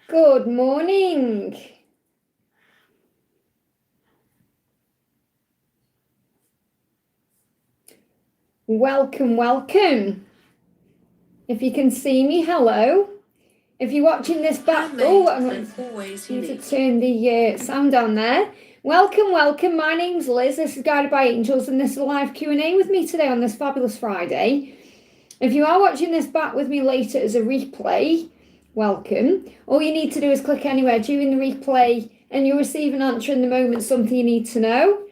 Good morning. Welcome. If you can see me, hello. If you're watching this back, I'm going to turn the sound down there. Welcome. My name's Liz. This is Guided by Angels, and this is a live Q&A with me today on this fabulous Friday. If you are watching this back with me later as a replay, welcome. All you need to do is click anywhere during the replay and you'll receive an answer in the moment, something you need to know.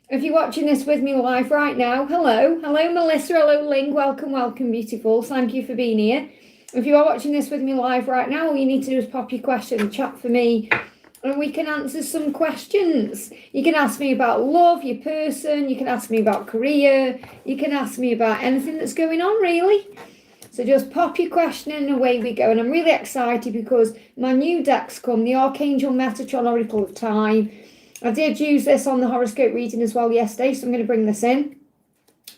If you're watching this with me live right now, hello Melissa, hello Ling, welcome beautiful, thank you for being here. If you are watching this with me live right now, all you need to do is pop your question in the chat for me and we can answer some questions. You can ask me about love, your person, you can ask me about career, you can ask me about anything that's going on really. So just pop your question in and away we go. And I'm really excited because my new deck's come, the Archangel Metatron Oracle of Time. I did use this on the horoscope reading as well yesterday, so I'm going to bring this in.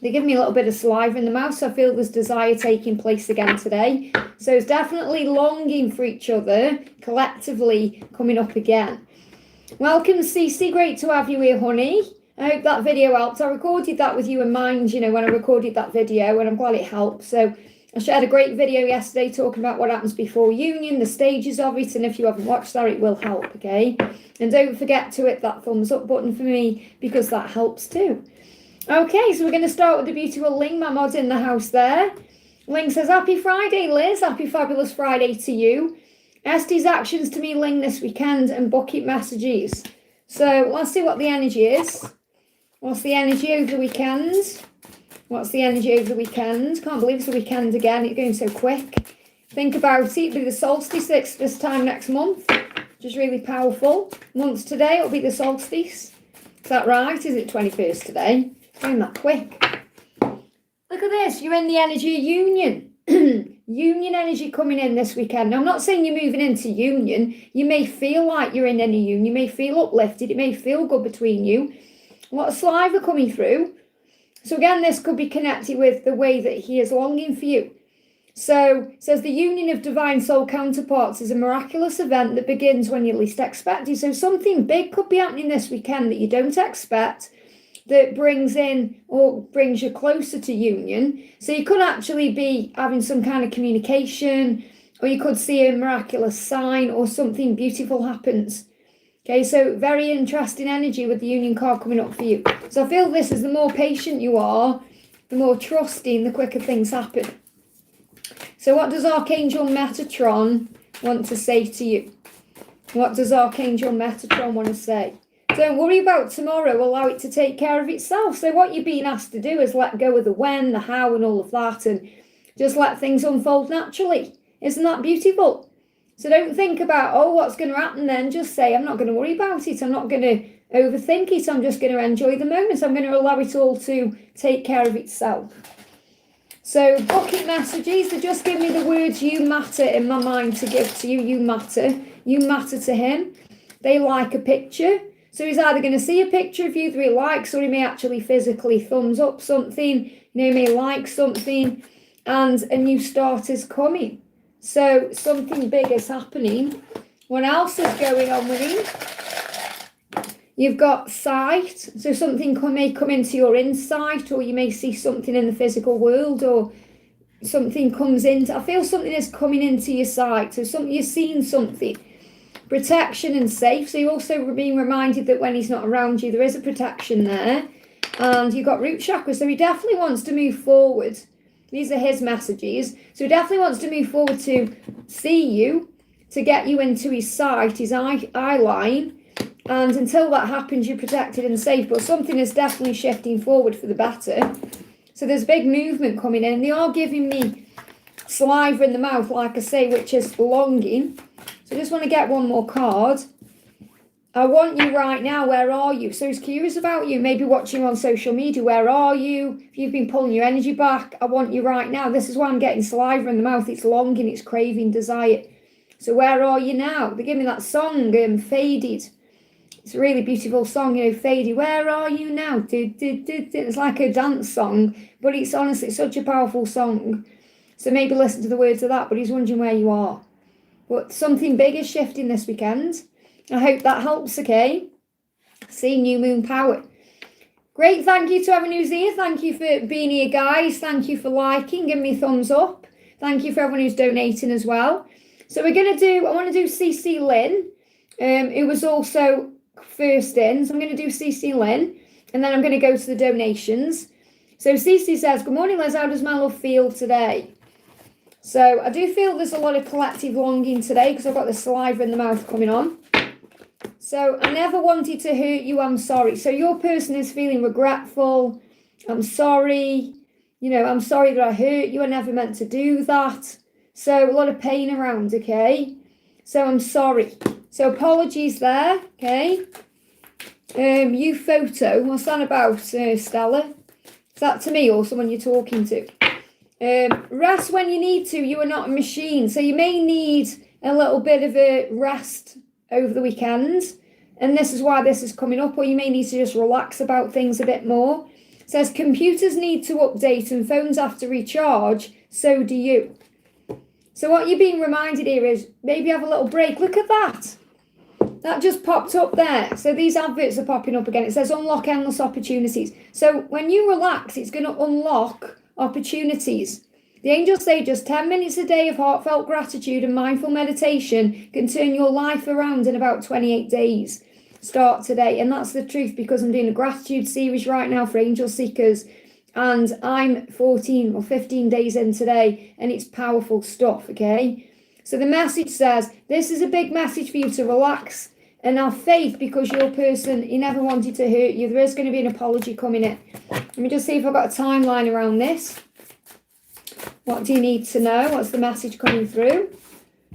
They give me a little bit of saliva in the mouth, so I feel there's desire taking place again today. So it's definitely longing for each other, collectively coming up again. Welcome, Cece. Great to have you here, honey. I hope that video helped. I recorded that with you in mind, when I recorded that video, and I'm glad it helped. So I shared a great video yesterday talking about what happens before union, the stages of it, and if you haven't watched that, it will help, okay? And don't forget to hit that thumbs up button for me because that helps too. Okay, so we're going to start with the beautiful Ling, my mod in the house there. Ling says, happy Friday, Liz. Happy fabulous Friday to you. Estie's actions to me, Ling, this weekend and bucket messages. So let's see what the energy is. What's the energy over the weekend? What's the energy over the weekend? Can't believe it's the weekend again. It's going so quick. Think about it. It'll be the solstice this time next month, which is really powerful. Months today, it'll be the solstice. Is that right? Is it 21st today? It's going that quick. Look at this. You're in the energy of union. Union energy coming in this weekend. Now, I'm not saying you're moving into union. You may feel like you're in any union. You may feel uplifted. It may feel good between you. A lot of saliva coming through. So again, this could be connected with the way that he is longing for you. So it says the union of divine soul counterparts is a miraculous event that begins when you least expect it. So something big could be happening this weekend that you don't expect, that brings in or brings you closer to union. So you could actually be having some kind of communication, or you could see a miraculous sign or something beautiful happens. Okay, so very interesting energy with the union card coming up for you. So I feel this is the more patient you are, the more trusting, the quicker things happen. So what does Archangel Metatron want to say to you? What does Archangel Metatron want to say? Don't worry about tomorrow, allow it to take care of itself. So what you're being asked to do is let go of the when, the how and all of that and just let things unfold naturally. Isn't that beautiful? So don't think about, what's going to happen then. Just say, I'm not going to worry about it. I'm not going to overthink it. I'm just going to enjoy the moment. I'm going to allow it all to take care of itself. So bucket messages, they just give me the words you matter in my mind to give to you. You matter. You matter to him. They like a picture. So he's either going to see a picture of you that he likes, or he may actually physically thumbs up something. He may like something, and a new start is coming. So something big is happening. What else is going on with him? You've got sight. So something may come into your insight, or you may see something in the physical world, or something comes into. I feel something is coming into your sight. So you're seeing something. Protection and safe. So you're also being reminded that when he's not around you, there is a protection there. And you've got root chakra. So he definitely wants to move forward. These are his messages. So he definitely wants to move forward to see you, to get you into his sight, his eye line. And until that happens, you're protected and safe. But something is definitely shifting forward for the better. So there's big movement coming in. They are giving me saliva in the mouth, like I say, which is longing. So I just want to get one more card. I want you right now. Where are you? So he's curious about you, maybe watching on social media. Where are you? If you've been pulling your energy back, I want you right now. This is why I'm getting saliva in the mouth. It's longing, it's craving, desire. So where are you now? They give me that song, Faded. It's a really beautiful song, Faded. Where are you now? It's like a dance song, but it's honestly such a powerful song. So maybe listen to the words of that, but he's wondering where you are. But something big is shifting this weekend. I hope that helps, okay? See new moon power. Great, thank you to everyone who's here. Thank you for being here, guys. Thank you for liking, giving me thumbs up. Thank you for everyone who's donating as well. So I want to do CC Lynn, who was also first in. So I'm going to do CC Lynn, and then I'm going to go to the donations. So CC says, good morning, Liz. How does my love feel today? So I do feel there's a lot of collective longing today because I've got the saliva in the mouth coming on. So I never wanted to hurt you, I'm sorry. So your person is feeling regretful. I'm sorry. I'm sorry that I hurt you. I never meant to do that. So a lot of pain around, okay? So I'm sorry. So apologies there, okay? You photo, what's that about, Stella? Is that to me or someone you're talking to? Rest when you need to. You are not a machine. So you may need a little bit of a rest over the weekend, and this is why this is coming up, or you may need to just relax about things a bit more. It says computers need to update and phones have to recharge, so do you. So what you're being reminded here is maybe have a little break. Look at that. That just popped up there. So these adverts are popping up again. It says unlock endless opportunities. So when you relax, it's going to unlock opportunities. The angels say just 10 minutes a day of heartfelt gratitude and mindful meditation can turn your life around in about 28 days. Start today. And that's the truth, because I'm doing a gratitude series right now for angel seekers. And I'm 14 or 15 days in today, and it's powerful stuff, okay? So the message says, this is a big message for you to relax and have faith, because your person, he never wanted to hurt you. There is going to be an apology coming in. Let me just see if I've got a timeline around this. What do you need to know? What's the message coming through?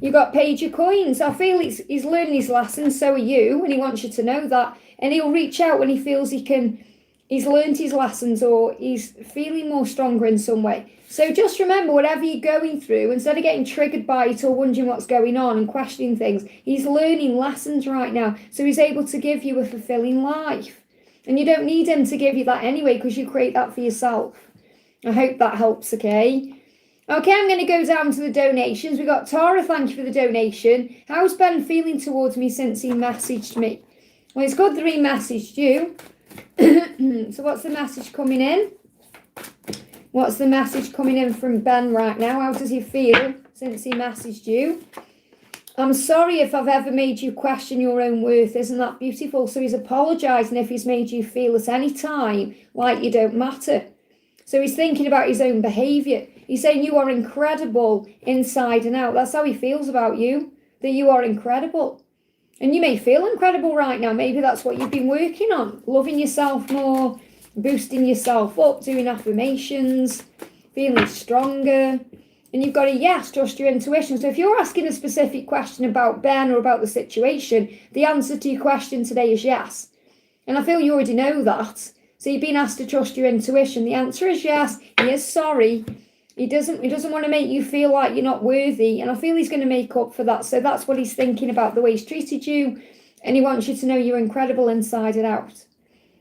You got Page of Coins. I feel he's learning his lessons, so are you, and he wants you to know that. And he'll reach out when he feels he's learned his lessons, or he's feeling more stronger in some way. So just remember, whatever you're going through, instead of getting triggered by it or wondering what's going on and questioning things, he's learning lessons right now. So he's able to give you a fulfilling life. And you don't need him to give you that anyway, because you create that for yourself. I hope that helps, okay? Okay, I'm going to go down to the donations. We got Tara, thank you for the donation. How's Ben feeling towards me since he messaged me? Well, it's good that he messaged you. So what's the message coming in? What's the message coming in from Ben right now? How does he feel since he messaged you? I'm sorry if I've ever made you question your own worth. Isn't that beautiful? So he's apologising if he's made you feel at any time like you don't matter. So he's thinking about his own behaviour. He's saying you are incredible inside and out. That's how he feels about you, that you are incredible. And you may feel incredible right now. Maybe that's what you've been working on. Loving yourself more, boosting yourself up, doing affirmations, feeling stronger. And you've got a yes, trust your intuition. So if you're asking a specific question about Ben or about the situation, the answer to your question today is yes. And I feel you already know that. So you've been asked to trust your intuition. The answer is yes. He is sorry. He doesn't want to make you feel like you're not worthy. And I feel he's going to make up for that. So that's what he's thinking about, the way he's treated you. And he wants you to know you're incredible inside and out.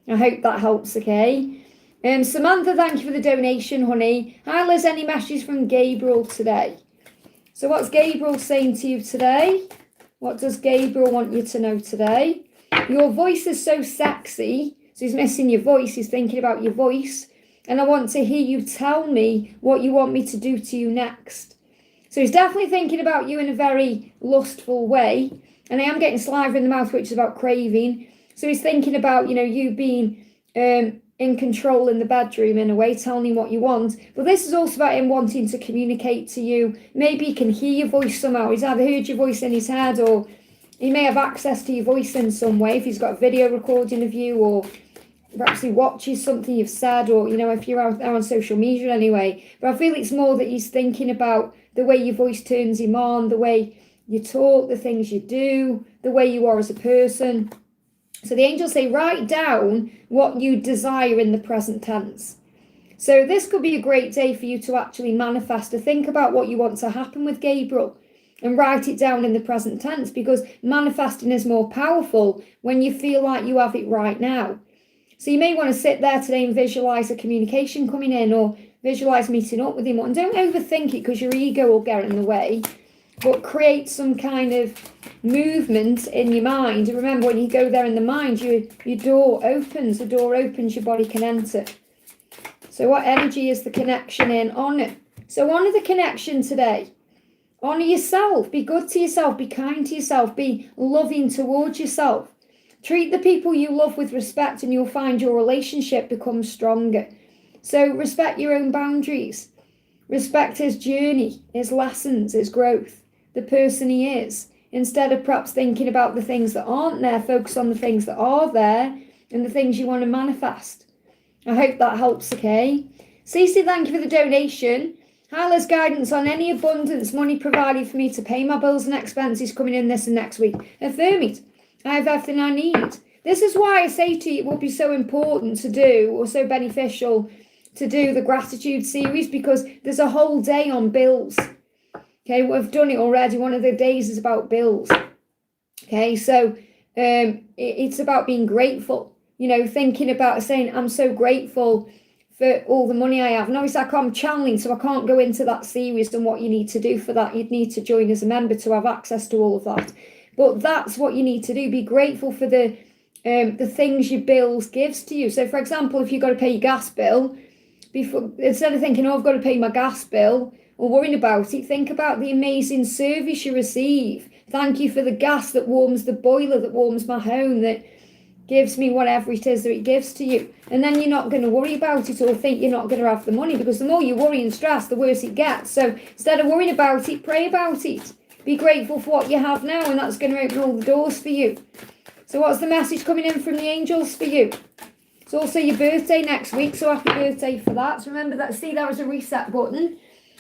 I hope that helps, okay? Samantha, thank you for the donation, honey. Hi, Liz, any messages from Gabriel today? So what's Gabriel saying to you today? What does Gabriel want you to know today? Your voice is so sexy. So he's missing your voice. He's thinking about your voice. And I want to hear you tell me what you want me to do to you next. So he's definitely thinking about you in a very lustful way. And I am getting saliva in the mouth, which is about craving. So he's thinking about, you being in control in the bedroom in a way, telling him what you want. But this is also about him wanting to communicate to you. Maybe he can hear your voice somehow. He's either heard your voice in his head, or he may have access to your voice in some way if he's got a video recording of you, or perhaps he watches something you've said, or, if you're out there on social media anyway. But I feel it's more that he's thinking about the way your voice turns him on, the way you talk, the things you do, the way you are as a person. So the angels say, write down what you desire in the present tense. So this could be a great day for you to actually manifest, to think about what you want to happen with Gabriel and write it down in the present tense, because manifesting is more powerful when you feel like you have it right now. So you may want to sit there today and visualise a communication coming in, or visualise meeting up with him. And don't overthink it, because your ego will get in the way. but create some kind of movement in your mind. And remember, when you go there in the mind, your door opens. The door opens, your body can enter. So what energy is the connection in? Honor. So honor the connection today. Honor yourself. Be good to yourself. Be kind to yourself. Be loving towards yourself. Treat the people you love with respect, and you'll find your relationship becomes stronger. So respect your own boundaries. Respect his journey, his lessons, his growth, the person he is. Instead of perhaps thinking about the things that aren't there, focus on the things that are there and the things you want to manifest. I hope that helps, okay? Cece, thank you for the donation. Hyla's guidance on any abundance money provided for me to pay my bills and expenses coming in this and next week. Affirm it. I have everything I need. This is why I say to you it will be so important to do, or so beneficial to do the gratitude series, because there's a whole day on bills. Okay, we've done it already. One of the days is about bills. Okay, so it's about being grateful. You know, thinking about saying, I'm so grateful for all the money I have. And obviously I'm channeling, so I can't go into that series and what you need to do for that. You'd need to join as a member to have access to all of that. But that's what you need to do. Be grateful for the things your bills gives to you. So, for example, if you've got to pay your gas bill, instead of thinking, oh, I've got to pay my gas bill, or worrying about it, think about the amazing service you receive. Thank you for the gas that warms the boiler, that warms my home, that gives me whatever it is that it gives to you. And then you're not going to worry about it or think you're not going to have the money, because the more you worry and stress, the worse it gets. So instead of worrying about it, pray about it. Be grateful for what you have now, and that's going to open all the doors for you. So what's the message coming in from the angels for you? It's also your birthday next week, so happy birthday for that. So remember that, see that as a reset button.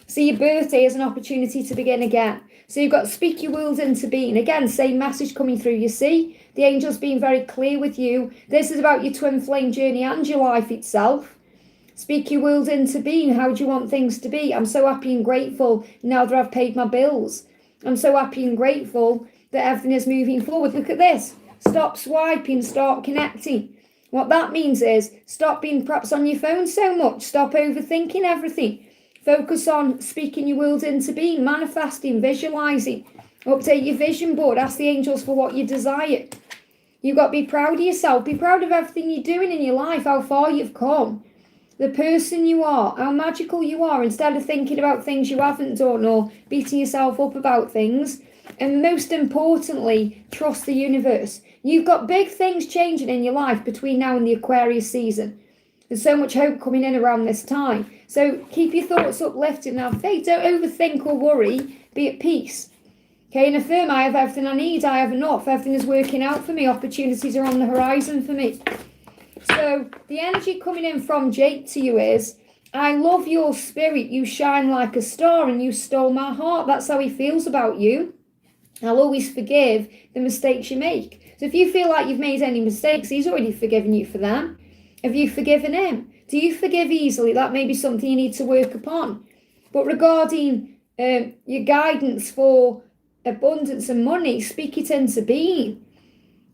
See your birthday as an opportunity to begin again. So you've got speak your world into being. Again, same message coming through. You see, the angels being very clear with you. This is about your twin flame journey and your life itself. Speak your world into being. How do you want things to be? I'm so happy and grateful now that I've paid my bills. I'm so happy and grateful that everything is moving forward. Look at this. Stop swiping, start connecting. What that means is stop being perhaps on your phone so much. Stop overthinking everything. Focus on speaking your world into being, manifesting, visualizing. Update your vision board. Ask the angels for what you desire. You've got to be proud of yourself. Be proud of everything you're doing in your life, how far you've come, the person you are, how magical you are, instead of thinking about things you haven't done or beating yourself up about things. And most importantly, trust the universe. You've got big things changing in your life between now and the Aquarius season. There's so much hope coming in around this time. So keep your thoughts uplifted and have faith. Don't overthink or worry. Be at peace. Okay, and affirm, I have everything I need. I have enough. Everything is working out for me. Opportunities are on the horizon for me. So the energy coming in from Jake to you is, I love your spirit. You shine like a star and you stole my heart. That's how he feels about you. I'll always forgive the mistakes you make. So if you feel like you've made any mistakes, he's already forgiven you for them. Have you forgiven him? Do you forgive easily? That may be something you need to work upon. But regarding your guidance for abundance and money, speak it into being.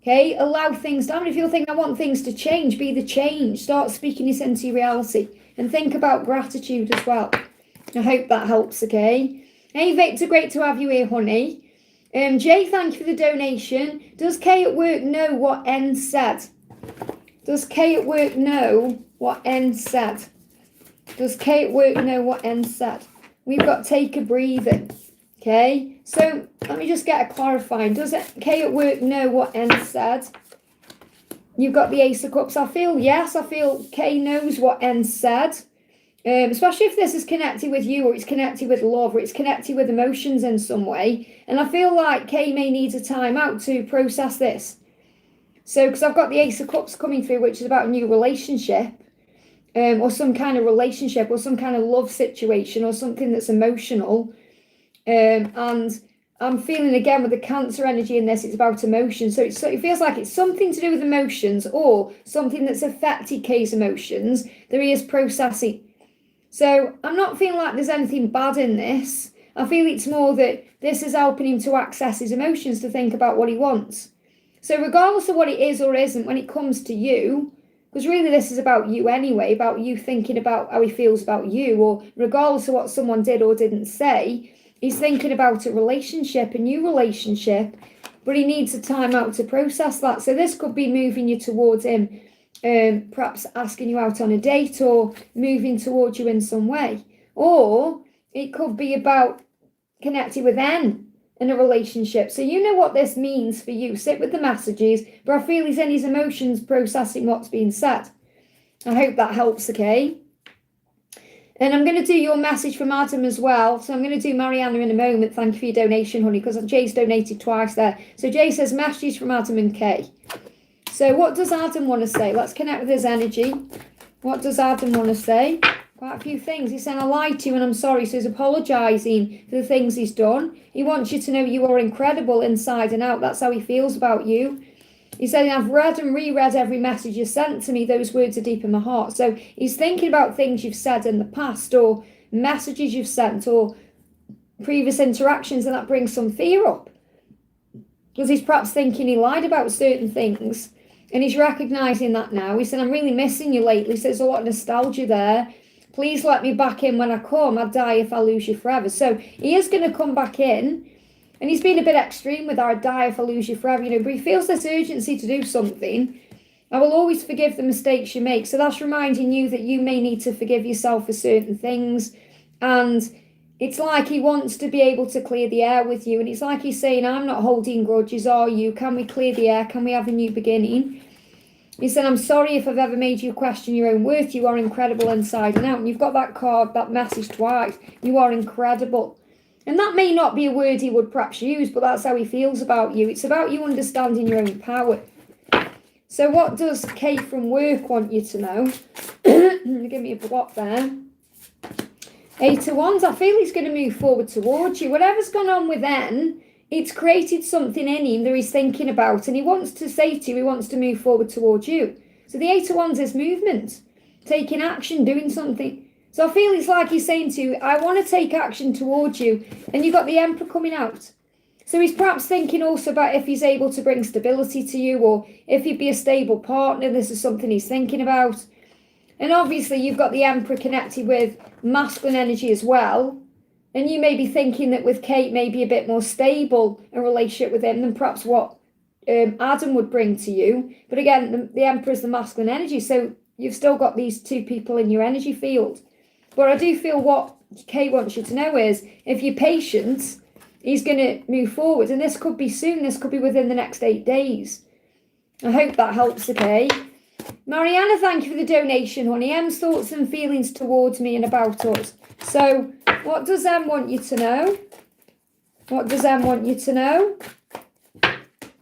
Okay, allow things down. If you think, I want things to change, be the change. Start speaking it into your reality. And think about gratitude as well. I hope that helps, okay? Hey, Victor, great to have you here, honey. Jay, thank you for the donation. Does Kay at work know what N said? Does Kay at work know what N said? Does Kay at work know what N said? We've got take a breather. Okay, so let me just get a clarifying. Does Kay at work know what N said? You've got the Ace of Cups. I feel Kay knows what N said. Especially if this is connected with you, or it's connected with love, or it's connected with emotions in some way. And I feel like Kay may need a time out to process this. So, because I've got the Ace of Cups coming through, which is about a new relationship, or some kind of relationship, or some kind of love situation, or something that's emotional. And I'm feeling again with the Cancer energy in this, it's about emotions. So it feels like it's something to do with emotions, or something that's affected Kay's emotions that he is processing. So I'm not feeling like there's anything bad in this. I feel it's more that this is helping him to access his emotions, to think about what he wants. So regardless of what it is or isn't, when it comes to you, because really this is about you anyway, about you thinking about how he feels about you, or regardless of what someone did or didn't say, he's thinking about a relationship, a new relationship, but he needs a time out to process that. So this could be moving you towards him, perhaps asking you out on a date or moving towards you in some way. Or it could be about connecting with N in a relationship. So you know what this means for you. Sit with the messages, but I feel he's in his emotions processing what's being said. I hope that helps, okay? And I'm going to do your message from Adam as well. So I'm going to do Mariana in a moment. Thank you for your donation, honey, because Jay's donated twice there. So Jay says, messages from Adam and Kay. So what does Adam want to say? Let's connect with his energy. What does Adam want to say? Quite a few things. He's saying, I lied to you and I'm sorry. So he's apologising for the things he's done. He wants you to know you are incredible inside and out. That's how he feels about you. He said, I've read and reread every message you sent to me. Those words are deep in my heart. So he's thinking about things you've said in the past or messages you've sent or previous interactions, and that brings some fear up. Because he's perhaps thinking he lied about certain things and he's recognising that now. He said, I'm really missing you lately. So there's a lot of nostalgia there. Please let me back in when I come. I'd die if I lose you forever. So he is going to come back in. And he's been a bit extreme with our die if I lose you forever, but he feels this urgency to do something. I will always forgive the mistakes you make. So that's reminding you that you may need to forgive yourself for certain things. And it's like he wants to be able to clear the air with you. And it's like he's saying, I'm not holding grudges, are you? Can we clear the air? Can we have a new beginning? He said, I'm sorry if I've ever made you question your own worth. You are incredible inside and out. And you've got that card, that message twice. You are incredible. And that may not be a word he would perhaps use, but that's how he feels about you. It's about you understanding your own power. So what does Kate from work want you to know? Give me a block there. 8 of Wands. I feel he's going to move forward towards you. Whatever's gone on with N, it's created something in him that he's thinking about. And he wants to say to you, he wants to move forward towards you. So the 8 of Wands is movement. Taking action, doing something. So I feel it's like he's saying to you, I want to take action towards you. And you've got the Emperor coming out. So he's perhaps thinking also about if he's able to bring stability to you or if he'd be a stable partner. This is something he's thinking about. And obviously you've got the Emperor connected with masculine energy as well. And you may be thinking that with Kate, maybe a bit more stable a relationship with him than perhaps what Adam would bring to you. But again, the Emperor is the masculine energy. So you've still got these two people in your energy field. But I do feel what Kay wants you to know is, if you're patient, he's going to move forward. And this could be soon. This could be within the next 8 days. I hope that helps, okay? Mariana, thank you for the donation, honey. M's thoughts and feelings towards me and about us. So, what does M want you to know? What does M want you to know?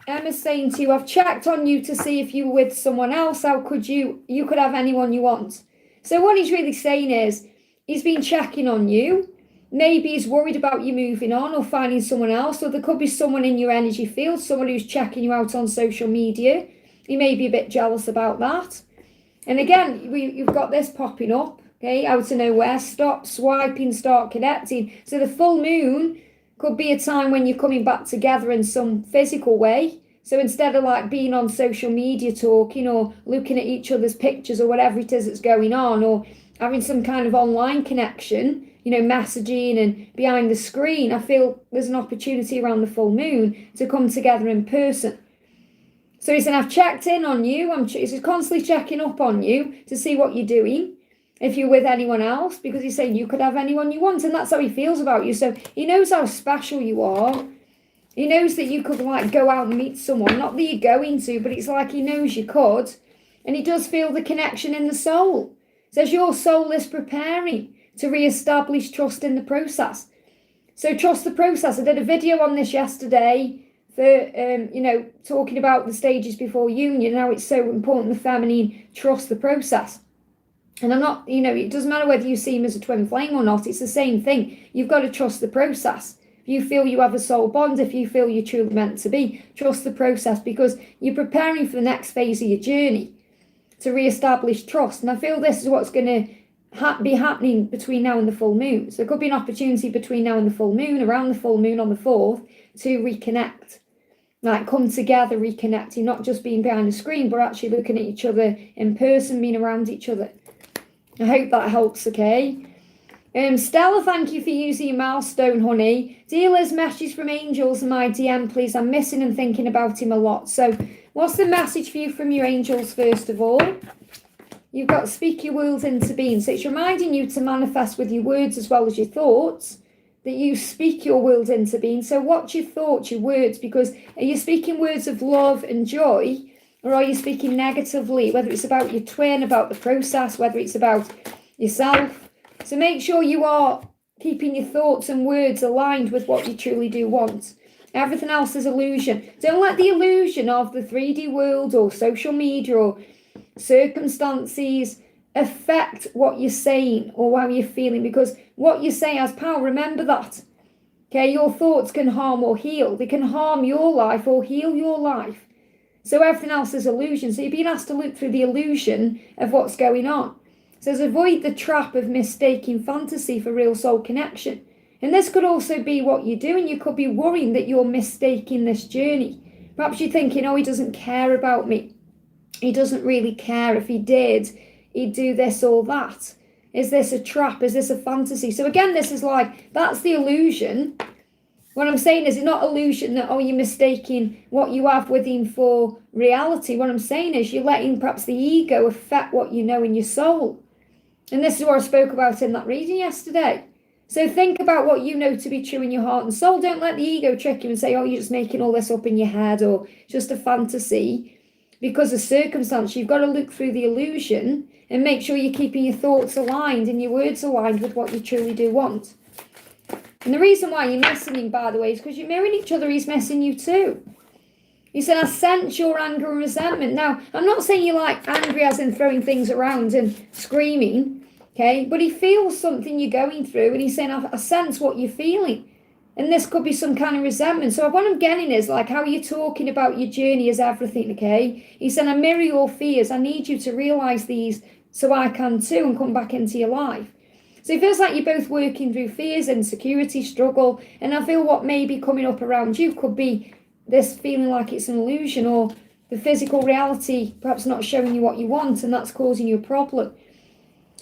Emma's saying to you, I've checked on you to see if you were with someone else. How could you could have anyone you want. So what he's really saying is, he's been checking on you. Maybe he's worried about you moving on or finding someone else. Or there could be someone in your energy field, someone who's checking you out on social media. You may be a bit jealous about that. And again, you've got this popping up, okay, out of nowhere. Stop swiping, start connecting. So the full moon could be a time when you're coming back together in some physical way. So instead of like being on social media talking or looking at each other's pictures or whatever it is that's going on, or having some kind of online connection, messaging and behind the screen, I feel there's an opportunity around the full moon to come together in person. So he's saying, I've checked in on you. He's constantly checking up on you to see what you're doing, if you're with anyone else, because he's saying you could have anyone you want, and that's how he feels about you. So he knows how special you are. He knows that you could go out and meet someone, not that you're going to, but it's like he knows you could, and he does feel the connection in the soul. Says your soul is preparing to re-establish trust in the process. So trust the process. I did a video on this yesterday for, talking about the stages before union, how it's so important the feminine trust the process. And I'm not, it doesn't matter whether you see him as a twin flame or not. It's the same thing. You've got to trust the process. If you feel you have a soul bond, if you feel you're truly meant to be, trust the process, because you're preparing for the next phase of your journey to re-establish trust. And I feel this is what's going to be happening between now and the full moon. So there could be an opportunity between now and the full moon, around the full moon on the 4th, to reconnect. Come together, reconnecting, not just being behind the screen, but actually looking at each other in person, being around each other. I hope that helps, okay? Stella, thank you for using your milestone, honey. Dear Liz, message from angels in my DM, please. I'm missing and thinking about him a lot. So what's the message for you from your angels, first of all? You've got speak your world into being. So it's reminding you to manifest with your words as well as your thoughts, that you speak your world into being. So watch your thoughts, your words, because are you speaking words of love and joy, or are you speaking negatively, whether it's about your twin, about the process, whether it's about yourself? So make sure you are keeping your thoughts and words aligned with what you truly do want. Everything else is illusion. Don't let the illusion of the 3D world or social media or circumstances affect what you're saying or how you're feeling, because what you say has power. Remember that. Okay, your thoughts can harm or heal. They can harm your life or heal your life. So everything else is illusion. So you're being asked to look through the illusion of what's going on. It says avoid the trap of mistaking fantasy for real soul connection. And this could also be what you're doing. You could be worrying that you're mistaking this journey. Perhaps you're thinking, oh, he doesn't care about me. He doesn't really care. If he did, he'd do this or that. Is this a trap? Is this a fantasy? So again, this is like, that's the illusion. What I'm saying is it's not illusion that, oh, you're mistaking what you have with him for reality. What I'm saying is you're letting perhaps the ego affect what you know in your soul. And this is what I spoke about in that reading yesterday. So think about what you know to be true in your heart and soul. Don't let the ego trick you and say, oh, you're just making all this up in your head or just a fantasy. Because of circumstance, you've got to look through the illusion and make sure you're keeping your thoughts aligned and your words aligned with what you truly do want. And the reason why you're missing him, by the way, is because you're mirroring each other. He's missing you too. He said, I sense your anger and resentment. Now, I'm not saying you're like angry as in throwing things around and screaming, okay? But he feels something you're going through, and he's saying, I sense what you're feeling. And this could be some kind of resentment. So what I'm getting is like how you're talking about your journey is everything, okay? He said, I mirror your fears. I need you to realise these so I can too and come back into your life. So it feels like you're both working through fears, insecurity, struggle. And I feel what may be coming up around you could be this feeling like it's an illusion or the physical reality perhaps not showing you what you want, and that's causing you a problem.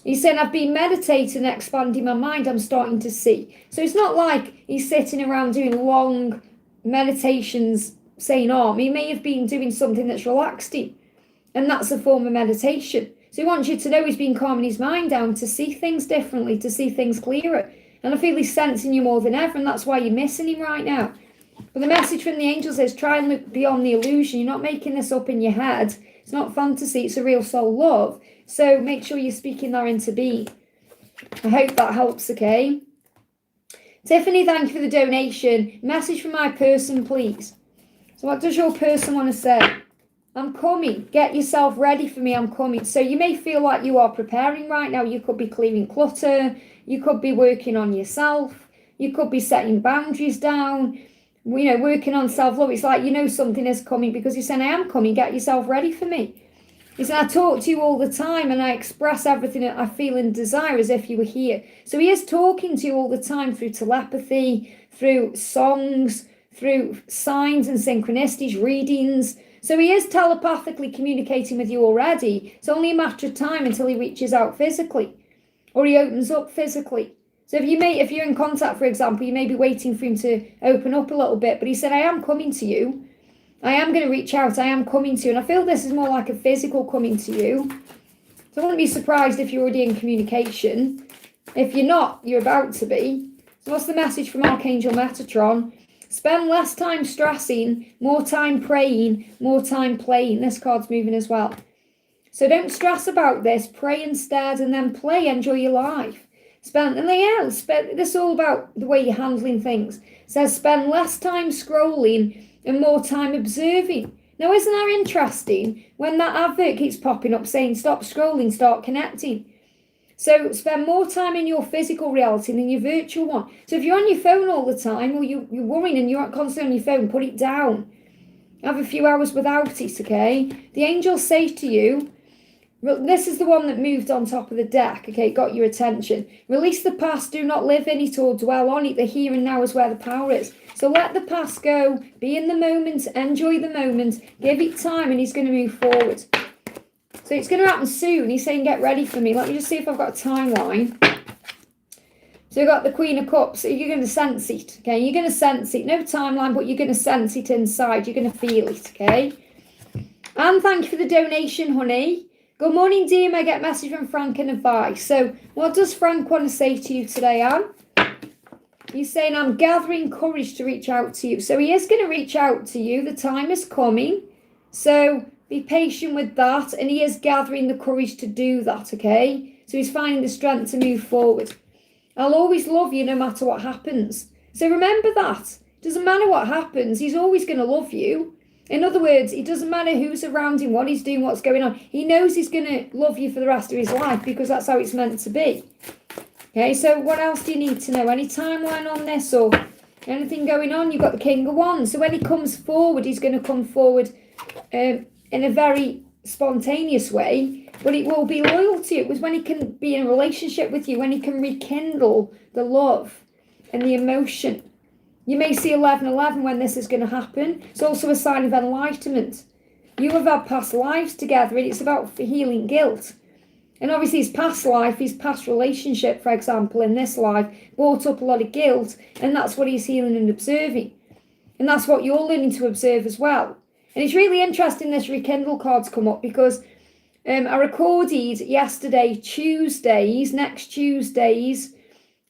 He's saying, I've been meditating and expanding my mind, I'm starting to see. So it's not like he's sitting around doing long meditations saying, oh, he may have been doing something that's relaxed him. And that's a form of meditation. So he wants you to know he's been calming his mind down to see things differently, to see things clearer. And I feel he's sensing you more than ever, and that's why you're missing him right now. But the message from the angels is try and look beyond the illusion. You're not making this up in your head. It's not fantasy, it's a real soul love. So make sure you're speaking that into being. I hope that helps, okay? Tiffany, thank you for the donation. Message from my person, please. So what does your person want to say? I'm coming. Get yourself ready for me. I'm coming. So you may feel like you are preparing right now. You could be clearing clutter. You could be working on yourself. You could be setting boundaries down. You know, working on self-love. It's like you know something is coming because you're saying, I am coming. Get yourself ready for me. He said, I talk to you all the time and I express everything that I feel and desire as if you were here. So he is talking to you all the time through telepathy, through songs, through signs and synchronicities, readings. So he is telepathically communicating with you already. It's only a matter of time until he reaches out physically or he opens up physically. So if you're in contact, for example, you may be waiting for him to open up a little bit. But he said, I am coming to you. I am going to reach out. I am coming to you. And I feel this is more like a physical coming to you. So I wouldn't be surprised if you're already in communication. If you're not, you're about to be. So what's the message from Archangel Metatron? Spend less time stressing, more time praying, more time playing. This card's moving as well. So don't stress about this. Pray instead and then play. Enjoy your life. This is all about the way you're handling things. It says spend less time scrolling and more time observing. Now, isn't that interesting when that advert keeps popping up saying stop scrolling, start connecting? So spend more time in your physical reality than your virtual one. So if you're on your phone all the time or you're worrying and you're constantly on your phone, put it down. Have a few hours without it, okay? The angels say to you, this is the one that moved on top of the deck, okay, got your attention. Release the past, do not live in it or dwell on it. The here and now is where the power is. So let the past go, be in the moment, enjoy the moment, give it time, and he's going to move forward. So it's going to happen soon. He's saying, get ready for me. Let me just see if I've got a timeline. So you've got the Queen of Cups. So you're going to sense it, okay? You're going to sense it. No timeline, but you're going to sense it inside. You're going to feel it, okay? And thank you for the donation, honey. Good morning, dear. I get a message from Frank and advice. So what does Frank want to say to you today, Anne? He's saying, I'm gathering courage to reach out to you. So he is going to reach out to you. The time is coming. So be patient with that. And he is gathering the courage to do that, okay? So he's finding the strength to move forward. I'll always love you no matter what happens. So remember that. It doesn't matter what happens. He's always going to love you. In other words, it doesn't matter who's around him, what he's doing, what's going on. He knows he's going to love you for the rest of his life because that's how it's meant to be. Okay, so what else do you need to know? Any timeline on this or anything going on? You've got the King of Wands. So when he comes forward, he's going to come forward in a very spontaneous way, but it will be loyalty. It was when he can be in a relationship with you, when he can rekindle the love and the emotion. You may see 11:11 when this is going to happen. It's also a sign of enlightenment. You have had past lives together, and it's about healing guilt. And obviously his past life, his past relationship, for example, in this life, brought up a lot of guilt, and that's what he's healing and observing. And that's what you're learning to observe as well. And it's really interesting this rekindle card's come up because I recorded yesterday, next Tuesday's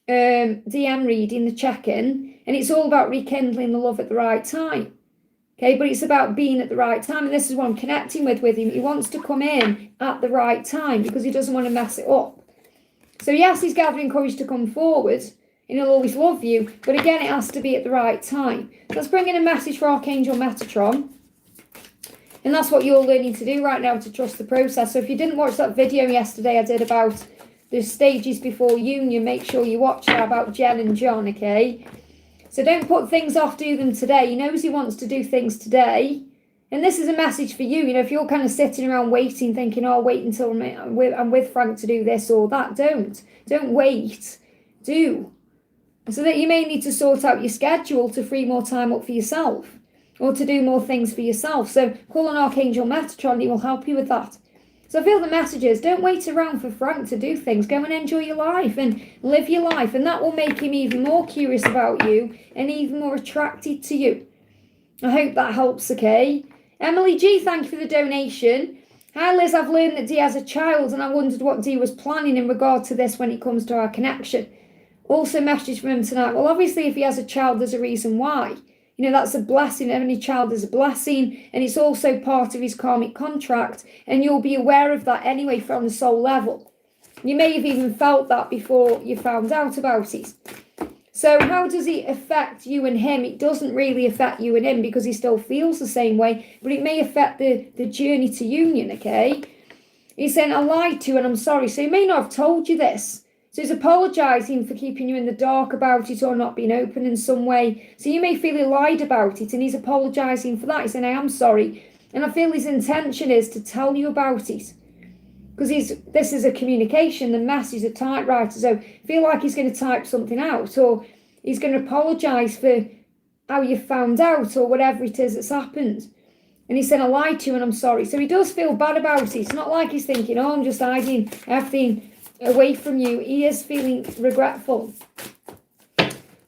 DM reading, the check-in, and it's all about rekindling the love at the right time. Okay, but it's about being at the right time, and this is what I'm connecting with him. He wants to come in at the right time because he doesn't want to mess it up. So yes, he's gathering courage to come forward, and he'll always love you, but again, it has to be at the right time. So let's bring in a message for Archangel Metatron. And that's what you're learning to do right now, to trust the process. So if you didn't watch that video yesterday I did about the stages before union, make sure you watch that about Jen and John, okay? So don't put things off, do them today. He knows he wants to do things today. And this is a message for you. You know, if you're kind of sitting around waiting, thinking, oh, I'll wait until I'm with Frank to do this or that, don't wait. Do. So that you may need to sort out your schedule to free more time up for yourself or to do more things for yourself. So call on Archangel Metatron, he will help you with that. So I feel the messages, don't wait around for Frank to do things. Go and enjoy your life and live your life. And that will make him even more curious about you and even more attracted to you. I hope that helps, okay? Emily G, thank you for the donation. Hi Liz, I've learned that Dee has a child and I wondered what Dee was planning in regard to this when it comes to our connection. Also message from him tonight. Well, obviously if he has a child, there's a reason why. You know, that's a blessing. Any child is a blessing. And it's also part of his karmic contract. And you'll be aware of that anyway from the soul level. You may have even felt that before you found out about it. So how does it affect you and him? It doesn't really affect you and him because he still feels the same way. But it may affect the journey to union, okay? He's saying, I lied to you and I'm sorry. So he may not have told you this. So he's apologising for keeping you in the dark about it or not being open in some way. So you may feel he lied about it and he's apologising for that. He's saying, I am sorry. And I feel his intention is to tell you about it. Because this is a communication, the message, a typewriter. So I feel like he's going to type something out or he's going to apologise for how you found out or whatever it is that's happened. And he said, I lied to you and I'm sorry. So he does feel bad about it. It's not like he's thinking, oh, I'm just hiding everything away from you. He is feeling regretful.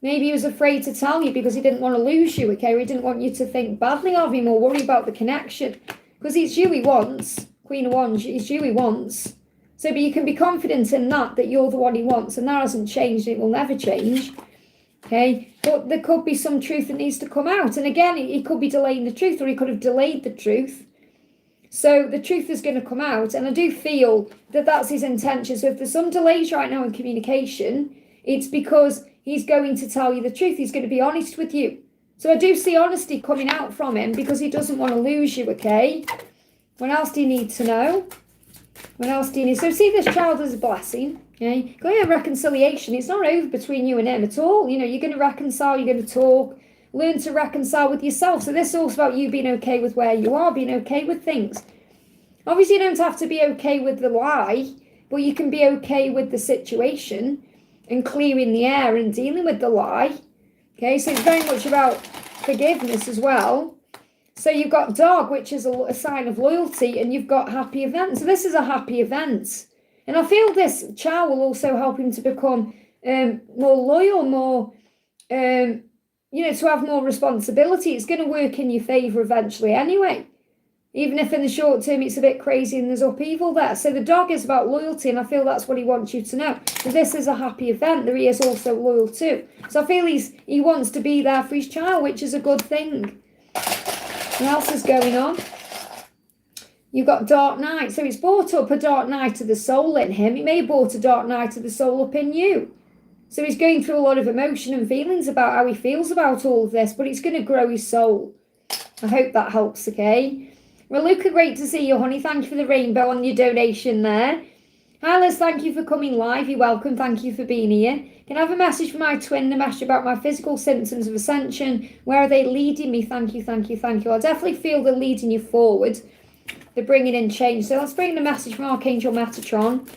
Maybe he was afraid to tell you because he didn't want to lose you, okay? Or he didn't want you to think badly of him or worry about the connection. Because it's you he wants. Queen of Wands, it's you he wants. So, but you can be confident in that you're the one he wants. And that hasn't changed. It will never change. Okay? But there could be some truth that needs to come out. And again, he could be delaying the truth or he could have delayed the truth. So the truth is going to come out, and I do feel that that's his intention. So if there's some delays right now in communication, it's because he's going to tell you the truth. He's going to be honest with you. So I do see honesty coming out from him because he doesn't want to lose you, okay? What else do you need to know? What else do you need? So see this child as a blessing, okay? Going to reconciliation. It's not over between you and him at all. You know, you're going to reconcile, you're going to talk. Learn to reconcile with yourself. So this is also about you being okay with where you are, being okay with things. Obviously, you don't have to be okay with the lie, but you can be okay with the situation and clearing the air and dealing with the lie. Okay, so it's very much about forgiveness as well. So you've got dog, which is a sign of loyalty, and you've got happy event. So this is a happy event. And I feel this child will also help him to become more loyal, more, to have more responsibility. It's going to work in your favour eventually anyway. Even if in the short term it's a bit crazy and there's upheaval there. So the dog is about loyalty, and I feel that's what he wants you to know. So this is a happy event that he is also loyal to. So I feel he wants to be there for his child, which is a good thing. What else is going on? You've got dark night. So it's brought up a dark night of the soul in him. It may have brought a dark night of the soul up in you. So he's going through a lot of emotion and feelings about how he feels about all of this, but it's going to grow his soul. I hope that helps, okay? Well, Luca, great to see you, honey. Thank you for the rainbow on your donation there. Hi, Liz, thank you for coming live. You're welcome. Thank you for being here. Can I have a message for my twin, Namesh, about my physical symptoms of ascension? Where are they leading me? Thank you, thank you, thank you. I definitely feel they're leading you forward. They're bringing in change. So let's bring the message from Archangel Metatron.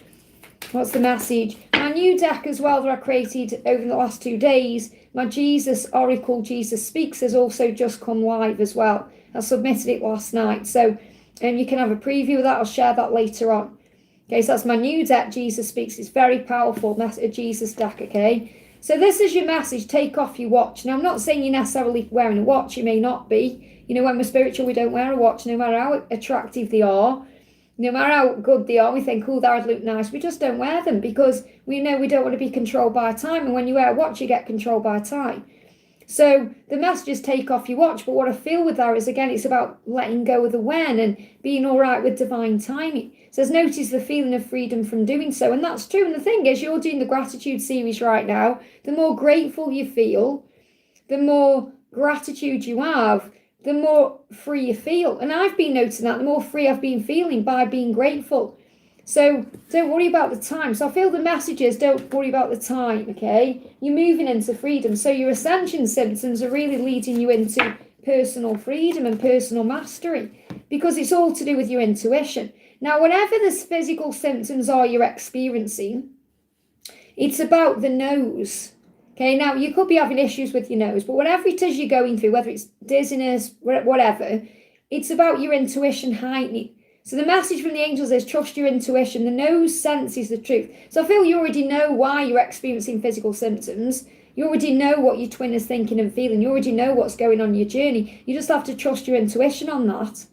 What's the message? My new deck as well that I created over the last 2 days, my Jesus Oracle Jesus Speaks, has also just come live as well. I submitted it last night, so you can have a preview of that. I'll share that later on. Okay, so that's my new deck, Jesus Speaks. It's very powerful, a Jesus deck, okay? So this is your message, take off your watch. Now, I'm not saying you're necessarily wearing a watch. You may not be. When we're spiritual, we don't wear a watch, no matter how attractive they are. No matter how good they are, we think, oh, that would look nice. We just don't wear them because we know we don't want to be controlled by time. And when you wear a watch, you get controlled by time. So the message is take off your watch. But what I feel with that is, again, it's about letting go of the when and being all right with divine timing. So notice the feeling of freedom from doing so. And that's true. And the thing is, you're doing the gratitude series right now. The more grateful you feel, the more gratitude you have, the more free you feel. And I've been noticing that, the more free I've been feeling by being grateful. So don't worry about the time. So I feel the message is don't worry about the time, okay? You're moving into freedom. So your ascension symptoms are really leading you into personal freedom and personal mastery because it's all to do with your intuition. Now, whatever the physical symptoms are you're experiencing, it's about the nose. Okay, now you could be having issues with your nose, but whatever it is you're going through, whether it's dizziness, whatever, it's about your intuition heightening. So the message from the angels is trust your intuition. The nose senses the truth. So I feel you already know why you're experiencing physical symptoms. You already know what your twin is thinking and feeling. You already know what's going on in your journey. You just have to trust your intuition on that.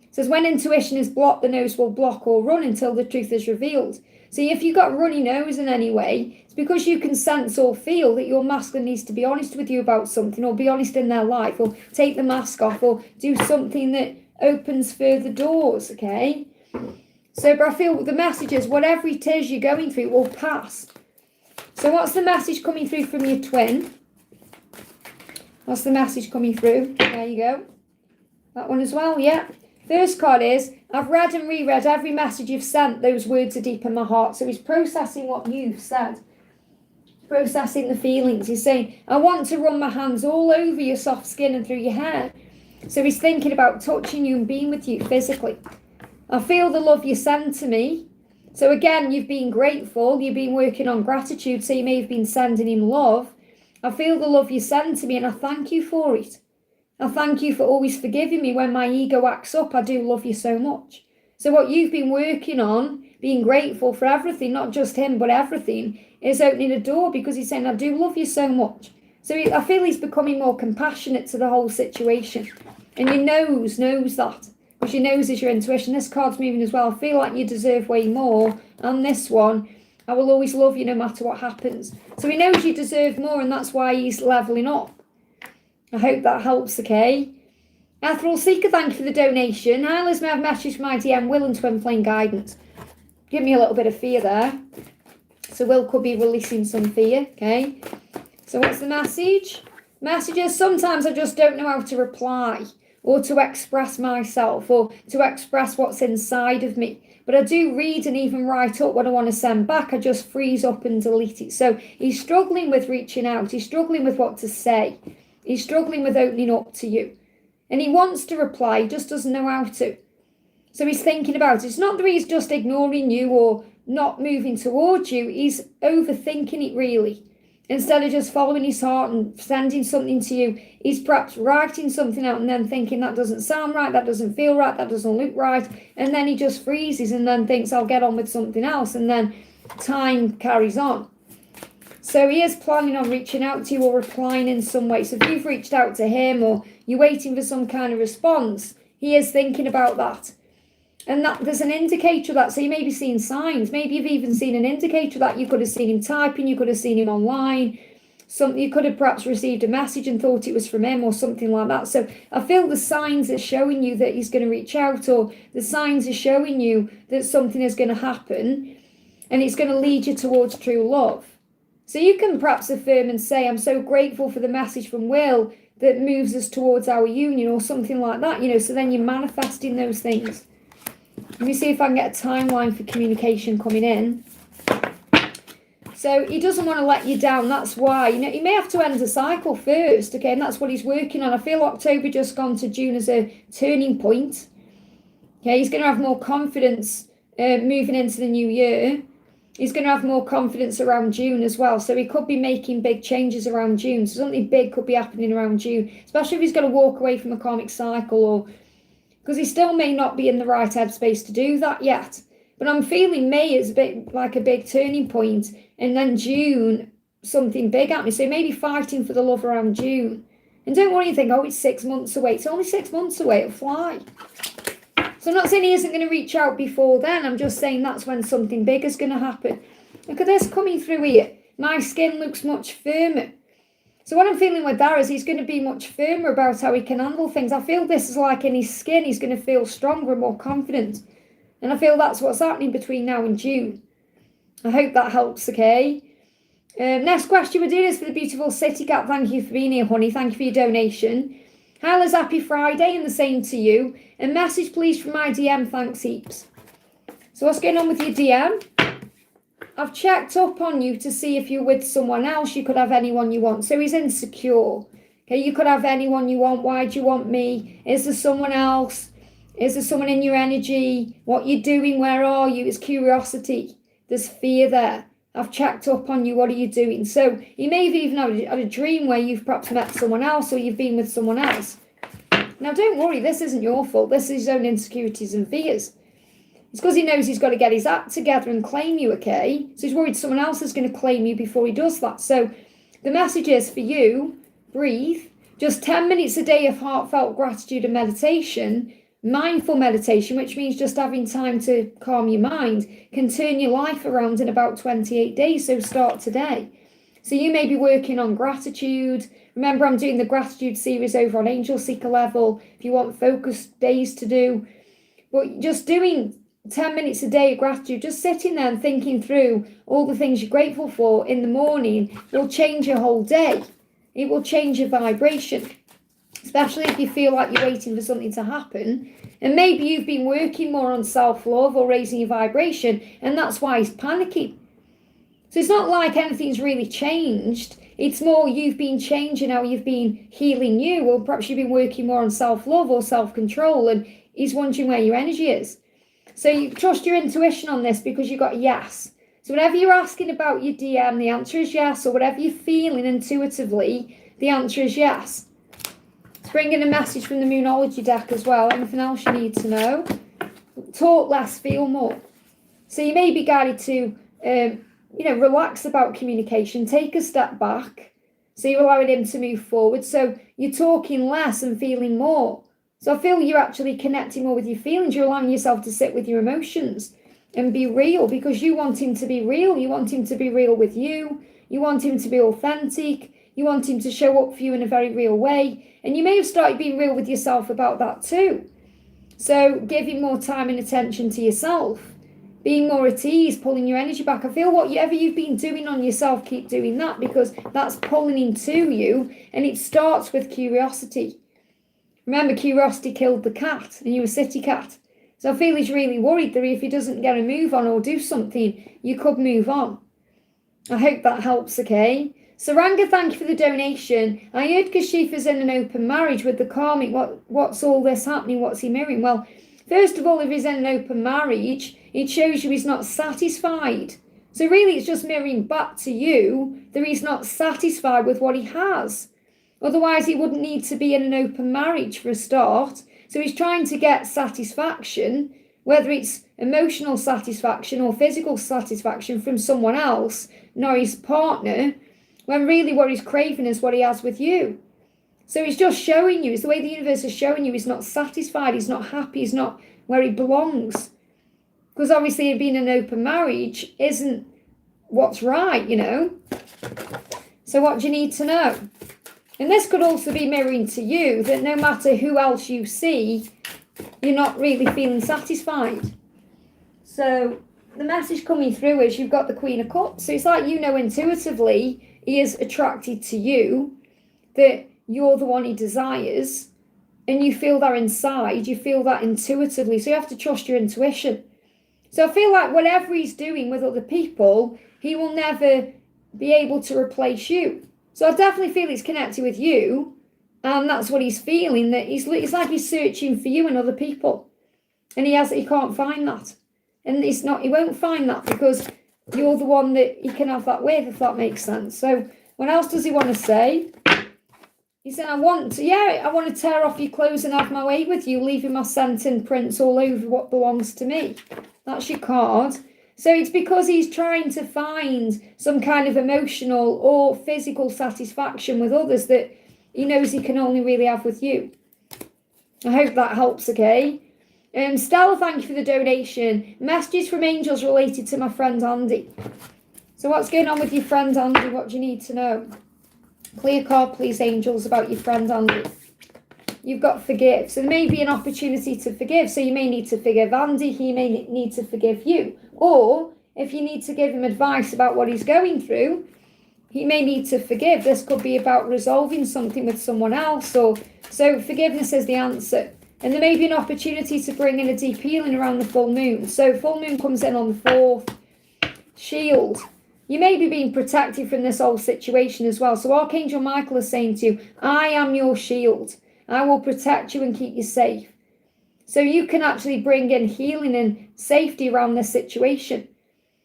It says when intuition is blocked, the nose will block or run until the truth is revealed. So if you've got a runny nose in any way, it's because you can sense or feel that your masculine needs to be honest with you about something, or be honest in their life, or take the mask off, or do something that opens further doors, okay? So, but I feel the message is whatever it is you're going through will pass. So what's the message coming through from your twin? What's the message coming through? There you go. That one as well, yeah. First card is, I've read and reread every message you've sent. Those words are deep in my heart. So he's processing what you've said. Processing the feelings. He's saying, I want to run my hands all over your soft skin and through your hair. So he's thinking about touching you and being with you physically. I feel the love you send to me. So again, you've been grateful. You've been working on gratitude. So you may have been sending him love. I feel the love you send to me and I thank you for it. I thank you for always forgiving me when my ego acts up. I do love you so much. So what you've been working on, being grateful for everything, not just him, but everything, is opening a door because he's saying, I do love you so much. So I feel he's becoming more compassionate to the whole situation. And your nose knows that. Because your nose is your intuition. This card's moving as well. I feel like you deserve way more. And this one, I will always love you no matter what happens. So he knows you deserve more, and that's why he's levelling up. I hope that helps, okay? Ethereal Seeker, thank you for the donation. Hi, Liz, may I have a message from my DM, Will and Twin Flame Guidance. Give me a little bit of fear there. So Will could be releasing some fear, okay? So what's the message? Message is sometimes I just don't know how to reply or to express myself or to express what's inside of me. But I do read and even write up what I want to send back. I just freeze up and delete it. So he's struggling with reaching out. He's struggling with what to say. He's struggling with opening up to you. And he wants to reply, he just doesn't know how to. So he's thinking about it. It's not that he's just ignoring you or not moving towards you. He's overthinking it, really. Instead of just following his heart and sending something to you, he's perhaps writing something out and then thinking that doesn't sound right, that doesn't feel right, that doesn't look right. And then he just freezes and then thinks, I'll get on with something else. And then time carries on. So he is planning on reaching out to you or replying in some way. So if you've reached out to him or you're waiting for some kind of response, he is thinking about that. And that there's an indicator of that. So you may be seeing signs. Maybe you've even seen an indicator of that. You could have seen him typing. You could have seen him online. You could have perhaps received a message and thought it was from him or something like that. So I feel the signs are showing you that he's going to reach out, or the signs are showing you that something is going to happen and it's going to lead you towards true love. So you can perhaps affirm and say, I'm so grateful for the message from Will that moves us towards our union, or something like that, so then you're manifesting those things. Let me see if I can get a timeline for communication coming in. So he doesn't want to let you down. That's why, he may have to end the cycle first, okay? And that's what he's working on. I feel October just gone to June as a turning point. Okay, he's going to have more confidence moving into the new year. He's going to have more confidence around June as well. So he could be making big changes around June. So something big could be happening around June, especially if he's going to walk away from a karmic cycle, or because he still may not be in the right headspace to do that yet. But I'm feeling May is a bit like a big turning point, and then June, something big happening. So maybe fighting for the love around June. And don't worry, you think, it's 6 months away. It's only 6 months away. It'll fly. So I'm not saying he isn't going to reach out before then. I'm just saying that's when something big is going to happen. Look at this coming through here. My skin looks much firmer. So what I'm feeling with that is he's going to be much firmer about how he can handle things. I feel this is like in his skin. He's going to feel stronger and more confident. And I feel that's what's happening between now and June. I hope that helps, okay? Next question we're doing is for the beautiful City Cat. Thank you for being here, honey. Thank you for your donation. Hi, Liz, happy Friday, and the same to you. A message, please, from my DM. Thanks, heaps. So what's going on with your DM? I've checked up on you to see if you're with someone else. You could have anyone you want. So he's insecure. Okay, you could have anyone you want. Why do you want me? Is there someone else? Is there someone in your energy? What you're doing? Where are you? It's curiosity. There's fear there. I've checked up on you. What are you doing? So you may have even had a dream where you've perhaps met someone else, or you've been with someone else. Now, don't worry. This isn't your fault. This is his own insecurities and fears. It's because he knows he's got to get his act together and claim you, okay? So he's worried someone else is going to claim you before he does that. So the message is for you, breathe. Just 10 minutes a day of heartfelt gratitude and meditation. Mindful meditation, which means just having time to calm your mind, can turn your life around in about 28 days. So start today. So you may be working on gratitude. Remember, I'm doing the gratitude series over on Angel Seeker level if you want focused days to do. But just doing 10 minutes a day of gratitude, just sitting there and thinking through all the things you're grateful for in the morning will change your whole day. It will change your vibration. Especially if you feel like you're waiting for something to happen. And maybe you've been working more on self-love or raising your vibration, and that's why he's panicking. So it's not like anything's really changed. It's more you've been changing how you've been healing you, or perhaps you've been working more on self-love or self-control, and he's wondering where your energy is. So you trust your intuition on this because you got a yes. So whatever you're asking about your DM, the answer is yes, or whatever you're feeling intuitively, the answer is yes. Bring in a message from the Moonology deck as well. Anything else you need to know? Talk less, feel more. So you may be guided to, relax about communication. Take a step back. So you're allowing him to move forward. So you're talking less and feeling more. So I feel you're actually connecting more with your feelings. You're allowing yourself to sit with your emotions and be real, because you want him to be real. You want him to be real with you. You want him to be authentic. You want him to show up for you in a very real way. And you may have started being real with yourself about that too. So giving more time and attention to yourself, being more at ease, pulling your energy back. I feel whatever you've been doing on yourself, keep doing that, because that's pulling into you, and it starts with curiosity. Remember, curiosity killed the cat, and you were City Cat. So I feel he's really worried that if he doesn't get a move on or do something, you could move on. I hope that helps, okay? Saranga, thank you for the donation. I heard Kashifa's in an open marriage with the karmic. What's all this happening? What's he mirroring? Well, first of all, if he's in an open marriage, it shows you he's not satisfied. So really, it's just mirroring back to you that he's not satisfied with what he has. Otherwise, he wouldn't need to be in an open marriage for a start. So he's trying to get satisfaction, whether it's emotional satisfaction or physical satisfaction from someone else, nor his partner, when really what he's craving is what he has with you. So he's just showing you, it's the way the universe is showing you, he's not satisfied, he's not happy, he's not where he belongs. Because obviously being an open marriage isn't what's right, you know. So what do you need to know? And this could also be mirroring to you that no matter who else you see, you're not really feeling satisfied. So the message coming through is you've got the Queen of Cups. So it's like, you know, intuitively he is attracted to you, that you're the one he desires, and you feel that inside, you feel that intuitively. So you have to trust your intuition. So I feel like whatever he's doing with other people, he will never be able to replace you. So I definitely feel it's connected with you, and that's what he's feeling, that it's like he's searching for you and other people, and he can't find that, and he won't find that because you're the one that he can have that with, if that makes sense. So what else does he want to say? He said, I want to tear off your clothes and have my way with you, leaving my scent and prints all over what belongs to me. That's your card. So it's because he's trying to find some kind of emotional or physical satisfaction with others that he knows he can only really have with you. I hope that helps, okay? Stella, thank you for the donation. Messages from angels related to my friend Andy. So what's going on with your friend Andy? What do you need to know? Clear card, please, angels, about your friend Andy. You've got forgive. So there may be an opportunity to forgive. So you may need to forgive Andy. He may need to forgive you. Or if you need to give him advice about what he's going through, he may need to forgive. This could be about resolving something with someone else. So forgiveness is the answer. And there may be an opportunity to bring in a deep healing around the full moon. So full moon comes in on the 4th. Shield. You may be being protected from this whole situation as well. So Archangel Michael is saying to you, I am your shield. I will protect you and keep you safe. So you can actually bring in healing and safety around this situation.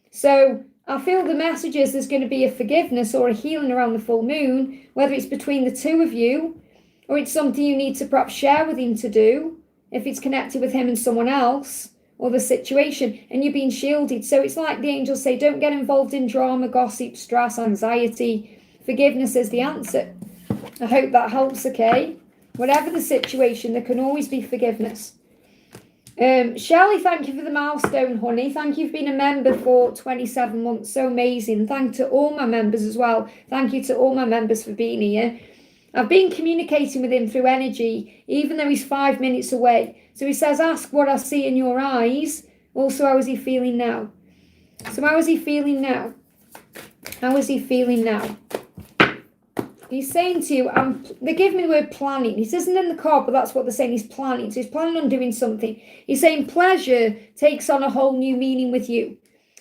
So I feel the message is there's going to be a forgiveness or a healing around the full moon, whether it's between the two of you, or it's something you need to perhaps share with him to do, if it's connected with him and someone else, or the situation, and you're being shielded. So it's like the angels say, don't get involved in drama, gossip, stress, anxiety. Forgiveness is the answer. I hope that helps, okay? Whatever the situation, there can always be forgiveness. Shelley, thank you for the milestone, honey. Thank you for being a member for 27 months. So amazing. Thank to all my members as well. Thank you to all my members for being here. I've been communicating with him through energy, even though he's 5 minutes away. So he says, ask what I see in your eyes. Also, how is he feeling now? So how is he feeling now? How is he feeling now? He's saying to you, they give me the word planning. It isn't in the card, but that's what they're saying. He's planning. So he's planning on doing something. He's saying pleasure takes on a whole new meaning with you.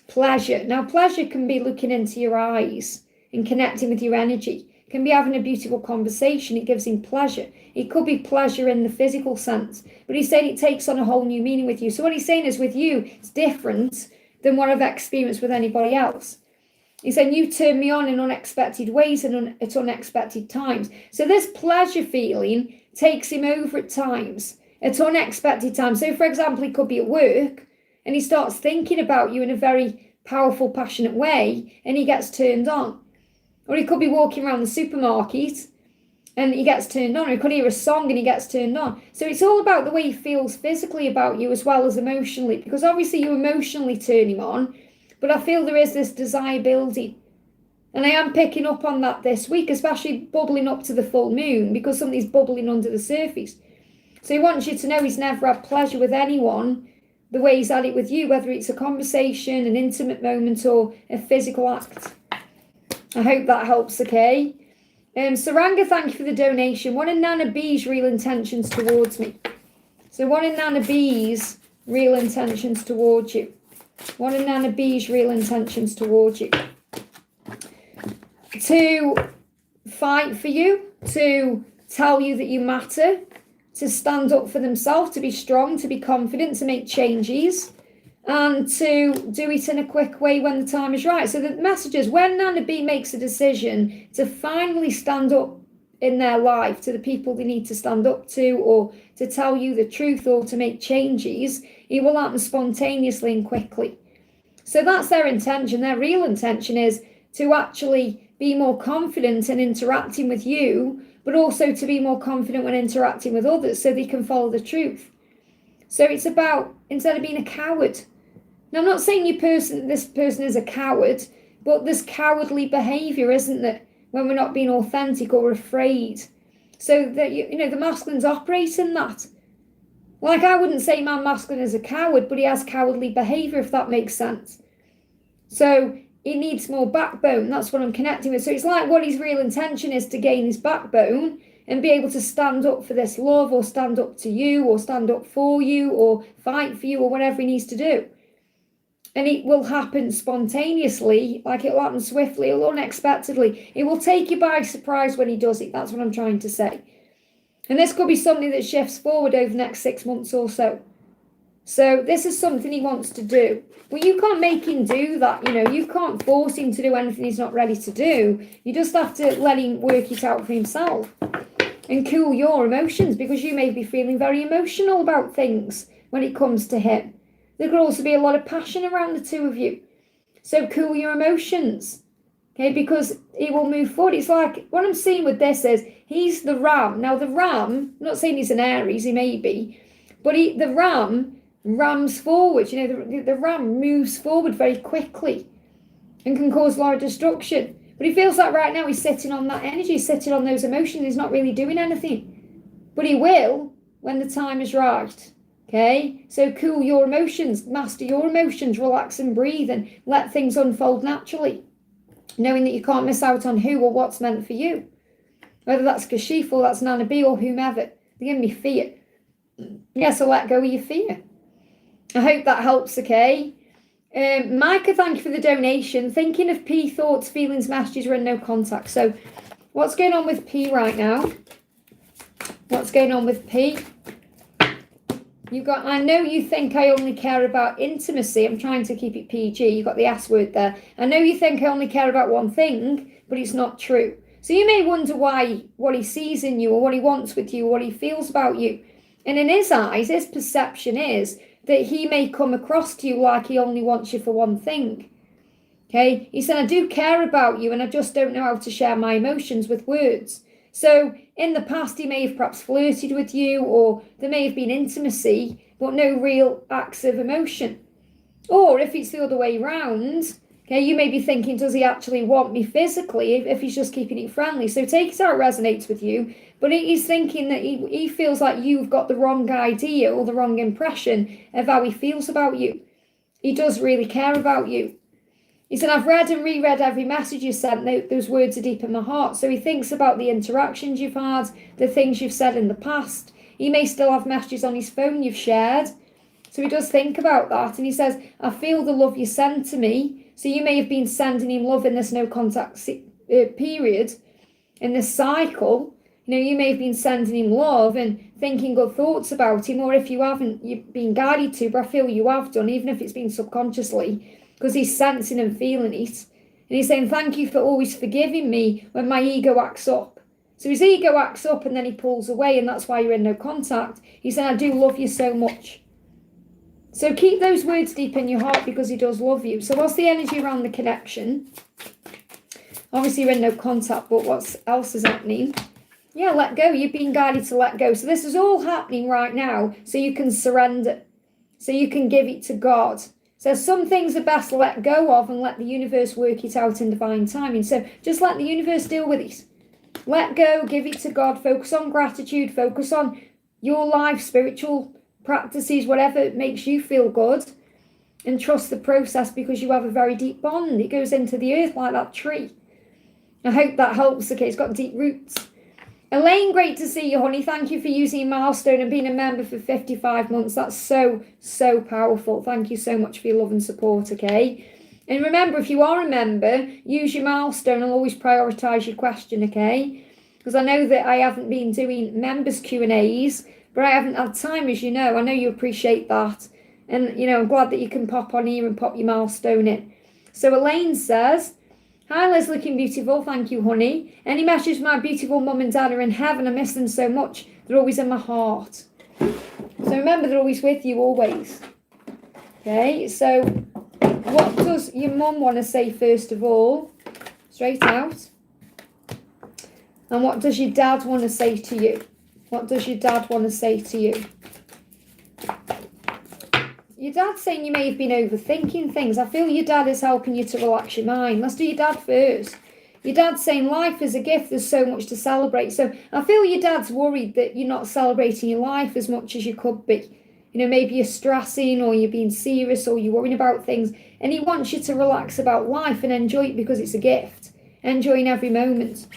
Pleasure. Now, pleasure can be looking into your eyes and connecting with your energy. It can be having a beautiful conversation. It gives him pleasure. It could be pleasure in the physical sense. But he's saying it takes on a whole new meaning with you. So what he's saying is with you, it's different than what I've experienced with anybody else. He's saying you turn me on in unexpected ways and at unexpected times. So this pleasure feeling takes him over at times, at unexpected times. So for example, he could be at work and he starts thinking about you in a very powerful, passionate way and he gets turned on. Or he could be walking around the supermarket and he gets turned on. Or he could hear a song and he gets turned on. So it's all about the way he feels physically about you as well as emotionally. Because obviously you emotionally turn him on. But I feel there is this desire building. And I am picking up on that this week, especially bubbling up to the full moon, because something's bubbling under the surface. So he wants you to know he's never had pleasure with anyone the way he's had it with you, whether it's a conversation, an intimate moment, or a physical act. I hope that helps, okay? Saranga, thank you for the donation. What are Nana B's real intentions towards me? So what are Nana B's real intentions towards you? What are Nana B's real intentions towards you? To fight for you, to tell you that you matter, to stand up for themselves, to be strong, to be confident, to make changes, and to do it in a quick way when the time is right. So the message is when Nana B makes a decision to finally stand up in their life, to the people they need to stand up to, or to tell you the truth, or to make changes, it will happen spontaneously and quickly. So that's their intention. Their real intention is to actually be more confident in interacting with you, but also to be more confident when interacting with others so they can follow the truth. So it's about, instead of being a coward. Now, I'm not saying this person is a coward, but there's cowardly behaviour, isn't there, when we're not being authentic or afraid. So that, the masculine's operating that. Like, I wouldn't say my masculine is a coward, but he has cowardly behaviour, if that makes sense. So he needs more backbone. That's what I'm connecting with. So it's like what his real intention is to gain his backbone and be able to stand up for this love, or stand up to you, or stand up for you, or fight for you, or whatever he needs to do. And it will happen spontaneously, like it will happen swiftly or unexpectedly. It will take you by surprise when he does it. That's what I'm trying to say. And this could be something that shifts forward over the next 6 months or so. So this is something he wants to do. But you can't make him do that, You can't force him to do anything he's not ready to do. You just have to let him work it out for himself. And cool your emotions, because you may be feeling very emotional about things when it comes to him. There could also be a lot of passion around the two of you. So cool your emotions, okay, because he will move forward. It's like, what I'm seeing with this is, he's the ram. Now, the ram, I'm not saying he's an Aries, he may be, but the ram rams forward. The ram moves forward very quickly and can cause a lot of destruction. But he feels like right now he's sitting on that energy, sitting on those emotions. He's not really doing anything. But he will when the time is right. Okay? So cool your emotions, master your emotions, relax and breathe, and let things unfold naturally. Knowing that you can't miss out on who or what's meant for you. Whether that's Kashif or that's Nana B or whomever. They're giving me fear. Yeah, so let go of your fear. I hope that helps, okay? Micah, thank you for the donation. Thinking of P, thoughts, feelings, messages are in no contact. So what's going on with P right now? What's going on with P? I know you think I only care about intimacy. I'm trying to keep it PG. You got the S word there. I know you think I only care about one thing, but it's not true. So you may wonder what he sees in you, or what he wants with you, or what he feels about you. And in his eyes, his perception is that he may come across to you like he only wants you for one thing. Okay? He said, I do care about you, and I just don't know how to share my emotions with words. So in the past, he may have perhaps flirted with you, or there may have been intimacy, but no real acts of emotion. Or if it's the other way round, okay, you may be thinking, does he actually want me physically, if he's just keeping it friendly? So take it how it resonates with you. But he's thinking that he feels like you've got the wrong idea or the wrong impression of how he feels about you. He does really care about you. He said, I've read and reread every message you sent. Those words are deep in my heart. So he thinks about the interactions you've had, the things you've said in the past. He may still have messages on his phone you've shared. So he does think about that. And he says, I feel the love you send to me. So you may have been sending him love in this no contact period, in this cycle. You may have been sending him love and thinking good thoughts about him, or if you haven't, you've been guided to, but I feel you have done, even if it's been subconsciously, because he's sensing and feeling it. And he's saying, thank you for always forgiving me when my ego acts up. So his ego acts up and then he pulls away, and that's why you're in no contact. He's saying, I do love you so much. So keep those words deep in your heart, because he does love you. So what's the energy around the connection? Obviously you're in no contact, but what else is happening? Yeah, let go. You've been guided to let go. So this is all happening right now so you can surrender, so you can give it to God. So some things are best let go of and let the universe work it out in divine timing. So just let the universe deal with it. Let go, give it to God, focus on gratitude, focus on your life, spiritual practices, whatever makes you feel good, and trust the process, because you have a very deep bond. It goes into the earth like that tree. I hope that helps. Okay, it's got deep roots. Elaine, great to see you, honey. Thank you for using a milestone and being a member for 55 months. That's so, so powerful. Thank you so much for your love and support, okay? And remember, if you are a member, use your milestone and always prioritise your question, okay? Because I know that I haven't been doing members Q&As, but I haven't had time, as you know. I know you appreciate that. And, I'm glad that you can pop on here and pop your milestone in. So Elaine says, Hi, Les, looking beautiful. Thank you, honey. Any message my beautiful mum and dad are in heaven. I miss them so much. They're always in my heart. So remember, they're always with you, always. Okay, so what does your mum want to say first of all? Straight out. And what does your dad want to say to you? What does your dad want to say to you? Your dad's saying you may have been overthinking things. I feel your dad is helping you to relax your mind. Let's do your dad first. Your dad's saying life is a gift. There's so much to celebrate. So I feel your dad's worried that you're not celebrating your life as much as you could be. You know, maybe you're stressing or you're being serious or you're worrying about things. And he wants you to relax about life and enjoy it because it's a gift. Enjoying every moment.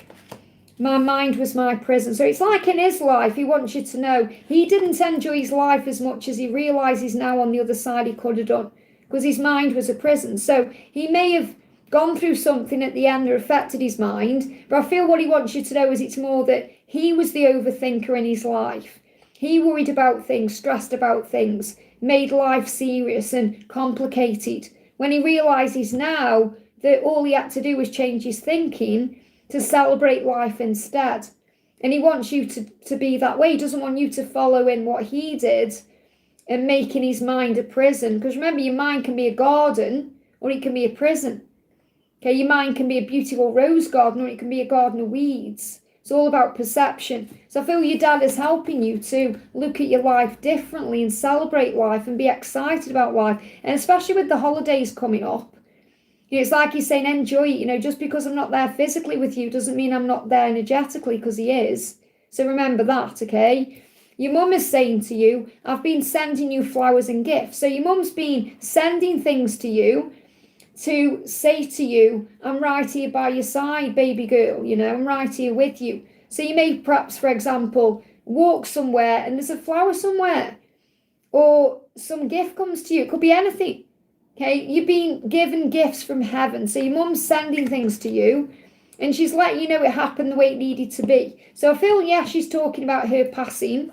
My mind was my prison. So it's like in his life, he wants you to know he didn't enjoy his life as much as he realises now on the other side he could have done. Because his mind was a prison. So he may have gone through something at the end that affected his mind. But I feel what he wants you to know is it's more that he was the overthinker in his life. He worried about things, stressed about things, made life serious and complicated. When he realises now that all he had to do was change his thinking to celebrate life instead. And he wants you to be that way. He doesn't want you to follow in what he did and making his mind a prison. Because remember, your mind can be a garden or it can be a prison. Okay, your mind can be a beautiful rose garden or it can be a garden of weeds. It's all about perception. So I feel your dad is helping you to look at your life differently and celebrate life and be excited about life. And especially with the holidays coming up. You know, it's like he's saying, enjoy it. You know, just because I'm not there physically with you doesn't mean I'm not there energetically, because he is. So remember that, okay? Your mum is saying to you, I've been sending you flowers and gifts. So your mum's been sending things to you to say to you, I'm right here by your side, baby girl. You know, I'm right here with you. So you may perhaps, for example, walk somewhere and there's a flower somewhere. Or some gift comes to you. It could be anything. Okay, you've been given gifts from heaven. So your mum's sending things to you and she's letting you know it happened the way it needed to be. So I feel, yeah, she's talking about her passing.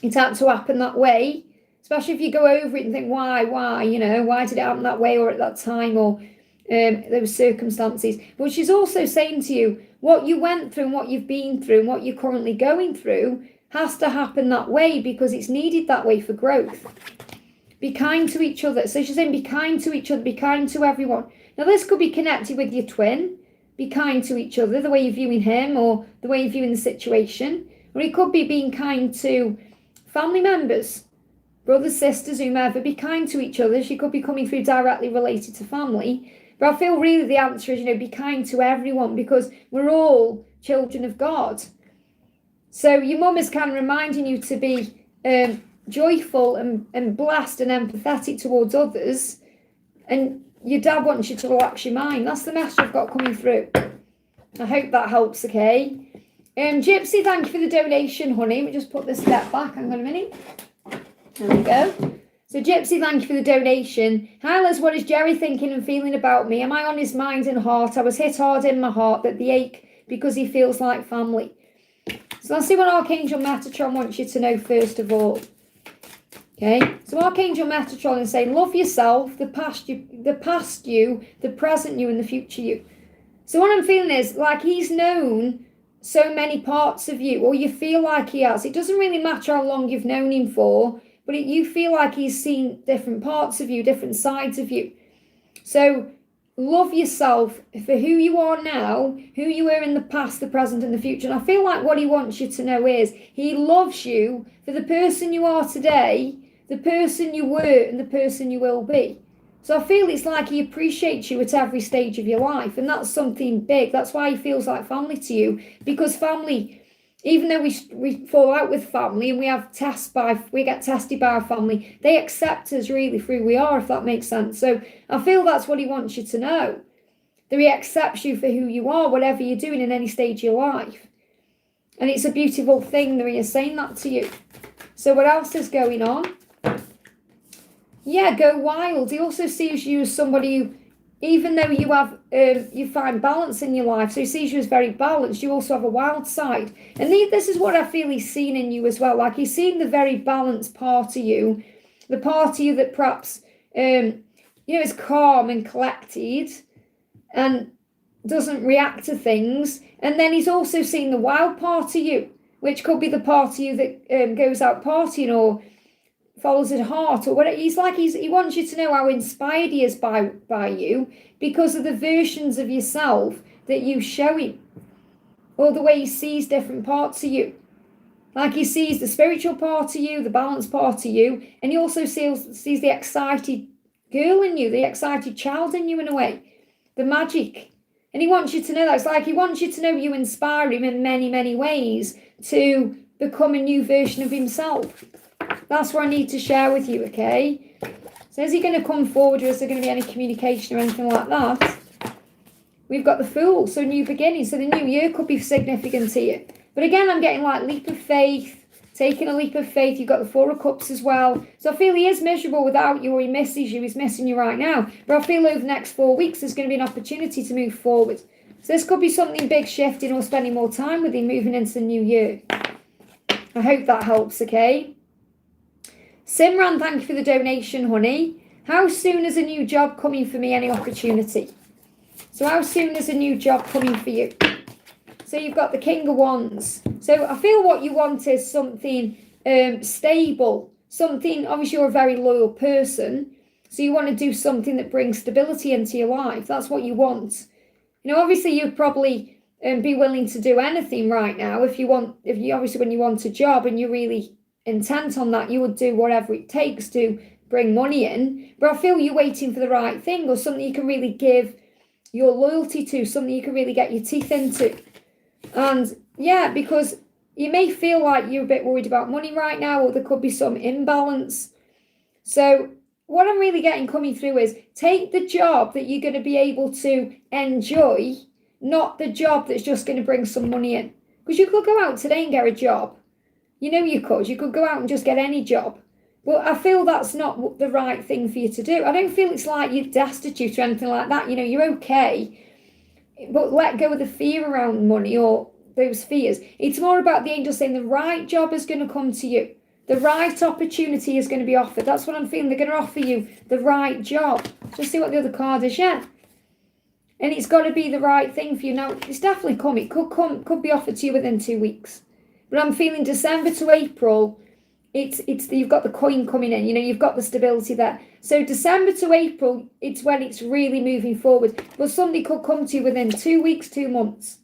It had to happen that way. Especially if you go over it and think, why, you know, why did it happen that way or at that time or those circumstances. But she's also saying to you, what you went through and what you've been through and what you're currently going through has to happen that way because it's needed that way for growth. Be kind to each other. So she's saying be kind to each other, be kind to everyone. Now this could be connected with your twin. Be kind to each other, the way you're viewing him or the way you're viewing the situation. Or it could be being kind to family members, brothers, sisters, whomever. Be kind to each other. She could be coming through directly related to family. But I feel really the answer is, you know, be kind to everyone because we're all children of God. So your mum is kind of reminding you to be joyful and blessed and empathetic towards others, and your dad wants you to relax your mind. That's the message I've got coming through. I hope that helps, okay? Gypsy, thank you for the donation, honey. Let me just put this step back. Hang on a minute. There we go. So Gypsy, thank you for the donation. Hi Liz, what is Jerry thinking and feeling about me? Am I on his mind and heart? I was hit hard in my heart that the ache because he feels like family. So let's see what Archangel Metatron wants you to know first of all. Okay, so Archangel Metatron is saying, love yourself, the past you, the present you, and the future you. So what I'm feeling is like he's known so many parts of you, or you feel like he has. It doesn't really matter how long you've known him for, but you feel like he's seen different parts of you, different sides of you. So love yourself for who you are now, who you were in the past, the present, and the future. And I feel like what he wants you to know is he loves you for the person you are today, the person you were, and the person you will be. So I feel it's like he appreciates you at every stage of your life, and that's something big. That's why he feels like family to you, because family, even though we fall out with family and we get tested by our family, they accept us really for who we are, if that makes sense. So I feel that's what he wants you to know, that he accepts you for who you are, whatever you're doing in any stage of your life. And it's a beautiful thing that he is saying that to you. So what else is going on? Yeah, go wild. He also sees you as somebody who, even though you have, you find balance in your life, so he sees you as very balanced, you also have a wild side. And this is what I feel he's seen in you as well. Like he's seen the very balanced part of you, the part of you that perhaps, is calm and collected, and doesn't react to things. And then he's also seen the wild part of you, which could be the part of you that goes out partying or follows his heart or whatever. He wants you to know how inspired he is by you because of the versions of yourself that you show him, or the way he sees different parts of you. Like he sees the spiritual part of you, the balanced part of you, and he also sees the excited girl in you, the excited child in you in a way, the magic. And he wants you to know that. It's like he wants you to know you inspire him in many, many ways to become a new version of himself. That's what I need to share with you, okay? So is he going to come forward, or is there going to be any communication or anything like that? We've got the Fool, so new beginning. So the new year could be significant here. But again, I'm getting like leap of faith, taking a leap of faith. You've got the Four of Cups as well. So I feel he is miserable without you, or he misses you. He's missing you right now. But I feel over the next 4 weeks, there's going to be an opportunity to move forward. So this could be something big shifting or spending more time with him moving into the new year. I hope that helps, okay? Simran, thank you for the donation, honey. How soon is a new job coming for me? Any opportunity? So how soon is a new job coming for you? So you've got the King of Wands. So I feel what you want is something stable. Something, obviously you're a very loyal person. So you want to do something that brings stability into your life. That's what you want. You know, obviously you'd probably be willing to do anything right now. Obviously when you want a job and you're really intent on that, you would do whatever it takes to bring money in. But I feel you're waiting for the right thing, or something you can really give your loyalty to, something you can really get your teeth into. And yeah, because you may feel like you're a bit worried about money right now, or there could be some imbalance. So what I'm really getting coming through is take the job that you're going to be able to enjoy, not the job that's just going to bring some money in. Because you could go out today and get a job. You know you could go out and just get any job. But I feel that's not the right thing for you to do. I don't feel it's like you're destitute or anything like that. You know, you're okay. But let go of the fear around money or those fears. It's more about the angel saying the right job is going to come to you. The right opportunity is going to be offered. That's what I'm feeling. They're going to offer you the right job. Just see what the other card is, yeah. And it's got to be the right thing for you. Now, it's definitely coming. It could be offered to you within 2 weeks. But I'm feeling December to April, you've got the coin coming in, you know, you've got the stability there. So December to April, it's when it's really moving forward. But something could come to you within 2 weeks, 2 months.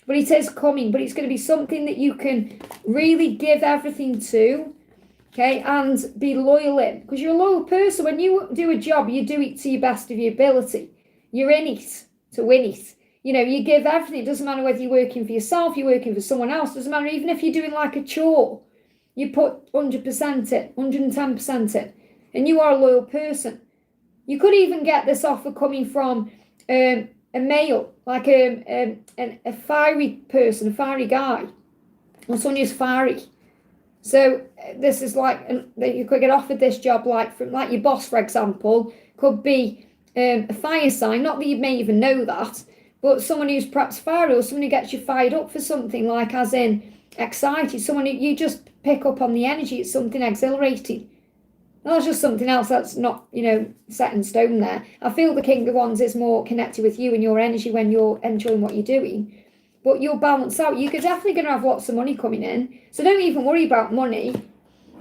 But it is coming, but it's going to be something that you can really give everything to, okay, and be loyal in. Because you're a loyal person. When you do a job, you do it to your best of your ability. You're in it to win it. You know, you give everything. It doesn't matter whether you're working for yourself, you're working for someone else. It doesn't matter even if you're doing like a chore. You put 100% in, 110% in. And you are a loyal person. You could even get this offer coming from a male, like a fiery person, a fiery guy. Or someone who's fiery. So this is like, you could get offered this job like from like your boss, for example, could be a fire sign. Not that you may even know that. But someone who's perhaps fiery, or someone who gets you fired up for something, like as in excited, someone who you just pick up on the energy, it's something exhilarating. That's just something else that's not, you know, set in stone there. I feel the King of Wands is more connected with you and your energy when you're enjoying what you're doing. But you'll balance out. You're definitely going to have lots of money coming in. So don't even worry about money.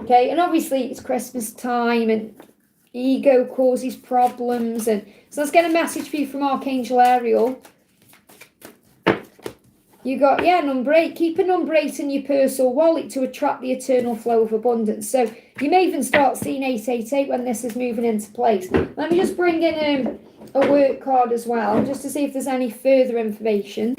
Okay, and obviously it's Christmas time and ego causes problems. And so let's get a message for you from Archangel Ariel. You got, number 8. Keep a number 8 in your purse or wallet to attract the eternal flow of abundance. So you may even start seeing 888 when this is moving into place. Let me just bring in a work card as well, just to see if there's any further information.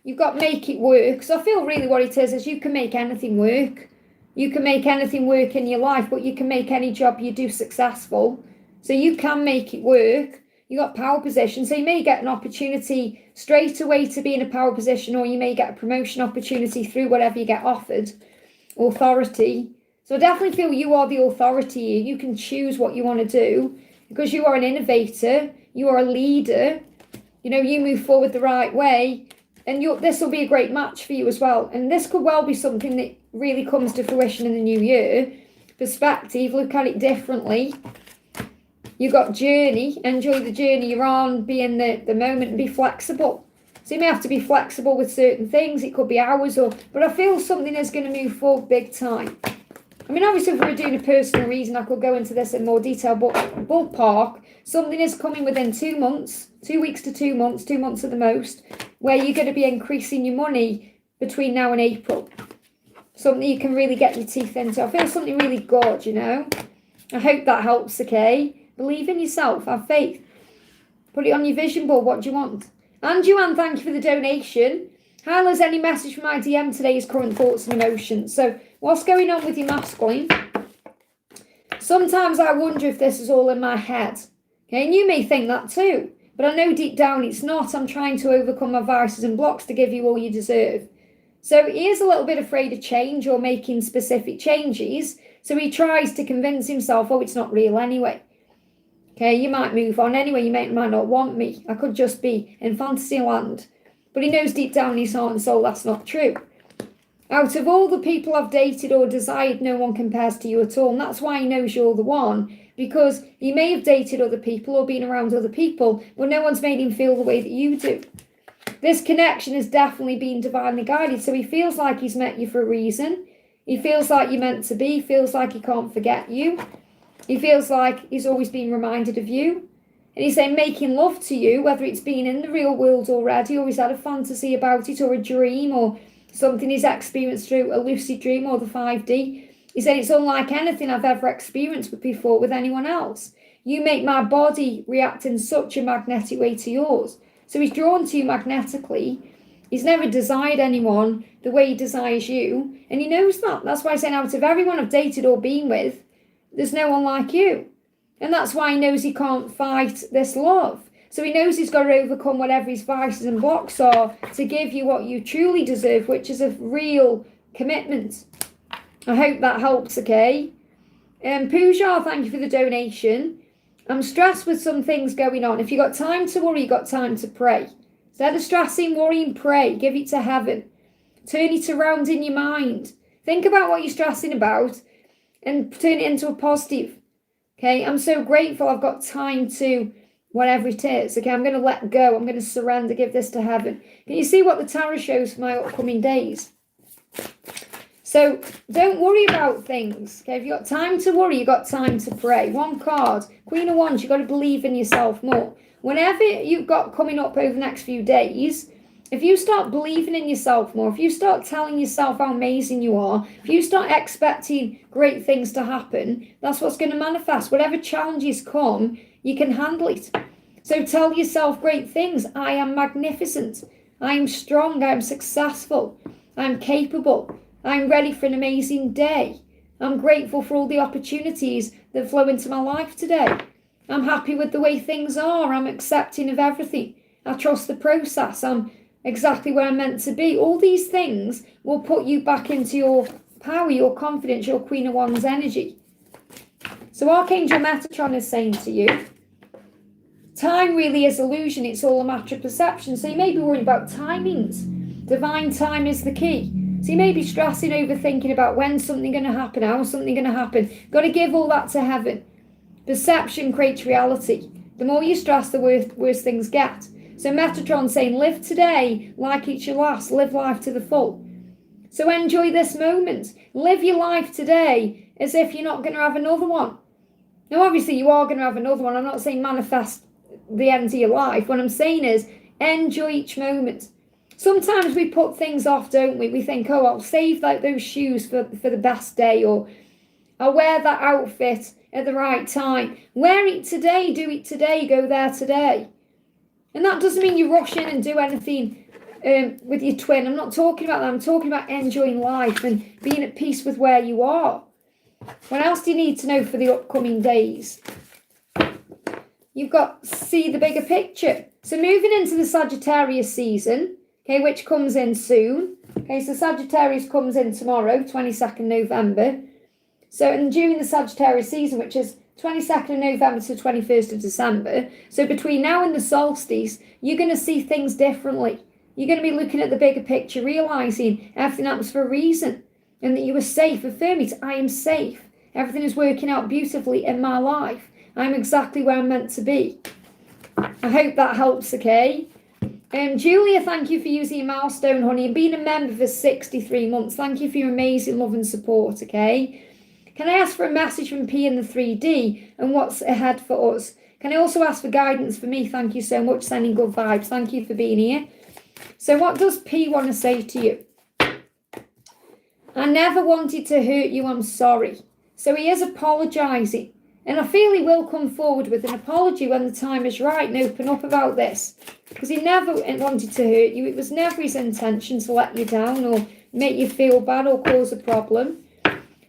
You've got make it work. So I feel really what it is you can make anything work. You can make anything work in your life, but you can make any job you do successful. So you can make it work. You got power position, so you may get an opportunity straight away to be in a power position, or you may get a promotion opportunity through whatever you get offered. Authority. So I definitely feel you are the authority. You can choose what you want to do because you are an innovator. You are a leader. You know, you move forward the right way, and this will be a great match for you as well. And this could well be something that really comes to fruition in the new year. Perspective, look at it differently. You've got journey, enjoy the journey you're on, be in the moment and be flexible. So you may have to be flexible with certain things. It could be hours but I feel something is going to move forward big time. I mean, obviously, if we were doing a personal reason, I could go into this in more detail, but ballpark, something is coming within 2 months, 2 weeks to 2 months, 2 months at the most, where you're going to be increasing your money between now and April. Something you can really get your teeth into. I feel something really good, you know. I hope that helps, okay? Believe in yourself, have faith. Put it on your vision board, what do you want? And Joanne, thank you for the donation. Hi, Liz, any message from my DM today is current thoughts and emotions. So, what's going on with your masculine? Sometimes I wonder if this is all in my head. Okay, and you may think that too. But I know deep down it's not. I'm trying to overcome my vices and blocks to give you all you deserve. So he is a little bit afraid of change or making specific changes. So he tries to convince himself, oh, it's not real anyway. Okay, you might move on anyway. You might not want me. I could just be in fantasy land. But he knows deep down in his heart and soul that's not true. Out of all the people I've dated or desired, no one compares to you at all. And that's why he knows you're the one. Because he may have dated other people or been around other people, but no one's made him feel the way that you do. This connection has definitely been divinely guided. So he feels like he's met you for a reason. He feels like you're meant to be. He feels like he can't forget you. He feels like he's always been reminded of you. And he's saying making love to you, whether it's been in the real world already, or he's had a fantasy about it, or a dream, or something he's experienced through a lucid dream or the 5D. He said it's unlike anything I've ever experienced before with anyone else. You make my body react in such a magnetic way to yours. So he's drawn to you magnetically. He's never desired anyone the way he desires you. And he knows that. That's why he's saying out of everyone I've dated or been with, there's no one like you. And that's why he knows he can't fight this love. So he knows he's got to overcome whatever his vices and blocks are to give you what you truly deserve, which is a real commitment. I hope that helps, okay? Pooja, thank you for the donation. I'm stressed with some things going on. If you've got time to worry, you've got time to pray. Instead of stressing, worrying, pray. Give it to heaven. Turn it around in your mind. Think about what you're stressing about and turn it into a positive. Okay, I'm so grateful I've got time to whatever it is. Okay, I'm going to let go. I'm going to surrender, give this to heaven. Can you see what the tarot shows for my upcoming days? So don't worry about things. Okay, if you've got time to worry, you've got time to pray. One card, Queen of Wands, you've got to believe in yourself more. Whenever you've got coming up over the next few days, if you start believing in yourself more, if you start telling yourself how amazing you are, if you start expecting great things to happen, that's what's going to manifest. Whatever challenges come, you can handle it. So tell yourself great things. I am magnificent. I am strong. I am successful. I am capable. I'm ready for an amazing day. I'm grateful for all the opportunities that flow into my life today. I'm happy with the way things are. I'm accepting of everything. I trust the process. I'm exactly where I'm meant to be. All these things will put you back into your power, your confidence, your Queen of Wands energy. So Archangel Metatron is saying to you, time really is illusion. It's all a matter of perception. So you may be worried about timings. Divine time is the key. So you may be stressing over thinking about when's something going to happen, how's something going to happen. Got to give all that to heaven. Perception creates reality. The more you stress, the worse things get. So Metatron saying, live today like it's your last. Live life to the full. So enjoy this moment. Live your life today as if you're not going to have another one. Now, obviously, you are going to have another one. I'm not saying manifest the end of your life. What I'm saying is enjoy each moment. Sometimes we put things off, don't we? We think, oh, I'll save like those shoes for the best day, or I'll wear that outfit at the right time. Wear it today, do it today, go there today. And that doesn't mean you rush in and do anything with your twin. I'm not talking about that. I'm talking about enjoying life and being at peace with where you are. What else do you need to know for the upcoming days? You've got to see the bigger picture. So moving into the Sagittarius season, okay, which comes in soon. Okay, so Sagittarius comes in tomorrow, 22nd November. So, and during the Sagittarius season, which is 22nd of November to 21st of December. So between now and the solstice, you're going to see things differently. You're going to be looking at the bigger picture, realising everything happens for a reason. And that you are safe. Affirm it. I am safe. Everything is working out beautifully in my life. I'm exactly where I'm meant to be. I hope that helps, okay? Julia, thank you for using your milestone, honey, and being a member for 63 months. Thank you for your amazing love and support, okay? Can I ask for a message from P in the 3D and what's ahead for us? Can I also ask for guidance for me? Thank you so much, sending good vibes. Thank you for being here. So what does P want to say to you? I never wanted to hurt you, I'm sorry. So he is apologising. And I feel he will come forward with an apology when the time is right and open up about this. Because he never wanted to hurt you. It was never his intention to let you down or make you feel bad or cause a problem.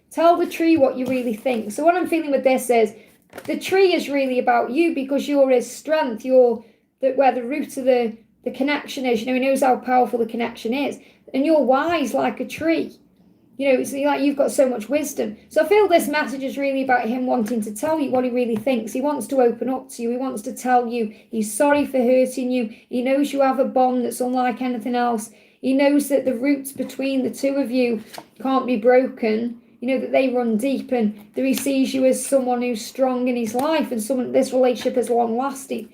Tell the tree what you really think. So what I'm feeling with this is, the tree is really about you because you're his strength. You're where the root of the connection is. You know, he knows how powerful the connection is. And you're wise like a tree. You know, it's like you've got so much wisdom. So I feel this message is really about him wanting to tell you what he really thinks. He wants to open up to you. He wants to tell you he's sorry for hurting you. He knows you have a bond that's unlike anything else. He knows that the roots between the two of you can't be broken. You know, that they run deep, and that he sees you as someone who's strong in his life and someone this relationship is long lasting.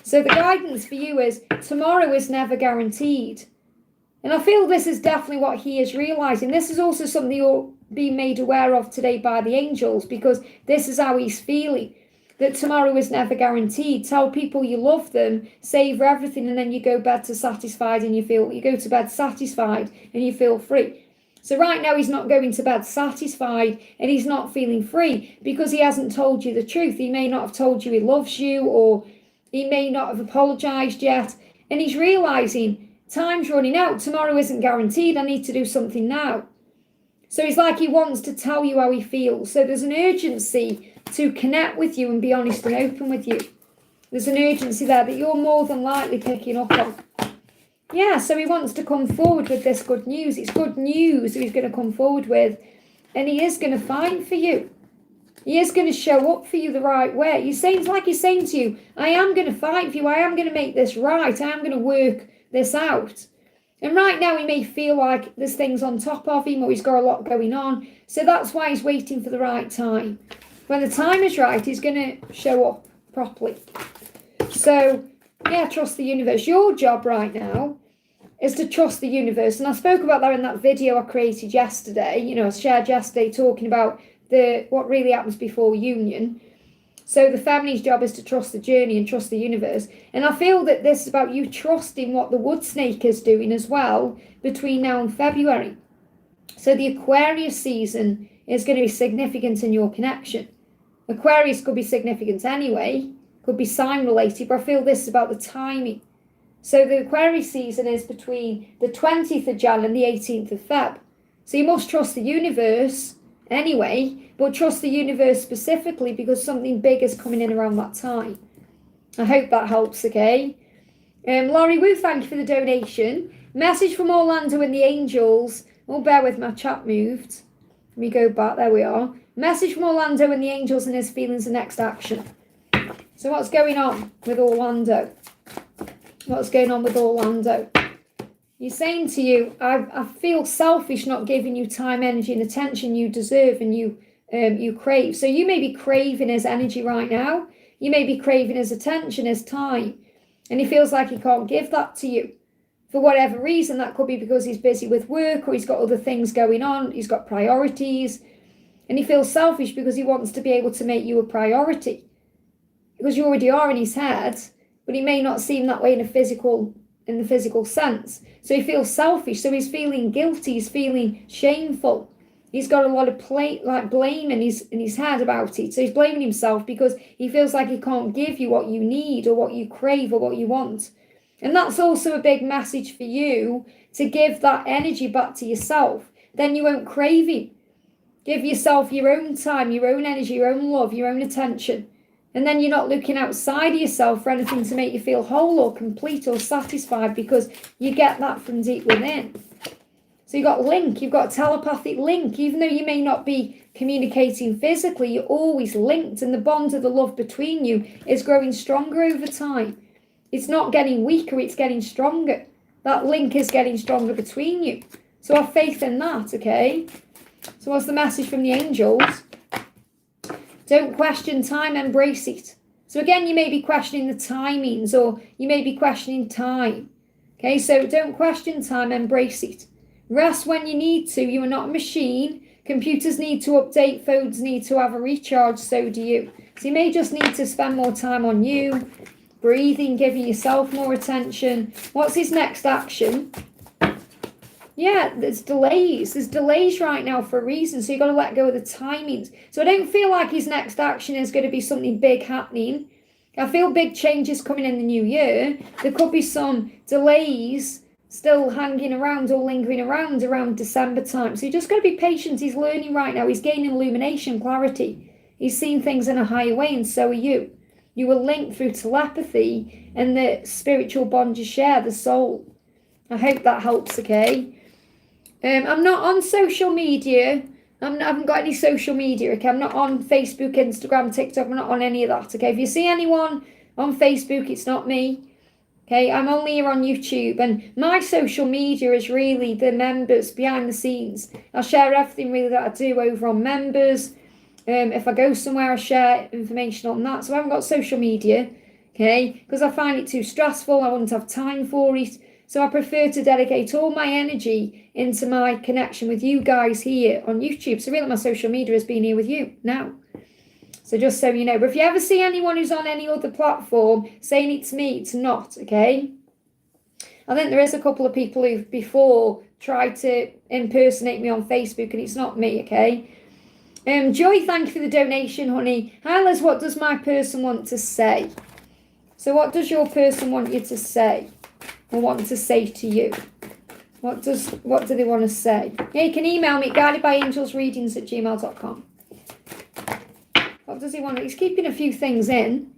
So the guidance for you is tomorrow is never guaranteed. And I feel this is definitely what he is realising. This is also something you're being made aware of today by the angels, because this is how he's feeling. That tomorrow is never guaranteed. Tell people you love them, savour everything, and then you go to bed satisfied and you go to bed satisfied and you feel free. So right now he's not going to bed satisfied and he's not feeling free because he hasn't told you the truth. He may not have told you he loves you, or he may not have apologised yet. And he's realising, time's running out. Tomorrow isn't guaranteed. I need to do something now. So it's like he wants to tell you how he feels. So there's an urgency to connect with you and be honest and open with you. There's an urgency there that you're more than likely picking up on. Yeah, so he wants to come forward with this good news. It's good news that he's going to come forward with. And he is going to fight for you. He is going to show up for you the right way. He's saying to you, I am going to fight for you. I am going to make this right. I am going to work this out. And right now he may feel like there's things on top of him, or he's got a lot going on. So that's why he's waiting for the right time. When the time is right, he's going to show up properly. So yeah, trust the universe. Your job right now is to trust the universe. And I spoke about that in that video I created yesterday. You know, I shared yesterday talking about what really happens before union. So the family's job is to trust the journey and trust the universe. And I feel that this is about you trusting what the wood snake is doing as well between now and February. So the Aquarius season is going to be significant in your connection. Aquarius could be significant anyway, could be sign related, but I feel this is about the timing. So the Aquarius season is between the 20th of Jan and the 18th of Feb. So you must trust the universe anyway, but trust the universe specifically because something big is coming in around that time. I hope that helps, okay? Laurie Wu, thank you for the donation. Message from Orlando and the angels. Oh, bear with my chat moved. Let me go back. There we are. Message from Orlando and the angels and his feelings and next action. So what's going on with Orlando? What's going on with Orlando? He's saying to you, I feel selfish not giving you time, energy and attention you deserve and you crave. So you may be craving his energy right now. You may be craving his attention, his time. And he feels like he can't give that to you. For whatever reason, that could be because he's busy with work or he's got other things going on. He's got priorities. And he feels selfish because he wants to be able to make you a priority. Because you already are in his head, but he may not seem that way in the physical sense. So he feels selfish. So he's feeling guilty. He's feeling shameful. He's got a lot of blame in his head about it. So he's blaming himself because he feels like he can't give you what you need or what you crave or what you want. And that's also a big message for you to give that energy back to yourself. Then you won't crave him. Give yourself your own time, your own energy, your own love, your own attention. And then you're not looking outside of yourself for anything to make you feel whole or complete or satisfied because you get that from deep within. So you've got link, you've got a telepathic link. Even though you may not be communicating physically, you're always linked, and the bond of the love between you is growing stronger over time. It's not getting weaker, it's getting stronger. That link is getting stronger between you. So have faith in that, okay? So what's the message from the angels? Don't question time, embrace it. So again, you may be questioning the timings, or you may be questioning time. Okay, so don't question time, embrace it. Rest when you need to. You are not a machine. Computers need to update, phones need to have a recharge, so do you. So you may just need to spend more time on you, breathing, giving yourself more attention. What's his next action? Yeah, there's delays. There's delays right now for a reason, so you've got to let go of the timings. So I don't feel like his next action is going to be something big happening. I feel big changes coming in the new year. There could be some delays still hanging around or lingering around December time. So you just got to be patient. He's learning right now. He's gaining illumination, clarity. He's seeing things in a higher way, and so are you. You were linked through telepathy and the spiritual bond you share, the soul. I hope that helps, okay? I'm not on social media. I haven't got any social media, okay? I'm not on Facebook, Instagram, TikTok. I'm not on any of that, okay? If you see anyone on Facebook, it's not me. Okay, I'm only here on YouTube, and my social media is really the members behind the scenes. I share everything really that I do over on members. If I go somewhere, I share information on that. So I haven't got social media, okay, because I find it too stressful. I wouldn't have time for it. So I prefer to dedicate all my energy into my connection with you guys here on YouTube. So really my social media has been here with you now. So just so you know, but if you ever see anyone who's on any other platform saying it's me, it's not, okay? I think there is a couple of people who've before tried to impersonate me on Facebook, and it's not me, okay? Joy, thank you for the donation, honey. Hi, Liz, what does my person want to say? So what does your person want you to say? Or want to say to you? What do they want to say? Yeah, you can email me at guidedbyangelsreadings@gmail.com. What does he want? He's keeping a few things in.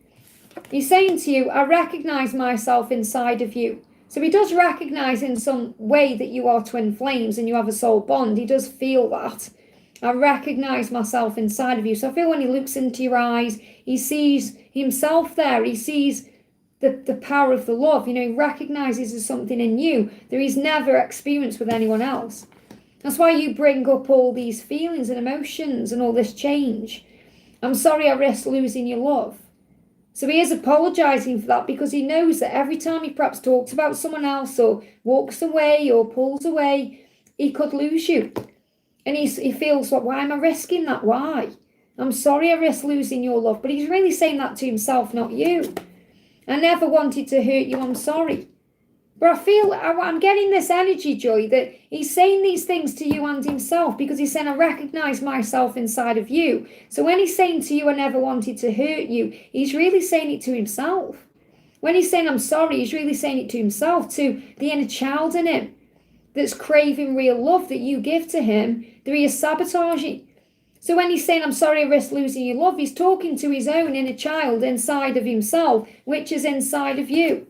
He's saying to you, I recognise myself inside of you. So he does recognise in some way that you are twin flames and you have a soul bond. He does feel that. I recognise myself inside of you. So I feel when he looks into your eyes, he sees himself there. He sees the power of the love. You know, he recognises there's something in you that he's never experienced with anyone else. That's why you bring up all these feelings and emotions and all this change. I'm sorry I risked losing your love. So he is apologising for that, because he knows that every time he perhaps talks about someone else or walks away or pulls away, he could lose you. And he feels like, why am I risking that? Why? I'm sorry I risked losing your love. But he's really saying that to himself, not you. I never wanted to hurt you, I'm sorry. But I feel, I'm getting this energy, Joy, that he's saying these things to you and himself, because he's saying, I recognise myself inside of you. So when he's saying to you, I never wanted to hurt you, he's really saying it to himself. When he's saying, I'm sorry, he's really saying it to himself, to the inner child in him that's craving real love that you give to him, that he is sabotaging. So when he's saying, I'm sorry I risked losing your love, he's talking to his own inner child inside of himself, which is inside of you.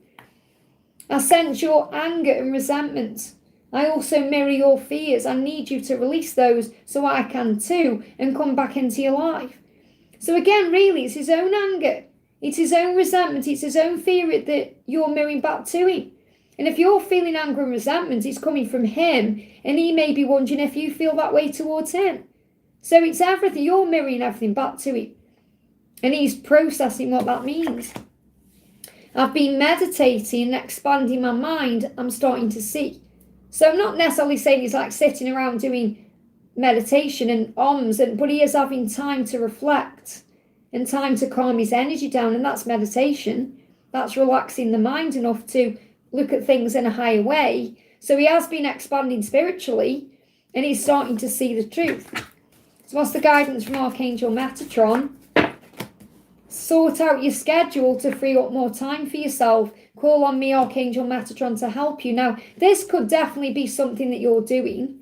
I sense your anger and resentment. I also mirror your fears. I need you to release those so I can too, and come back into your life. So again, really, it's his own anger. It's his own resentment. It's his own fear that you're mirroring back to him. And if you're feeling anger and resentment, it's coming from him, and he may be wondering if you feel that way towards him. So it's everything. You're mirroring everything back to him, and he's processing what that means. I've been meditating and expanding my mind. I'm starting to see. So I'm not necessarily saying he's like sitting around doing meditation and ohms, but he is having time to reflect and time to calm his energy down, and that's meditation. That's relaxing the mind enough to look at things in a higher way. So he has been expanding spiritually, and he's starting to see the truth. So what's the guidance from Archangel Metatron? Sort out your schedule to free up more time for yourself. Call on me, Archangel Metatron, to help you. Now, this could definitely be something that you're doing.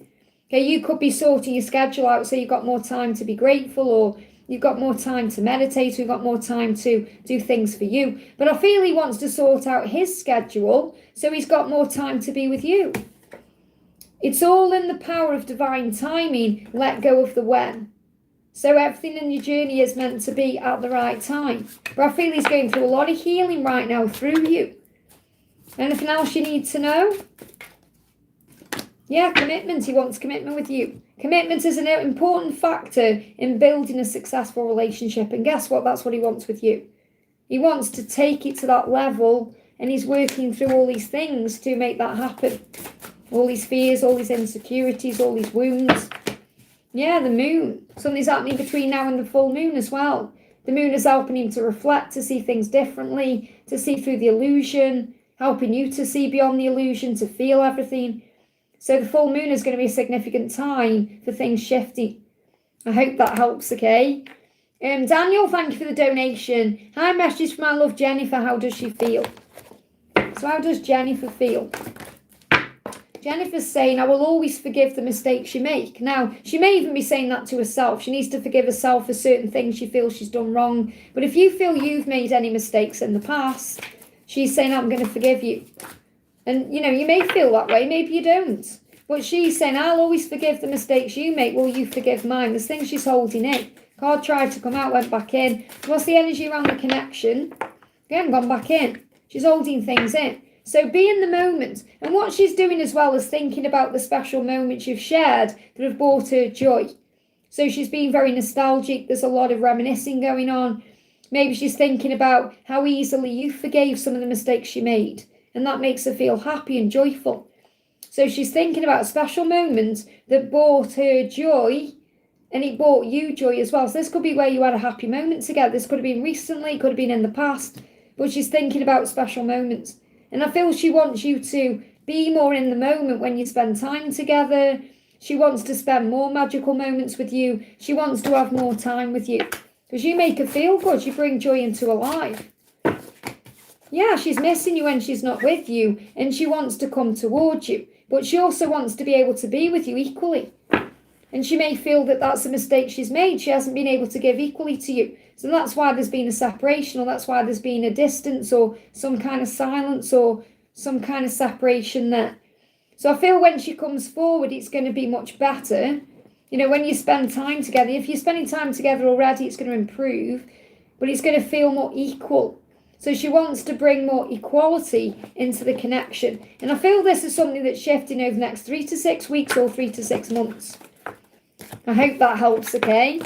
Okay, you could be sorting your schedule out so you've got more time to be grateful, or you've got more time to meditate, or you've got more time to do things for you. But I feel he wants to sort out his schedule so he's got more time to be with you. It's all in the power of divine timing. Let go of the when. So everything in your journey is meant to be at the right time. But I feel he's going through a lot of healing right now through you. Anything else you need to know? Yeah, commitment. He wants commitment with you. Commitment is an important factor in building a successful relationship. And guess what? That's what he wants with you. He wants to take it to that level, and he's working through all these things to make that happen. All these fears, all these insecurities, all these wounds. Yeah, the moon. Something's happening between now and the full moon as well. The moon is helping him to reflect, to see things differently, to see through the illusion, helping you to see beyond the illusion, to feel everything. So the full moon is going to be a significant time for things shifting. I hope that helps, okay? Daniel, thank you for the donation. Hi, message from my love Jennifer. How does she feel? So how does Jennifer feel? Jennifer's saying, I will always forgive the mistakes you make. Now, she may even be saying that to herself. She needs to forgive herself for certain things she feels she's done wrong. But if you feel you've made any mistakes in the past, she's saying, I'm going to forgive you. And, you know, you may feel that way. Maybe you don't. But she's saying, I'll always forgive the mistakes you make. Will you forgive mine? There's things she's holding in. Card tried to come out, went back in. What's the energy around the connection? Again, gone back in. She's holding things in. So be in the moment. And what she's doing as well is thinking about the special moments you've shared that have brought her joy. So she's being very nostalgic. There's a lot of reminiscing going on. Maybe she's thinking about how easily you forgave some of the mistakes she made. And that makes her feel happy and joyful. So she's thinking about special moments that brought her joy, and it brought you joy as well. So this could be where you had a happy moment together. This could have been recently, could have been in the past. But she's thinking about special moments. And I feel she wants you to be more in the moment when you spend time together. She wants to spend more magical moments with you. She wants to have more time with you. Because you make her feel good. You bring joy into her life. Yeah, she's missing you when she's not with you. And she wants to come towards you. But she also wants to be able to be with you equally. And she may feel that that's a mistake she's made. She hasn't been able to give equally to you. So that's why there's been a separation, or that's why there's been a distance, or some kind of silence, or some kind of separation there. So I feel when she comes forward, it's going to be much better. You know, when you spend time together, if you're spending time together already, it's going to improve, but it's going to feel more equal. So she wants to bring more equality into the connection. And I feel this is something that's shifting over the next 3 to 6 weeks or 3 to 6 months. I hope that helps, okay?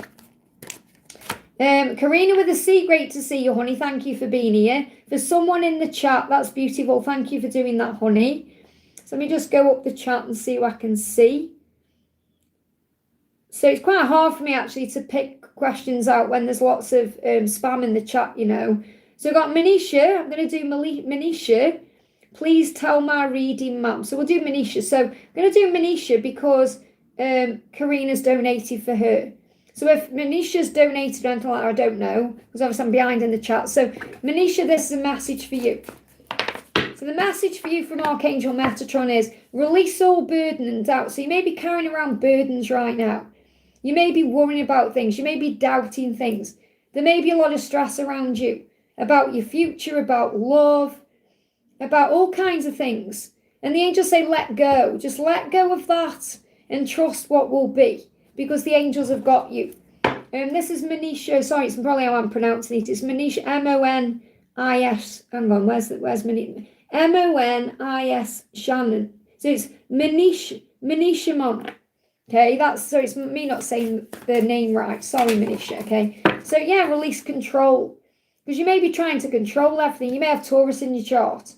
Karina with a C, great to see you, honey. Thank you for being here. For someone in the chat, that's beautiful. Thank you for doing that, honey. So let me just go up the chat and see who I can see. So it's quite hard for me actually to pick questions out when there's lots of spam in the chat, you know. So I've got Manisha. I'm going to do Manisha. Please tell my reading, ma'am. So we'll do Manisha. So I'm going to do Manisha because Karina's donated for her. So if Manisha's donated or anything like that, I don't know, because obviously I'm behind in the chat. So Manisha, this is a message for you. So the message for you from Archangel Metatron is release all burden and doubt. So you may be carrying around burdens right now. You may be worrying about things. You may be doubting things. There may be a lot of stress around you about your future, about love, about all kinds of things. And the angels say, let go. Just let go of that and trust what will be, because the angels have got you. This is Manisha. Sorry, it's probably how I'm pronouncing it. It's Manisha, M-O-N-I-S. Hang on, where's Manisha? M-O-N-I-S Shannon. So it's Manisha Mom. Okay, so it's me not saying the name right. Sorry, Manisha, okay? So yeah, release control. Because you may be trying to control everything. You may have Taurus in your chart.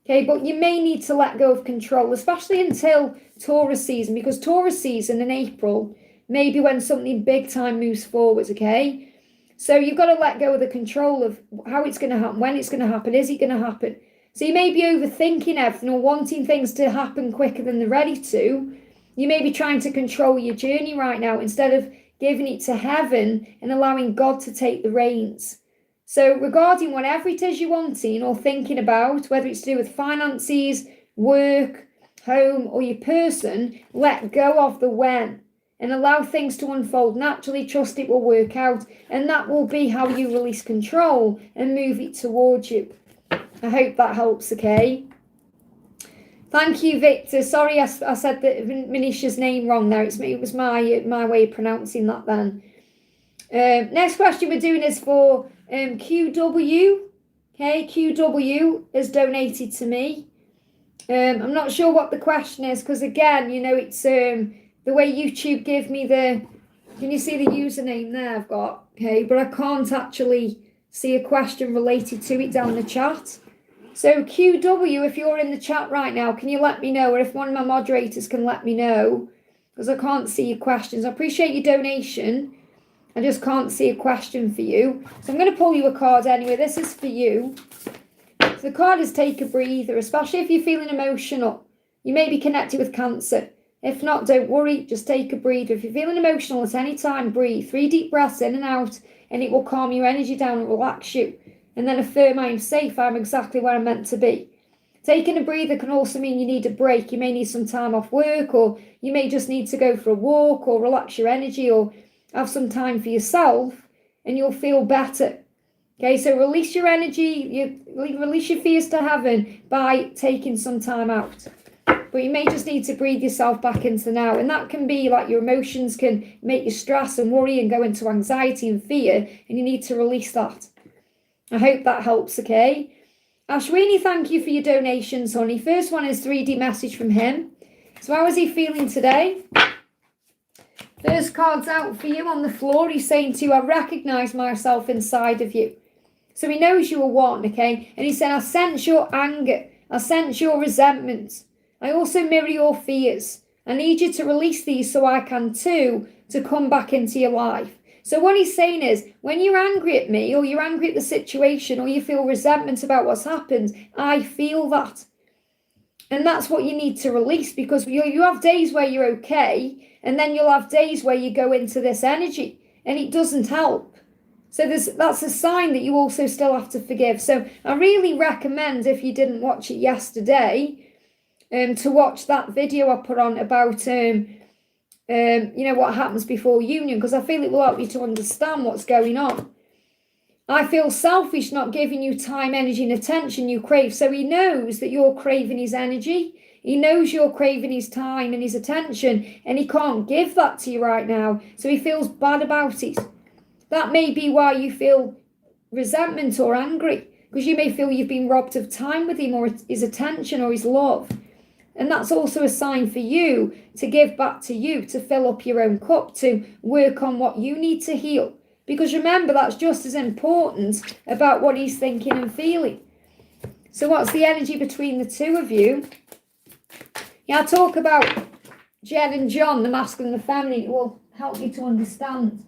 Okay, but you may need to let go of control, especially until Taurus season, because Taurus season in April may be when something big time moves forwards, okay? So you've got to let go of the control of how it's going to happen, when it's going to happen, is it going to happen? So you may be overthinking everything or wanting things to happen quicker than they're ready to. You may be trying to control your journey right now instead of giving it to heaven and allowing God to take the reins. So regarding whatever it is you're wanting or thinking about, whether it's to do with finances, work, home, or your person, let go of the when and allow things to unfold naturally. Trust it will work out, and that will be how you release control and move it towards you. I hope that helps, okay? Thank you, Victor. Sorry, I said that Manisha's name wrong there. It was my way of pronouncing that then. Next question we're doing is for QW. Okay, QW has donated to me. I'm not sure what the question is because again, you know, it's the way YouTube gave me the, can you see the username there I've got? Okay, but I can't actually see a question related to it down the chat. So QW, if you're in the chat right now, can you let me know, or if one of my moderators can let me know, because I can't see your questions. I appreciate your donation. I just can't see a question for you. So I'm going to pull you a card anyway. This is for you. So the card is take a breather, especially if you're feeling emotional. You may be connected with Cancer. If not, don't worry. Just take a breather. If you're feeling emotional at any time, breathe. 3 deep breaths in and out, and it will calm your energy down and relax you. And then affirm, I am safe. I'm exactly where I'm meant to be. Taking a breather can also mean you need a break. You may need some time off work, or you may just need to go for a walk, or relax your energy, or have some time for yourself, and you'll feel better. Okay, so release your energy, release your fears to heaven by taking some time out. But you may just need to breathe yourself back into now. And that can be like your emotions can make you stress and worry and go into anxiety and fear, and you need to release that. I hope that helps, okay? Ashwini, thank you for your donations, honey. First one is 3D message from him. So how is he feeling today? First card's out for you on the floor. He's saying to you, I recognise myself inside of you. So he knows you are one, okay? And he said, I sense your anger. I sense your resentment. I also mirror your fears. I need you to release these so I can too, to come back into your life. So what he's saying is, when you're angry at me, or you're angry at the situation, or you feel resentment about what's happened, I feel that. And that's what you need to release, because you have days where you're okay, and then you'll have days where you go into this energy, and it doesn't help. So that's a sign that you also still have to forgive. So I really recommend, if you didn't watch it yesterday, to watch that video I put on about what happens before union, because I feel it will help you to understand what's going on. I feel selfish not giving you time, energy, and attention you crave. So he knows that you're craving his energy. He knows you're craving his time and his attention, and he can't give that to you right now. So he feels bad about it. That may be why you feel resentment or angry, because you may feel you've been robbed of time with him, or his attention, or his love. And that's also a sign for you to give back to you, to fill up your own cup, to work on what you need to heal. Because remember, that's just as important about what he's thinking and feeling. So what's the energy between the two of you? Yeah, I talk about Jen and John, the masculine and the feminine. It will help you to understand.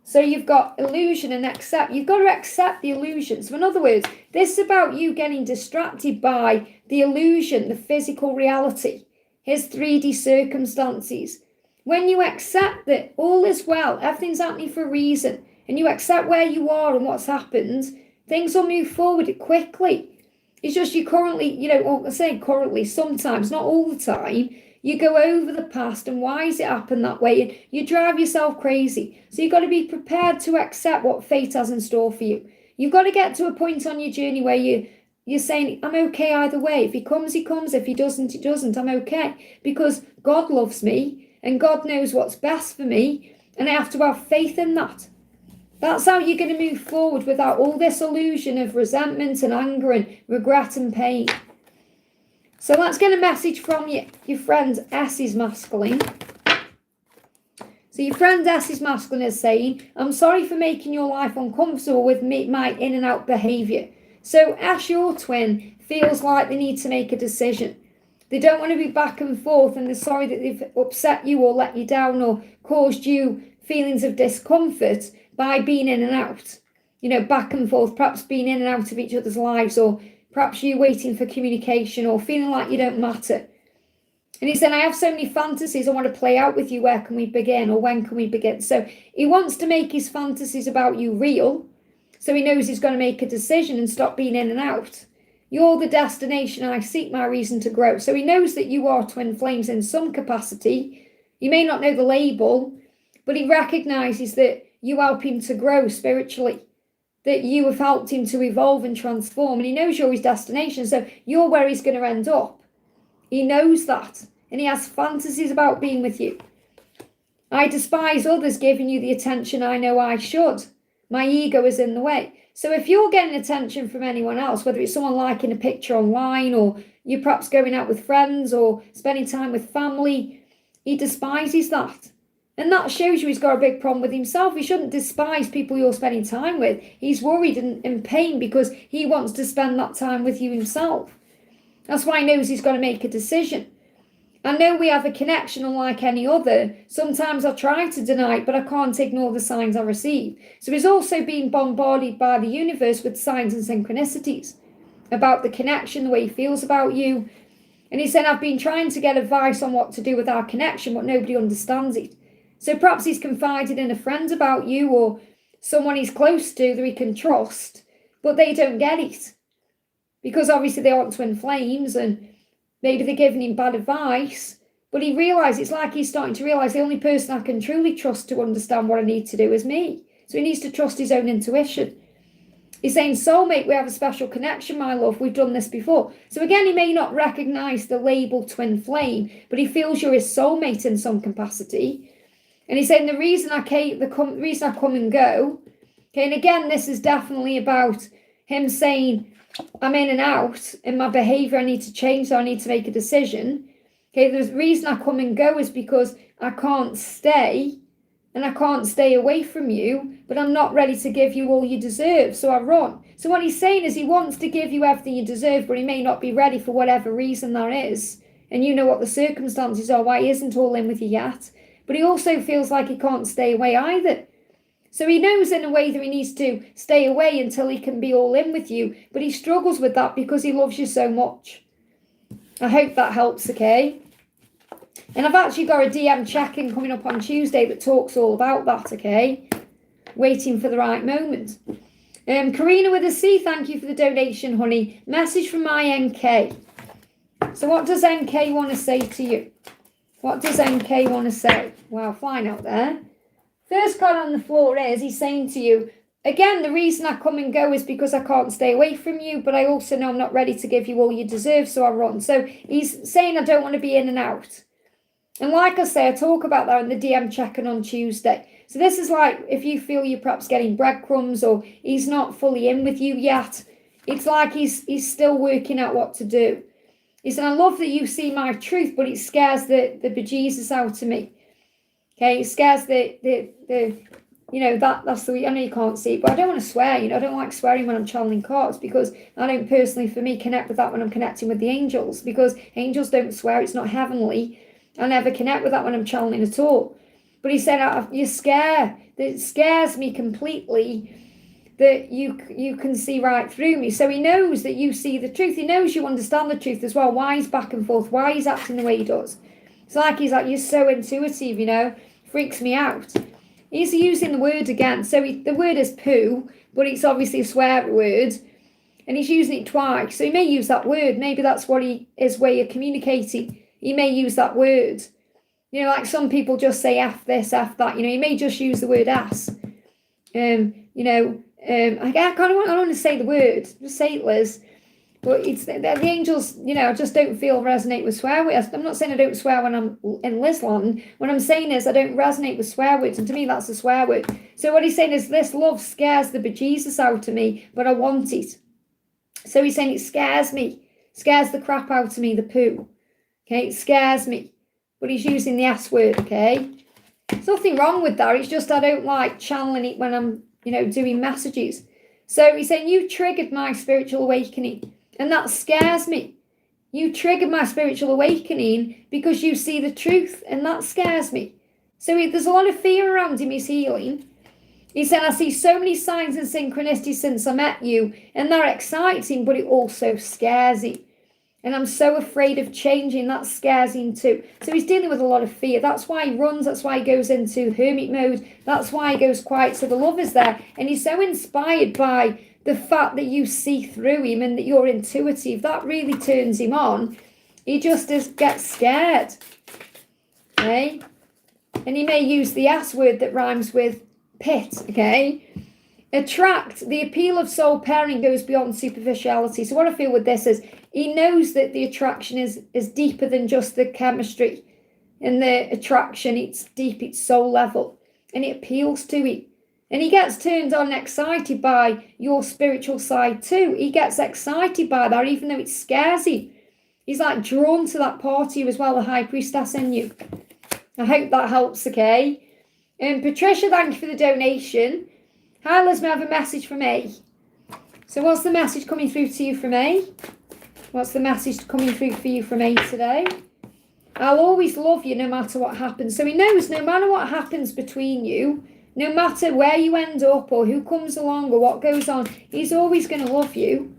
So you've got illusion and accept. You've got to accept the illusion. So in other words, this is about you getting distracted by the illusion, the physical reality, his 3D circumstances. When you accept that all is well, everything's happening for a reason, and you accept where you are and what's happened, things will move forward quickly. It's just you currently, or I say currently, sometimes, not all the time, you go over the past and why has it happened that way, and you drive yourself crazy. So you've got to be prepared to accept what fate has in store for you. You've got to get to a point on your journey where you're saying, I'm okay either way. If he comes, he comes. If he doesn't, he doesn't. I'm okay. Because God loves me and God knows what's best for me, and I have to have faith in that. That's how you're going to move forward without all this illusion of resentment and anger and regret and pain. So let's get a message from your friend S is masculine. So your friend S is masculine is saying, I'm sorry for making your life uncomfortable with my in and out behaviour. So S, your twin, feels like they need to make a decision. They don't want to be back and forth, and they're sorry that they've upset you or let you down or caused you feelings of discomfort by being in and out. Back and forth, perhaps being in and out of each other's lives, or perhaps you waiting for communication or feeling like you don't matter. And he said, I have so many fantasies I want to play out with you. Where can we begin, or when can we begin? So he wants to make his fantasies about you real. So he knows he's going to make a decision and stop being in and out. You're the destination I seek, my reason to grow. So he knows that you are twin flames in some capacity. You may not know the label, but he recognises that you help him to grow spiritually, that you have helped him to evolve and transform, and he knows you're his destination, so you're where he's going to end up. He knows that, and he has fantasies about being with you. I despise others giving you the attention I know I should. My ego is in the way. So if you're getting attention from anyone else, whether it's someone liking a picture online, or you're perhaps going out with friends or spending time with family, he despises that. And that shows you he's got a big problem with himself. He shouldn't despise people you're spending time with. He's worried and in pain because he wants to spend that time with you himself. That's why he knows he's got to make a decision. I know we have a connection unlike any other. Sometimes I try to deny it, but I can't ignore the signs I receive. So he's also being bombarded by the universe with signs and synchronicities about the connection, the way he feels about you. And he said, I've been trying to get advice on what to do with our connection, but nobody understands it. So perhaps he's confided in a friend about you or someone he's close to that he can trust, but they don't get it. Because obviously they aren't twin flames and maybe they're giving him bad advice. But he realises, it's like he's starting to realise the only person I can truly trust to understand what I need to do is me. So he needs to trust his own intuition. He's saying, soulmate, we have a special connection, my love. We've done this before. So again, he may not recognise the label twin flame, but he feels you're his soulmate in some capacity. And he's saying the reason I come and go, okay, and again, this is definitely about him saying, I'm in and out in my behaviour, I need to change, so I need to make a decision. Okay, the reason I come and go is because I can't stay, and I can't stay away from you, but I'm not ready to give you all you deserve, so I run. So what he's saying is he wants to give you everything you deserve, but he may not be ready for whatever reason that is. And you know what the circumstances are, why he isn't all in with you yet. But he also feels like he can't stay away either. So he knows in a way that he needs to stay away until he can be all in with you. But he struggles with that because he loves you so much. I hope that helps, okay? And I've actually got a DM check-in coming up on Tuesday that talks all about that, okay? Waiting for the right moment. Karina with a C, thank you for the donation, honey. Message from my NK. So what does NK want to say to you? What does NK want to say? Wow, flying out there. First card on the floor is, he's saying to you, again, the reason I come and go is because I can't stay away from you, but I also know I'm not ready to give you all you deserve, so I run. So he's saying I don't want to be in and out. And like I say, I talk about that in the DM check-in on Tuesday. So this is like, if you feel you're perhaps getting breadcrumbs or he's not fully in with you yet, it's like he's still working out what to do. He said, I love that you see my truth, but it scares the bejesus out of me. Okay, it scares that's the way, I know you can't see it, but I don't want to swear, I don't like swearing when I'm channeling cards because I don't personally, for me, connect with that when I'm connecting with the angels because angels don't swear, it's not heavenly. I never connect with that when I'm channeling at all. But he said, it scares me completely that you can see right through me. So he knows that you see the truth. He knows you understand the truth as well. Why he's back and forth, why he's acting the way he does. It's like he's like, you're so intuitive, freaks me out. He's using the word again. So the word is poo, but it's obviously a swear word. And he's using it twice. So he may use that word. Maybe that's what his way of communicating. He may use that word. Like some people just say F this, F that. He may just use the word ass. I don't want to say the word. Just say it, Liz. But it's the angels, just don't feel resonate with swear words. I'm not saying I don't swear when I'm in Lizland. What I'm saying is I don't resonate with swear words. And to me, that's a swear word. So what he's saying is this love scares the bejesus out of me, but I want it. So he's saying it scares me. Scares the crap out of me, the poo. Okay, it scares me. But he's using the S word, okay? There's nothing wrong with that. It's just I don't like channeling it when I'm, doing messages. So he's saying, you triggered my spiritual awakening. And that scares me. You triggered my spiritual awakening because you see the truth. And that scares me. So there's a lot of fear around him. He's healing. He said, I see so many signs and synchronicities since I met you. And they're exciting, but it also scares him. And I'm so afraid of changing. That scares him too. So he's dealing with a lot of fear. That's why he runs. That's why he goes into hermit mode. That's why he goes quiet. So the love is there. And he's so inspired by the fact that you see through him and that you're intuitive. That really turns him on. He just gets scared. Okay? And he may use the S word that rhymes with pit. Okay? Attract. The appeal of soul pairing goes beyond superficiality. So what I feel with this is he knows that the attraction is deeper than just the chemistry. And the attraction, it's deep, it's soul level. And it appeals to him. And he gets turned on and excited by your spiritual side too. He gets excited by that, even though it scares him. He's like drawn to that part of you as well, the high priestess in you. I hope that helps, okay? And Patricia, thank you for the donation. Hi, Liz, may I have a message from A? So what's the message coming through to you from A? What's the message coming through for you from A today? I'll always love you no matter what happens. So he knows no matter what happens between you, no matter where you end up or who comes along or what goes on, he's always going to love you.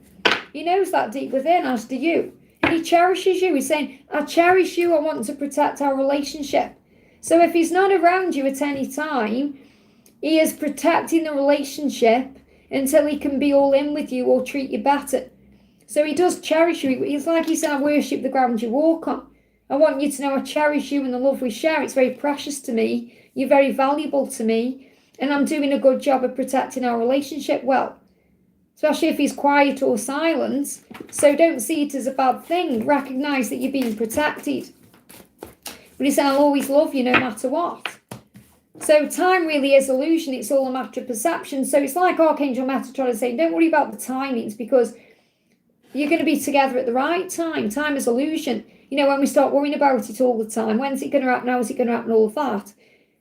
He knows that deep within, as do you. And he cherishes you. He's saying, I cherish you. I want to protect our relationship. So if he's not around you at any time, he is protecting the relationship until he can be all in with you or treat you better. So he does cherish you. It's like he said, I worship the ground you walk on. I want you to know I cherish you and the love we share. It's very precious to me. You're very valuable to me. And I'm doing a good job of protecting our relationship well. Especially if he's quiet or silent. So don't see it as a bad thing. Recognise that you're being protected. But he said, I'll always love you no matter what. So time really is illusion. It's all a matter of perception. So it's like Archangel Metatron is saying, don't worry about the timings because you're going to be together at the right time. Time is illusion. You know, when we start worrying about it all the time, when's it going to happen, how is it going to happen, all of that.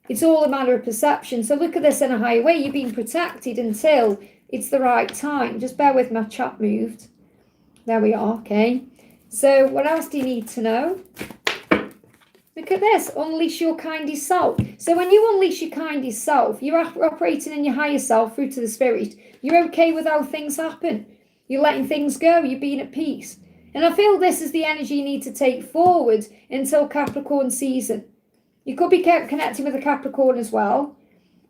It's all a matter of perception. So look at this in a higher way. You're being protected until it's the right time. Just bear with my chat moved. There we are, okay. So what else do you need to know? Look at this, unleash your kindest self. So when you unleash your kindest self, you're operating in your higher self through to the spirit. You're okay with how things happen. You're letting things go. You're being at peace. And I feel this is the energy you need to take forward until Capricorn season. You could be connecting with a Capricorn as well.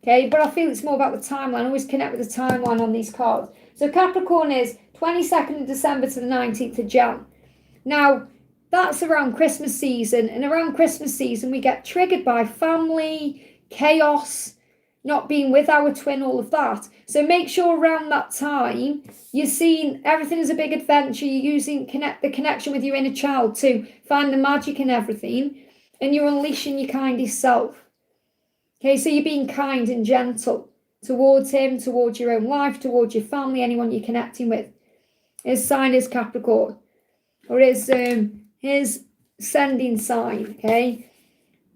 Okay, but I feel it's more about the timeline. I always connect with the timeline on these cards. So Capricorn is 22nd of December to the 19th of Jan. Now, that's around Christmas season. And around Christmas season, we get triggered by family, chaos, not being with our twin, all of that. So make sure around that time, you're seeing everything as a big adventure. You're using the connection with your inner child to find the magic in everything. And you're unleashing your kindest self. Okay, so you're being kind and gentle towards him, towards your own life, towards your family, anyone you're connecting with. His sign is Capricorn. Or his sending sign, okay?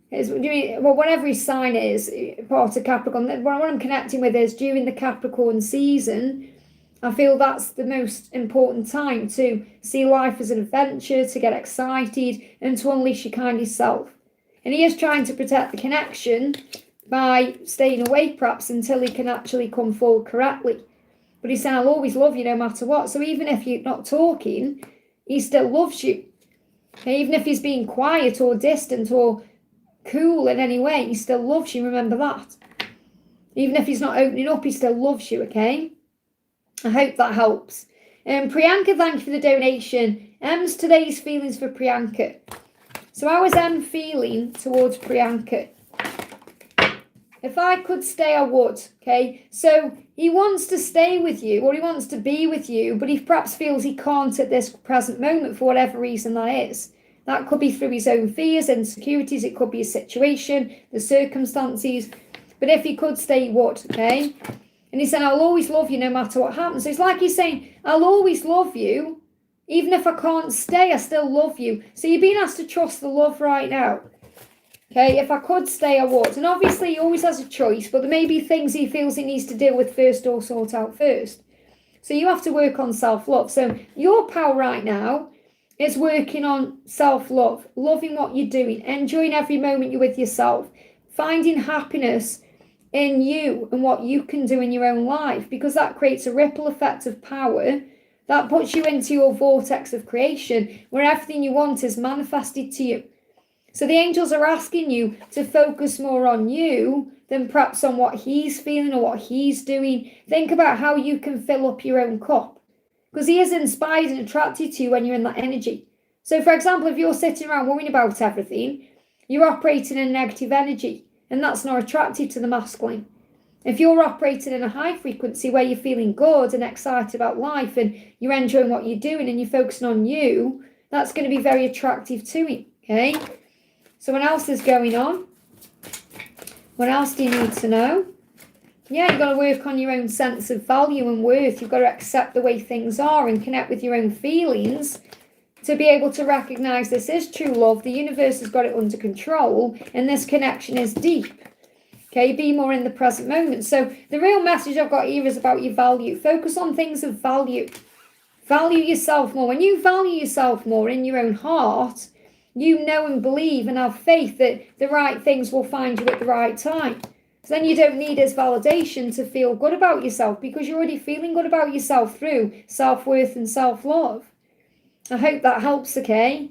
Whatever his sign is, part of Capricorn. What I'm connecting with is during the Capricorn season, I feel that's the most important time to see life as an adventure, to get excited, and to unleash your kindest self. And he is trying to protect the connection by staying away, perhaps, until he can actually come forward correctly. But he's saying, I'll always love you no matter what. So even if you're not talking, he still loves you. And even if he's being quiet or distant or cool in any way, he still loves you. Remember that. Even if he's not opening up, he still loves you, okay? I hope that helps. Priyanka, thank you for the donation. Em's today's feelings for Priyanka. So how is Em feeling towards Priyanka? If I could stay, I would, okay? So he wants to stay with you, or he wants to be with you, but he perhaps feels he can't at this present moment for whatever reason that is. That could be through his own fears, insecurities, it could be a situation, the circumstances. But if he could stay, he would, okay? And he said, I'll always love you no matter what happens. So it's like he's saying, I'll always love you. Even if I can't stay, I still love you. So you're being asked to trust the love right now. Okay, if I could stay, I would. And obviously he always has a choice, but there may be things he feels he needs to deal with first or sort out first. So you have to work on self-love. So your power right now is working on self-love, loving what you're doing, enjoying every moment you're with yourself, finding happiness in you and what you can do in your own life, because that creates a ripple effect of power that puts you into your vortex of creation where everything you want is manifested to you. So the angels are asking you to focus more on you than perhaps on what he's feeling or what he's doing. Think about how you can fill up your own cup, because he is inspired and attracted to you when you're in that energy. So for example, if you're sitting around worrying about everything, you're operating in negative energy, and that's not attractive to the masculine. If you're operating in a high frequency where you're feeling good and excited about life and you're enjoying what you're doing and you're focusing on you, that's going to be very attractive to him, okay? So what else is going on? What else do you need to know? Yeah, you've got to work on your own sense of value and worth. You've got to accept the way things are and connect with your own feelings to be able to recognize this is true love. The universe has got it under control and this connection is deep. Okay, be more in the present moment. So the real message I've got here is about your value. Focus on things of value. Value yourself more. When you value yourself more in your own heart, you know and believe and have faith that the right things will find you at the right time. So then you don't need his validation to feel good about yourself because you're already feeling good about yourself through self-worth and self-love. I hope that helps, okay?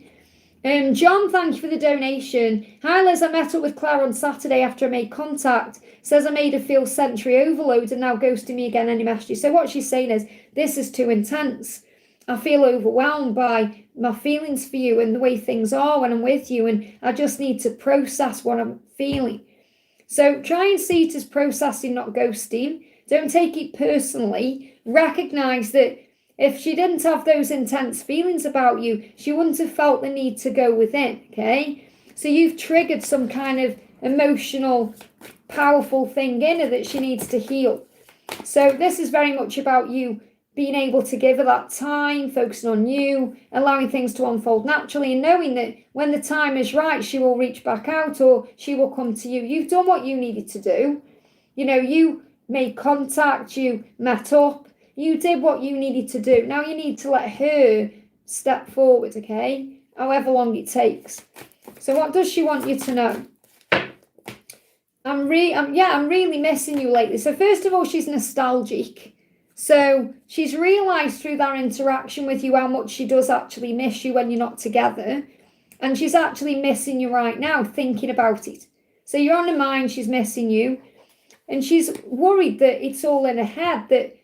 John, thank you for the donation. Hi Liz, I met up with Claire on Saturday after I made contact. Says I made her feel sensory overload and now ghosting me again any message. So what she's saying is, this is too intense. I feel overwhelmed by my feelings for you and the way things are when I'm with you, and I just need to process what I'm feeling. So try and see it as processing, not ghosting. Don't take it personally. Recognize that if she didn't have those intense feelings about you, she wouldn't have felt the need to go within, okay? So you've triggered some kind of emotional, powerful thing in her that she needs to heal. So this is very much about you being able to give her that time, focusing on you, allowing things to unfold naturally, and knowing that when the time is right, she will reach back out or she will come to you. You've done what you needed to do. You know, you made contact, you met up, you did what you needed to do. Now you need to let her step forward, okay? However long it takes. So what does she want you to know? I'm really missing you lately. So first of all, she's nostalgic. So she's realised through that interaction with you how much she does actually miss you when you're not together. And she's actually missing you right now, thinking about it. So you're on her mind, she's missing you. And she's worried that it's all in her head, that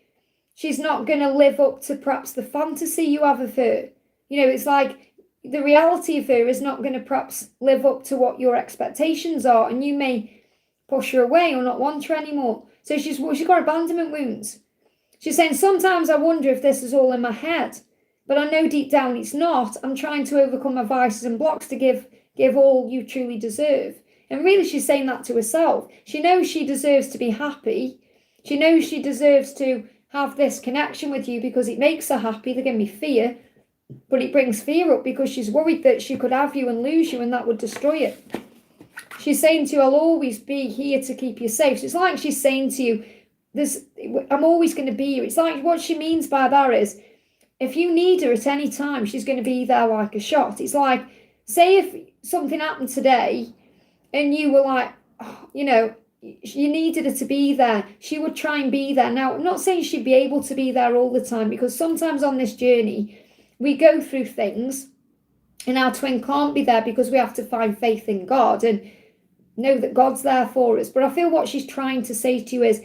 she's not going to live up to perhaps the fantasy you have of her. You know, it's like the reality of her is not going to perhaps live up to what your expectations are. And you may push her away or not want her anymore. So she's got abandonment wounds. She's saying, sometimes I wonder if this is all in my head, but I know deep down it's not. I'm trying to overcome my vices and blocks to give all you truly deserve. And really, she's saying that to herself. She knows she deserves to be happy. She knows she deserves to have this connection with you because it makes her happy. There can be fear, but it brings fear up because she's worried that she could have you and lose you and that would destroy it. She's saying to you, I'll always be here to keep you safe. So it's like she's saying to you, I'm always going to be here. It's like what she means by that is, if you need her at any time, she's going to be there like a shot. It's like, say if something happened today and you were like, oh, you know, you needed her to be there, she would try and be there. Now, I'm not saying she'd be able to be there all the time, because sometimes on this journey, we go through things and our twin can't be there because we have to find faith in God and know that God's there for us. But I feel what she's trying to say to you is,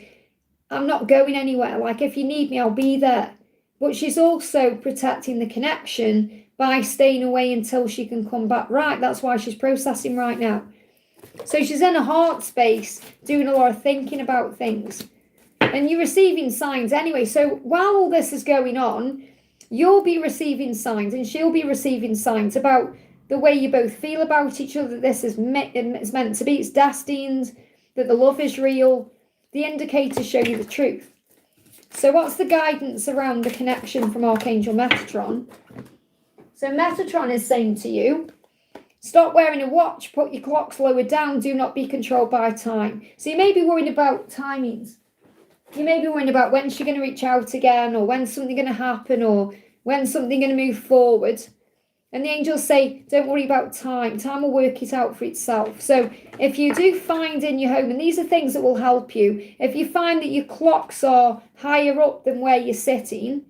I'm not going anywhere. Like, if you need me, I'll be there. But she's also protecting the connection by staying away until she can come back right. That's why she's processing right now. So she's in a heart space, doing a lot of thinking about things. And you're receiving signs anyway. So while all this is going on, you'll be receiving signs and she'll be receiving signs about the way you both feel about each other. That this is meant to be. It's destined, that the love is real. The indicators show you the truth. So what's the guidance around the connection from Archangel Metatron? So Metatron is saying to you, stop wearing a watch, put your clocks lower down, do not be controlled by time. So you may be worried about timings. You may be worried about when she's going to reach out again, or when something's going to happen, or when something's going to move forward. And the angels say, don't worry about time. Time will work it out for itself. So if you do find in your home, and these are things that will help you, if you find that your clocks are higher up than where you're sitting,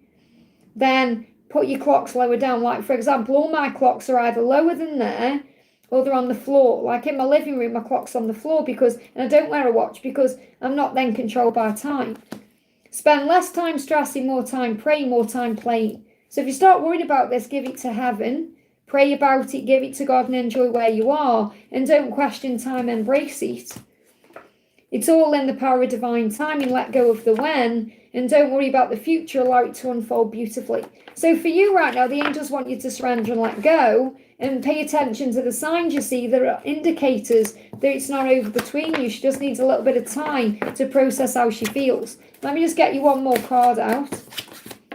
then put your clocks lower down. Like, for example, all my clocks are either lower than there or they're on the floor. Like in my living room, my clock's on the floor and I don't wear a watch because I'm not then controlled by time. Spend less time stressing, more time praying, more time playing. So if you start worrying about this, give it to heaven, pray about it, give it to God and enjoy where you are, and don't question time, embrace it. It's all in the power of divine timing. Let go of the when and don't worry about the future. Allow it to unfold beautifully. So for you right now, the angels want you to surrender and let go and pay attention to the signs you see that are indicators that it's not over between you. She just needs a little bit of time to process how she feels. Let me just get you one more card out.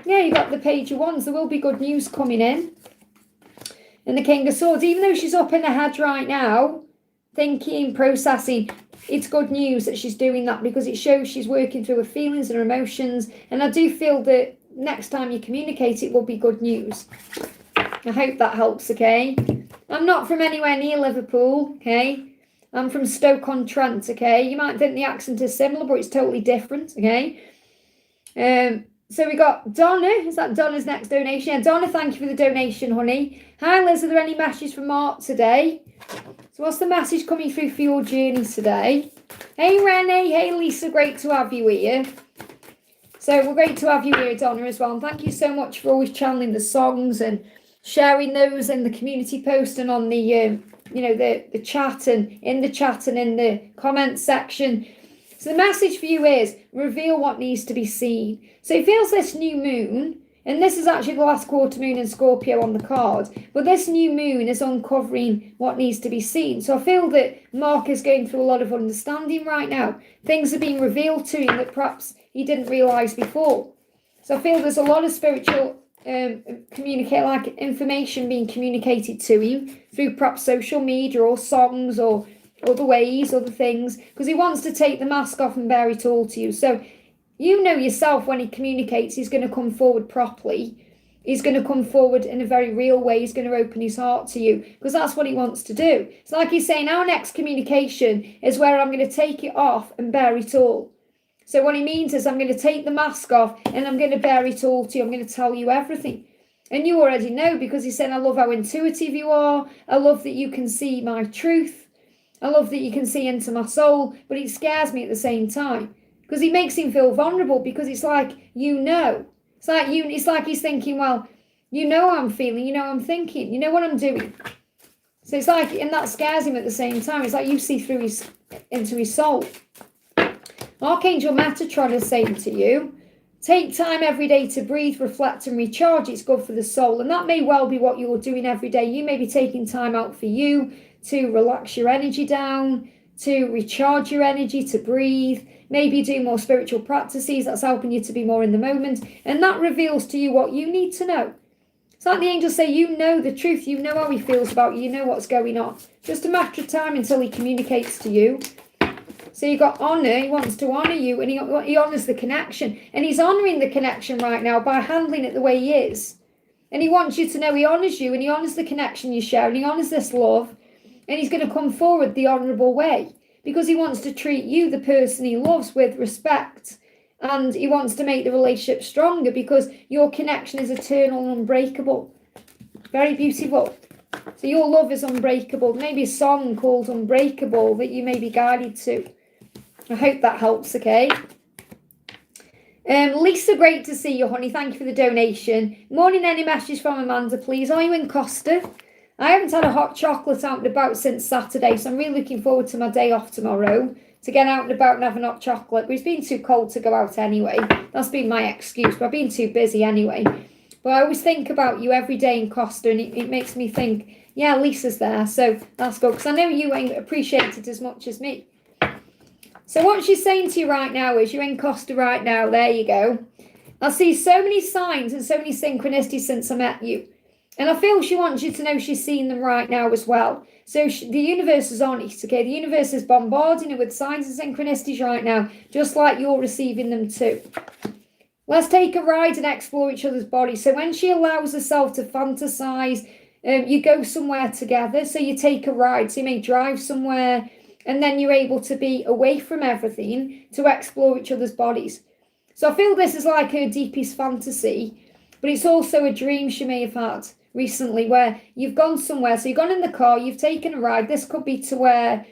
Yeah, you got the Page of Wands. There will be good news coming in. and the King of Swords. Even though she's up in her head right now, thinking, processing, it's good news that she's doing that, because it shows she's working through her feelings and her emotions. And I do feel that next time you communicate, it will be good news. I hope that helps, okay? I'm not from anywhere near Liverpool, okay? I'm from Stoke-on-Trent, okay? You might think the accent is similar, but it's totally different, okay? So we got Donna. Is that Donna's next donation? Yeah, Donna, thank you for the donation, honey. Hi, Liz. Are there any messages from Mark today? So what's the message coming through for your journey today? Hey, Renee. Hey, Lisa. Great to have you here. So we're great to have you here, Donna, as well. And thank you so much for always channeling the songs and sharing those in the community post and on the, the chat and in the chat and in the comments section. So the message for you is reveal what needs to be seen. So it feels this new moon, and this is actually the last quarter moon in Scorpio on the card, but this new moon is uncovering what needs to be seen. So I feel that Mark is going through a lot of understanding right now. Things are being revealed to him that perhaps he didn't realise before. So I feel there's a lot of spiritual information being communicated to him through perhaps social media or songs or other ways, other things, because he wants to take the mask off and bear it all to you. So you know yourself, when he communicates, he's going to come forward properly. He's going to come forward in a very real way. He's going to open his heart to you, because that's what he wants to do. It's like he's saying, our next communication is where I'm going to take it off and bear it all. So what he means is, I'm going to take the mask off and I'm going to bear it all to you. I'm going to tell you everything. And you already know, because he's saying, I love how intuitive you are. I love that you can see my truth. I love that you can see into my soul, but it scares me at the same time, because he makes him feel vulnerable, because it's like, it's like he's thinking, well, you know how I'm feeling, you know how I'm thinking, you know what I'm doing. So it's like, and that scares him at the same time. It's like you see through into his soul. Archangel Metatron is saying to you, take time every day to breathe, reflect and recharge. It's good for the soul. And that may well be what you're doing every day. You may be taking time out for you, to relax your energy down, to recharge your energy, to breathe, maybe do more spiritual practices. That's helping you to be more in the moment. And that reveals to you what you need to know. It's like the angels say, you know the truth. You know how he feels about you. You know what's going on. Just a matter of time until he communicates to you. So you've got honour. He wants to honour you, and he honours the connection. And he's honouring the connection right now by handling it the way he is. And he wants you to know he honours you, and he honours the connection you share, and he honours this love. And he's going to come forward the honourable way, because he wants to treat you, the person he loves, with respect. And he wants to make the relationship stronger, because your connection is eternal and unbreakable. Very beautiful. So your love is unbreakable. Maybe a song called Unbreakable that you may be guided to. I hope that helps, okay? Lisa, great to see you, honey. Thank you for the donation. Morning, any messages from Amanda, please? Are you in Costa? I haven't had a hot chocolate out and about since Saturday, so I'm really looking forward to my day off tomorrow to get out and about and have an hot chocolate. But it's been too cold to go out anyway. That's been my excuse, but I've been too busy anyway. But I always think about you every day in Costa, and it makes me think, yeah, Lisa's there, so that's good, because I know you ain't appreciate it as much as me. So what she's saying to you right now is, you're in Costa right now. There you go. I see so many signs and so many synchronicities since I met you. And I feel she wants you to know she's seeing them right now as well. So the universe is on it, okay? The universe is bombarding her with signs and synchronicities right now, just like you're receiving them too. Let's take a ride and explore each other's bodies. So when she allows herself to fantasize, you go somewhere together. So you take a ride. So you may drive somewhere, and then you're able to be away from everything to explore each other's bodies. So I feel this is like her deepest fantasy, but it's also a dream she may have had recently, where you've gone somewhere. So you've gone in the car, you've taken a ride. This could be to where,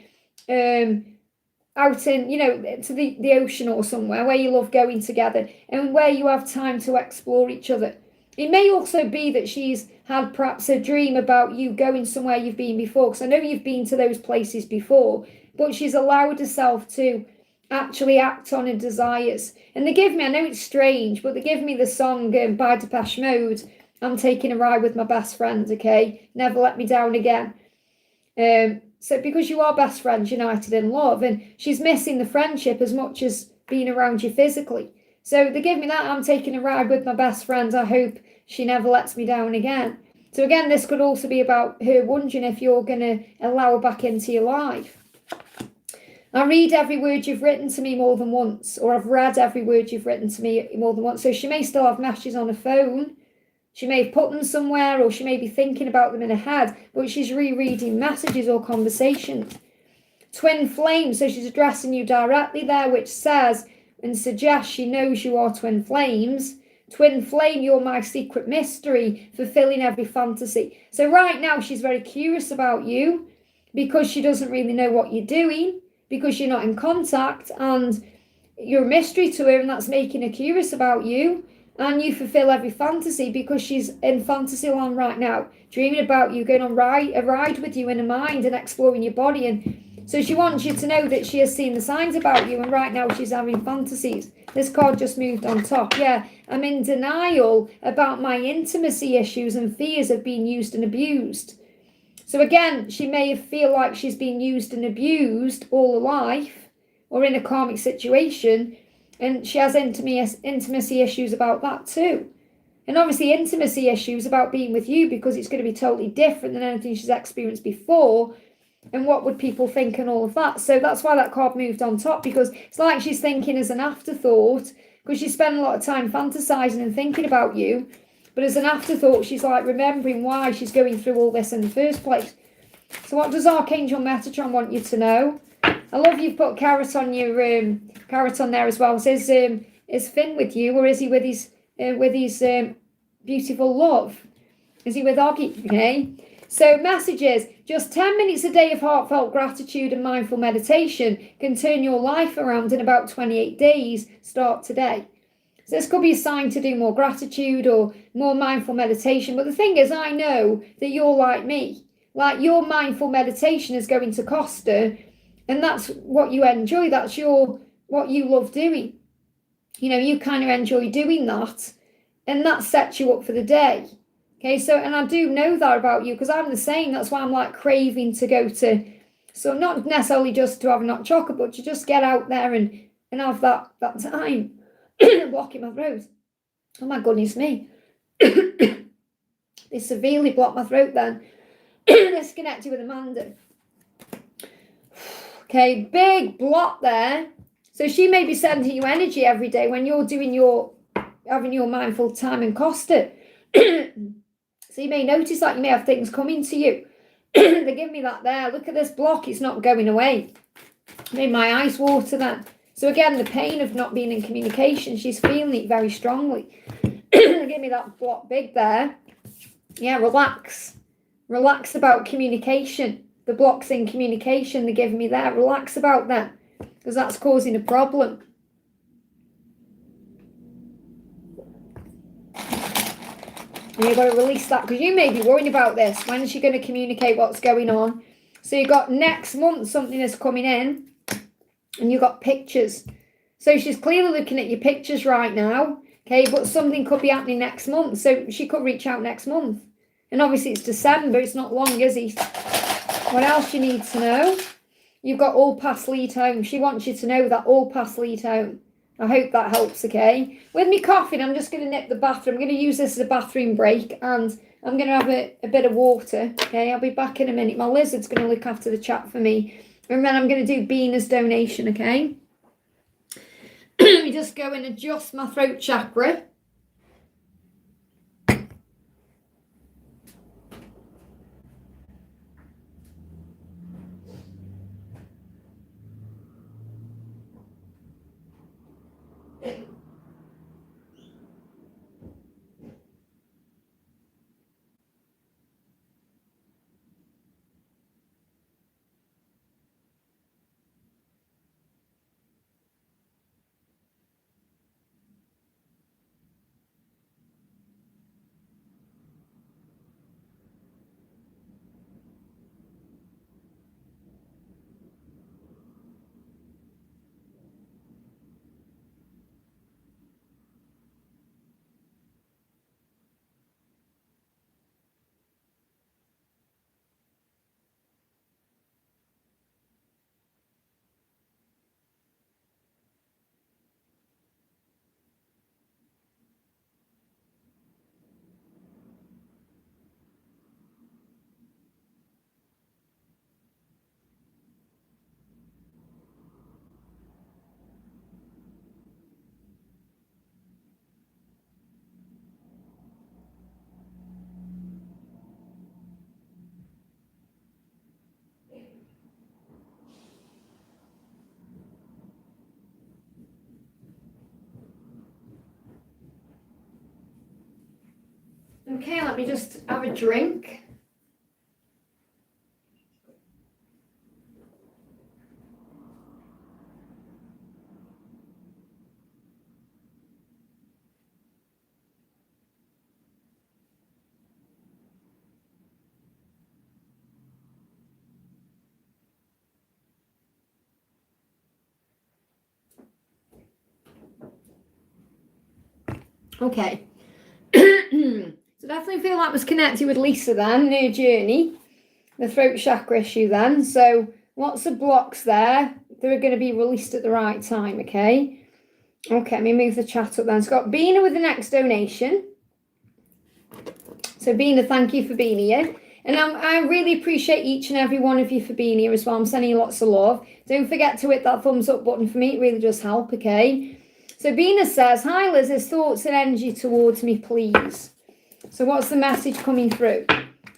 out in, to the ocean or somewhere where you love going together, and where you have time to explore each other. It may also be that she's had perhaps a dream about you going somewhere you've been before, because I know you've been to those places before, but she's allowed herself to actually act on her desires. And they give me, I know it's strange, but they give me the song by Depeche Mode, I'm taking a ride with my best friend, okay? Never let me down again. So because you are best friends united in love, and she's missing the friendship as much as being around you physically. So they give me that, I'm taking a ride with my best friend. I hope she never lets me down again. So again, this could also be about her wondering if you're going to allow her back into your life. I read every word you've written to me more than once, or I've read every word you've written to me more than once. So she may still have messages on her phone. She may have put them somewhere, or she may be thinking about them in her head, but she's rereading messages or conversations. Twin flame, so she's addressing you directly there, which says and suggests she knows you are twin flames. Twin flame, you're my secret mystery, fulfilling every fantasy. So right now she's very curious about you because she doesn't really know what you're doing, because you're not in contact and you're a mystery to her, and that's making her curious about you. And you fulfill every fantasy because she's in fantasy land right now, dreaming about you, going on a ride with you in her mind and exploring your body. And so she wants you to know that she has seen the signs about you, and right now she's having fantasies. This card just moved on top. Yeah, I'm in denial about my intimacy issues and fears of being used and abused. So again, she may feel like she's been used and abused all her life, or in a karmic situation, and she has intimacy issues about that too. And obviously intimacy issues about being with you, because it's going to be totally different than anything she's experienced before. And what would people think and all of that? So that's why that card moved on top, because it's like she's thinking as an afterthought, because she's spent a lot of time fantasizing and thinking about you. But as an afterthought, she's like remembering why she's going through all this in the first place. So what does Archangel Metatron want you to know? I love you've put carrot on your carrot on there as well. It says, is Finn with you, or is he with his beautiful love? Is he with Oggy? Okay. So messages, just 10 minutes a day of heartfelt gratitude and mindful meditation can turn your life around in about 28 days. Start today. So this could be a sign to do more gratitude or more mindful meditation. But the thing is, I know that you're like me. Like, your mindful meditation is going to cost her, and that's what you enjoy. That's what you love doing. You know, you kind of enjoy doing that, and that sets you up for the day. Okay, so, and I do know that about you, because I'm the same. That's why I'm like craving to go to, so not necessarily just to have a hot chocolate, but to just get out there and have that time. Blocking my throat. Oh my goodness me. They severely blocked my throat then. Disconnected with Amanda. Okay, big block there. So she may be sending you energy every day when you're having your mindful time and cost it. So you may notice that you may have things coming to you. They give me that there. Look at this block. It's not going away. Made my eyes water then. So again, the pain of not being in communication, she's feeling it very strongly. They give me that block big there. Yeah, relax. Relax about communication. The blocks in communication they give me there. Relax about that, because that's causing a problem. And you've got to release that, because you may be worrying about this. When is she going to communicate what's going on? So you've got next month, something is coming in, and you've got pictures. So she's clearly looking at your pictures right now, okay, but something could be happening next month. So she could reach out next month. And obviously it's December, it's not long, is it? What else you need to know? You've got all paths lead home. She wants you to know that all paths lead home. I hope that helps, okay? With me coughing, I'm just going to nip the bathroom. I'm going to use this as a bathroom break, and I'm going to have a bit of water, okay? I'll be back in a minute. My lizard's going to look after the chat for me. And then I'm going to do Bina's donation, okay? Let me just go and adjust my throat chakra. Okay, let me just have a drink. Okay. So definitely feel that was connected with Lisa then, her journey, the throat chakra issue then. So lots of blocks there. They're going to be released at the right time, okay? Okay, let me move the chat up then. It's got Bina with the next donation. So Bina, thank you for being here. And I really appreciate each and every one of you for being here as well. I'm sending you lots of love. Don't forget to hit that thumbs up button for me. It really does help, okay? So Bina says, hi Liz, there's thoughts and energy towards me, please. So what's the message coming through?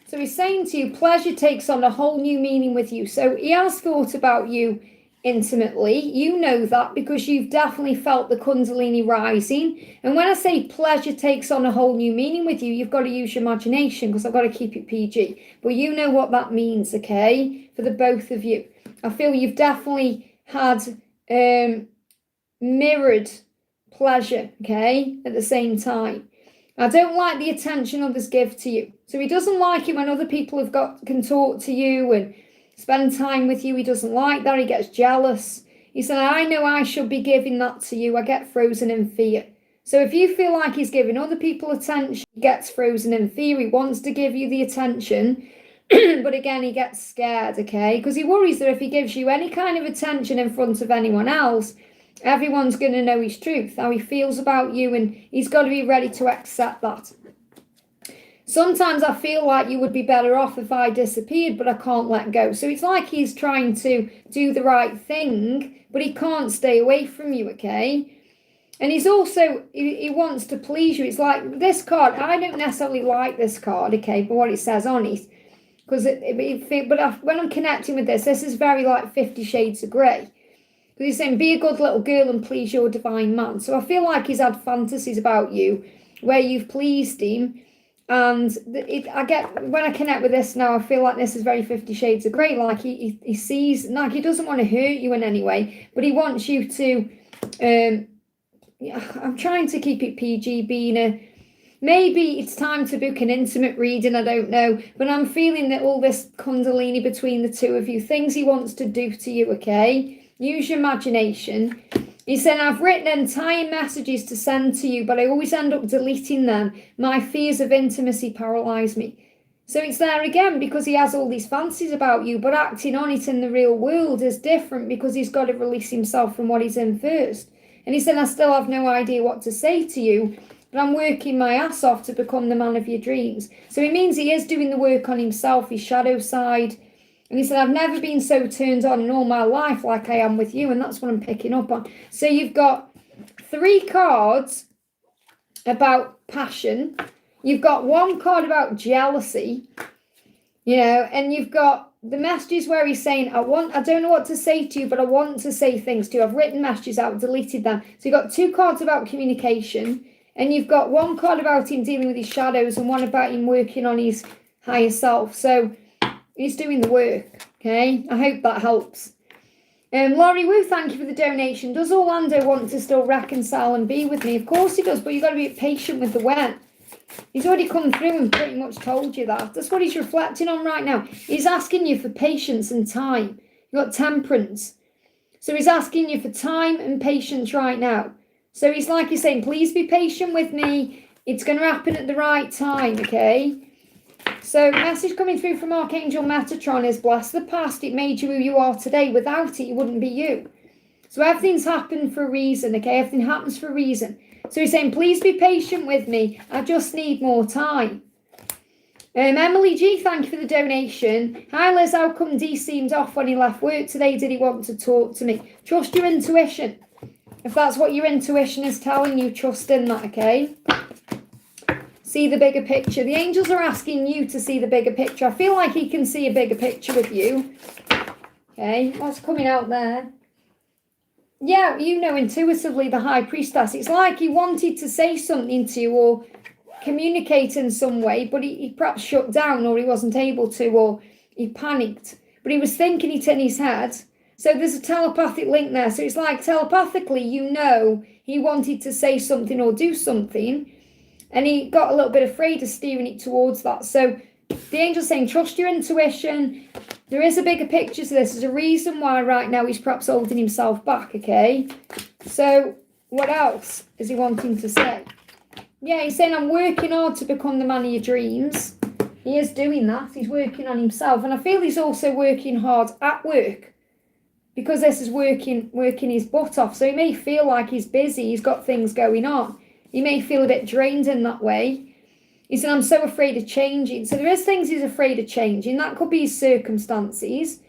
So he's saying to you, pleasure takes on a whole new meaning with you. So he has thought about you intimately. You know that because you've definitely felt the Kundalini rising. And when I say pleasure takes on a whole new meaning with you, you've got to use your imagination because I've got to keep it PG. But you know what that means, okay? For the both of you. I feel you've definitely had mirrored pleasure, okay, at the same time. I don't like the attention others give to you. So he doesn't like it when other people can talk to you and spend time with you. He doesn't like that. He gets jealous. He said, I know I should be giving that to you. I get frozen in fear. So if you feel like he's giving other people attention, he gets frozen in fear. He wants to give you the attention. But again, he gets scared, okay? Because he worries that if he gives you any kind of attention in front of anyone else, everyone's going to know his truth, how he feels about you, and he's got to be ready to accept that. Sometimes I feel like you would be better off if I disappeared, but I can't let go. So it's like he's trying to do the right thing, but he can't stay away from you, okay? And he's also, he wants to please you. It's like this card, I don't necessarily like this card, okay, but what it says on it, because when I'm connecting with this is very like 50 Shades of Grey. Because he's saying, be a good little girl and please your divine man. So I feel like he's had fantasies about you where you've pleased him. And when I connect with this now, I feel like this is very 50 Shades of Grey. Like he sees, like he doesn't want to hurt you in any way, but he wants you to, I'm trying to keep it PG, Bina. Maybe it's time to book an intimate reading, I don't know. But I'm feeling that all this Kundalini between the two of you, things he wants to do to you, okay? Use your imagination. He said, I've written entire messages to send to you, but I always end up deleting them. My fears of intimacy paralyze me. So it's there again because he has all these fantasies about you, but acting on it in the real world is different because he's got to release himself from what he's in first. And he said, I still have no idea what to say to you, but I'm working my ass off to become the man of your dreams. So it means he is doing the work on himself, his shadow side. And he said, I've never been so turned on in all my life like I am with you. And that's what I'm picking up on. So you've got 3 cards about passion. You've got 1 card about jealousy, and you've got the messages where he's saying, I don't know what to say to you, but I want to say things to you. I've written messages out, deleted them. So you've got 2 cards about communication. And you've got 1 card about him dealing with his shadows and 1 about him working on his higher self. So he's doing the work, okay? I hope that helps. Laurie Wu, thank you for the donation. Does Orlando want to still reconcile and be with me? Of course he does, but you've got to be patient with the when. He's already come through and pretty much told you that. That's what he's reflecting on right now. He's asking you for patience and time. You've got temperance. So he's asking you for time and patience right now. So he's saying, please be patient with me. It's going to happen at the right time, okay? So message coming through from Archangel Metatron is, bless the past. It made you who you are today. Without it, you wouldn't be you. So everything's happened for a reason, okay? Everything happens for a reason. So he's saying, please be patient with me. I just need more time. Emily G, thank you for the donation. Hi Liz, how come D seemed off when he left work today? Did he want to talk to me? Trust your intuition. If that's what your intuition is telling you, trust in that, okay? See the bigger picture. The angels are asking you to see the bigger picture. I feel like he can see a bigger picture with you. Okay, what's coming out there? Yeah, intuitively the High Priestess. It's like he wanted to say something to you, or communicate in some way, but he perhaps shut down, or he wasn't able to, or he panicked. But he was thinking it in his head. So there's a telepathic link there. So it's like telepathically, he wanted to say something or do something, and he got a little bit afraid of steering it towards that. So the angel's saying, trust your intuition. There is a bigger picture to this. There's a reason why right now he's perhaps holding himself back, okay? So what else is he wanting to say? Yeah, he's saying, I'm working hard to become the man of your dreams. He is doing that. He's working on himself. And I feel he's also working hard at work, because this is working his butt off. So he may feel like he's busy. He's got things going on. He may feel a bit drained in that way. He said, I'm so afraid of changing. So there is things he's afraid of changing. That could be his circumstances,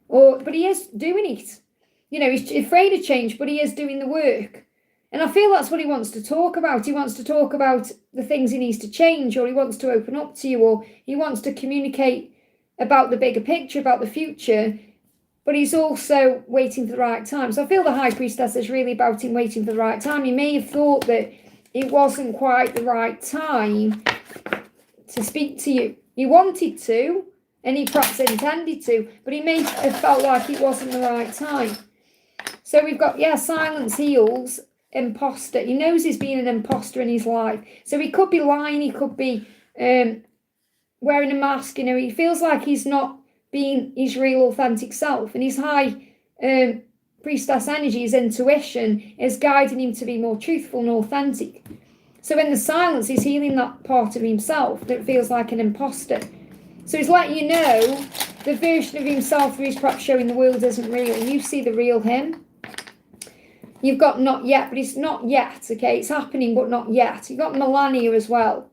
but he is doing it. He's afraid of change, but he is doing the work. And I feel that's what he wants to talk about. He wants to talk about the things he needs to change, or he wants to open up to you, or he wants to communicate about the bigger picture, about the future, but he's also waiting for the right time. So I feel the High Priestess is really about him waiting for the right time. He may have thought that it wasn't quite the right time to speak to you. He wanted to, and he perhaps intended to, but he may have felt like it wasn't the right time. So we've got, silence heals, imposter. He knows he's been an imposter in his life. So he could be lying, he could be wearing a mask. He feels like he's not being his real authentic self. And his High Priestess energy, his intuition, is guiding him to be more truthful and authentic. So in the silence, he's healing that part of himself that feels like an imposter. So he's letting you know the version of himself that he's perhaps showing the world isn't real. You see the real him. You've got not yet, but it's not yet, okay? It's happening, but not yet. You've got Melania as well.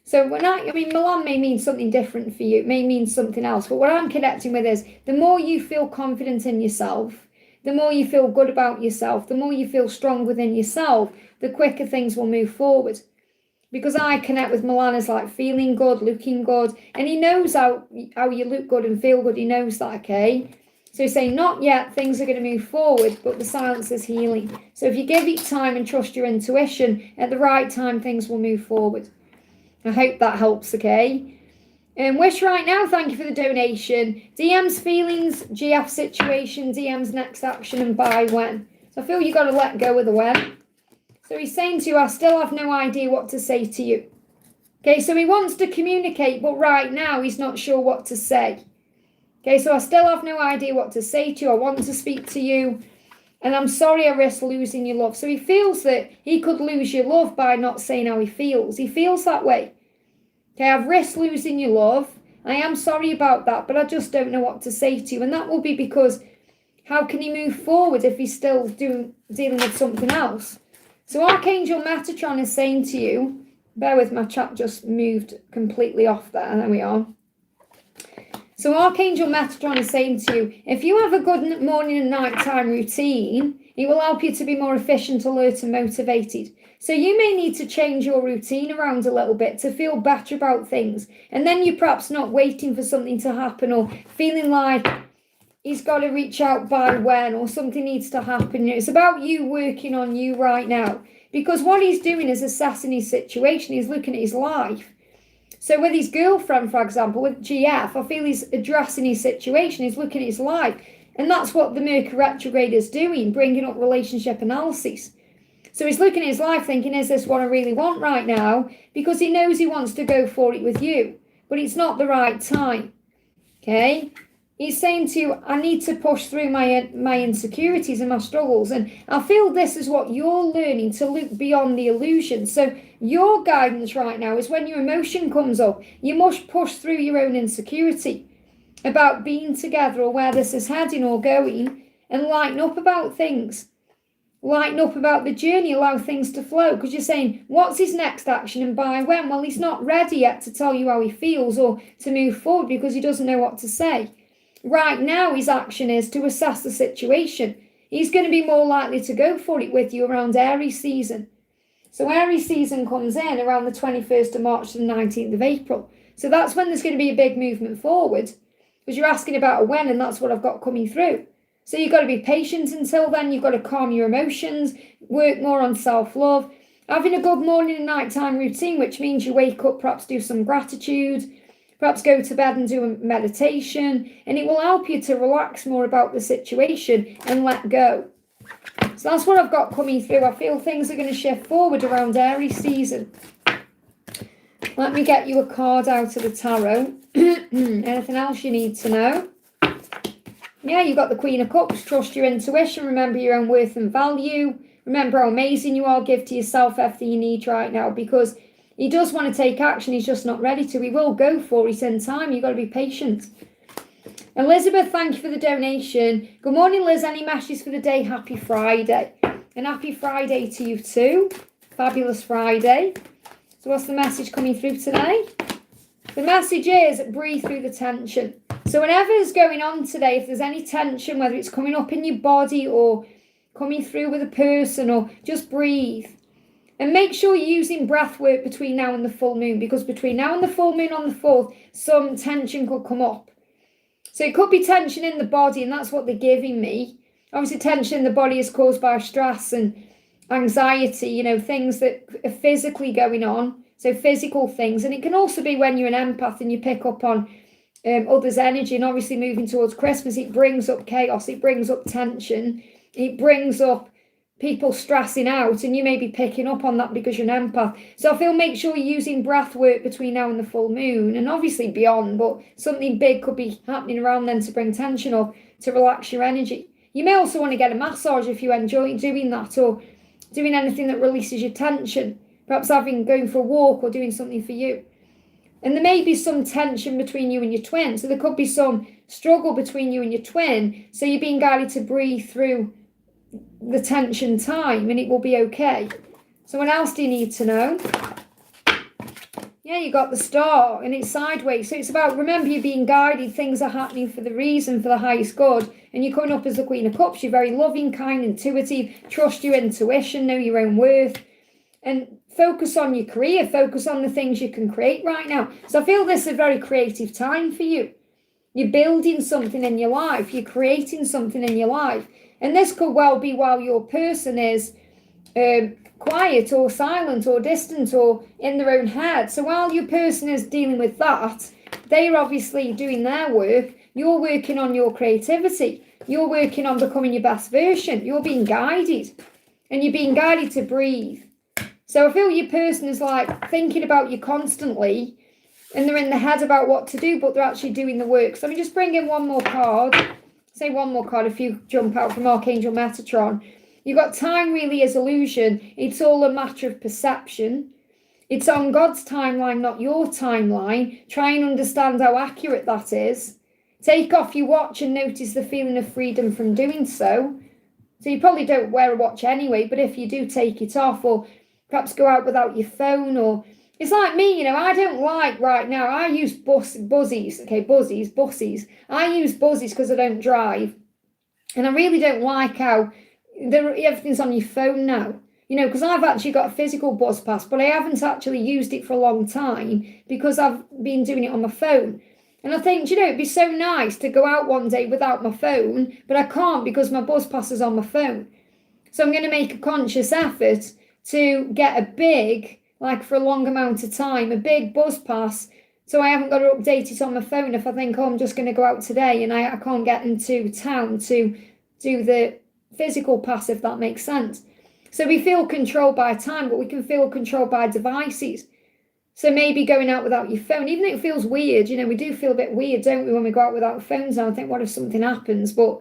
So Milan may mean something different for you. It may mean something else. But what I'm connecting with is the more you feel confident in yourself, the more you feel good about yourself, the more you feel strong within yourself, the quicker things will move forward. Because I connect with Milan as like feeling good, looking good. And he knows how you look good and feel good. He knows that, okay? So he's saying, not yet, things are going to move forward, but the silence is healing. So if you give it time and trust your intuition, at the right time, things will move forward. I hope that helps, okay? Wish right now, thank you for the donation. DM's feelings, GF situation, DM's next action, and by when. So I feel you've got to let go of the when. So he's saying to you, I still have no idea what to say to you. Okay, so he wants to communicate, but right now he's not sure what to say. Okay, so I still have no idea what to say to you. I want to speak to you, and I'm sorry I risk losing your love. So he feels that he could lose your love by not saying how he feels. He feels that way. Okay, I've risked losing your love. I am sorry about that, but I just don't know what to say to you. And that will be because how can he move forward if he's still dealing with something else? So Archangel Metatron is saying to you, bear with, my chat just moved completely off there we are. So Archangel Metatron is saying to you, if you have a good morning and nighttime routine, it will help you to be more efficient, alert and motivated. So you may need to change your routine around a little bit to feel better about things. And then you're perhaps not waiting for something to happen or feeling like he's got to reach out by when or something needs to happen. It's about you working on you right now. Because what he's doing is assessing his situation. He's looking at his life. So with his girlfriend, for example, with GF, I feel he's addressing his situation. He's looking at his life. And that's what the Mercury retrograde is doing, bringing up relationship analysis. So he's looking at his life thinking, is this what I really want right now? Because he knows he wants to go for it with you. But it's not the right time. Okay? He's saying to you, I need to push through my insecurities and my struggles. And I feel this is what you're learning, to look beyond the illusion. So your guidance right now is when your emotion comes up, you must push through your own insecurity about being together or where this is heading or going, and lighten up about things. Lighten up about the journey, allow things to flow. Because you're saying, what's his next action and by when? Well, he's not ready yet to tell you how he feels or to move forward because he doesn't know what to say. Right now, his action is to assess the situation. He's going to be more likely to go for it with you around Aries season. So Aries season comes in around the 21st of March to the 19th of April. So that's when there's going to be a big movement forward, because you're asking about a when, and that's what I've got coming through. So you've got to be patient until then. You've got to calm your emotions, work more on self-love. Having a good morning and nighttime routine, which means you wake up, perhaps do some gratitude, perhaps go to bed and do a meditation, and it will help you to relax more about the situation and let go. So that's what I've got coming through. I feel things are going to shift forward around Aries season. Let me get you a card out of the tarot. Anything else you need to know? Yeah, you've got the Queen of Cups. Trust your intuition. Remember your own worth and value. Remember how amazing you are. Give to yourself everything you need right now, because he does want to take action. He's just not ready to. He will go for it in time. You've got to be patient. Elizabeth, thank you for the donation. Good morning, Liz. Any messages for the day? Happy Friday. And happy Friday to you too. Fabulous Friday. So what's the message coming through today? The message is breathe through the tension. So whatever's going on today, if there's any tension, whether it's coming up in your body or coming through with a person, or just breathe. And make sure you're using breath work between now and the full moon, because between now and the full moon on the 4th, some tension could come up. So it could be tension in the body, and that's what they're giving me. Obviously, tension in the body is caused by stress and anxiety, things that are physically going on. So physical things. And it can also be when you're an empath and you pick up on others' energy. And obviously moving towards Christmas, it brings up chaos. It brings up tension. It brings up people stressing out. And you may be picking up on that because you're an empath. So I feel make sure you're using breath work between now and the full moon. And obviously beyond. But something big could be happening around then to bring tension up, to relax your energy. You may also want to get a massage if you enjoy doing that, or doing anything that releases your tension. Perhaps going for a walk or doing something for you. And there may be some tension between you and your twin. So there could be some struggle between you and your twin. So you're being guided to breathe through the tension time, and it will be okay. So what else do you need to know? Yeah, you got the Star, and it's sideways. So it's about, remember, you're being guided. Things are happening for the reason, for the highest good. And you're coming up as the Queen of Cups. You're very loving, kind, intuitive. Trust your intuition. Know your own worth. And focus on your career. Focus on the things you can create right now. So I feel this is a very creative time for you. You're building something in your life. You're creating something in your life. And this could well be while your person is quiet or silent or distant or in their own head. So while your person is dealing with that, they're obviously doing their work. You're working on your creativity. You're working on becoming your best version. You're being guided. And you're being guided to breathe. So I feel your person is like thinking about you constantly, and they're in the head about what to do, but they're actually doing the work. So let me just bring in one more card. Say one more card if you jump out from Archangel Metatron. You've got time really is illusion. It's all a matter of perception. It's on God's timeline, not your timeline. Try and understand how accurate that is. Take off your watch and notice the feeling of freedom from doing so. So you probably don't wear a watch anyway, but if you do, take it off, or perhaps go out without your phone. Or it's like me, I don't like right now. I use buses. I use buses because I don't drive. And I really don't like how everything's on your phone now. Because I've actually got a physical bus pass, but I haven't actually used it for a long time because I've been doing it on my phone. And I think, it'd be so nice to go out one day without my phone, but I can't because my bus pass is on my phone. So I'm going to make a conscious effort to get a big, for a long amount of time, a big bus pass, so I haven't got to update it on my phone if I think, I'm just going to go out today and I can't get into town to do the physical pass, if that makes sense. So we feel controlled by time, but we can feel controlled by devices. So maybe going out without your phone, even though it feels weird, we do feel a bit weird, don't we, when we go out without phones now and think, what if something happens? But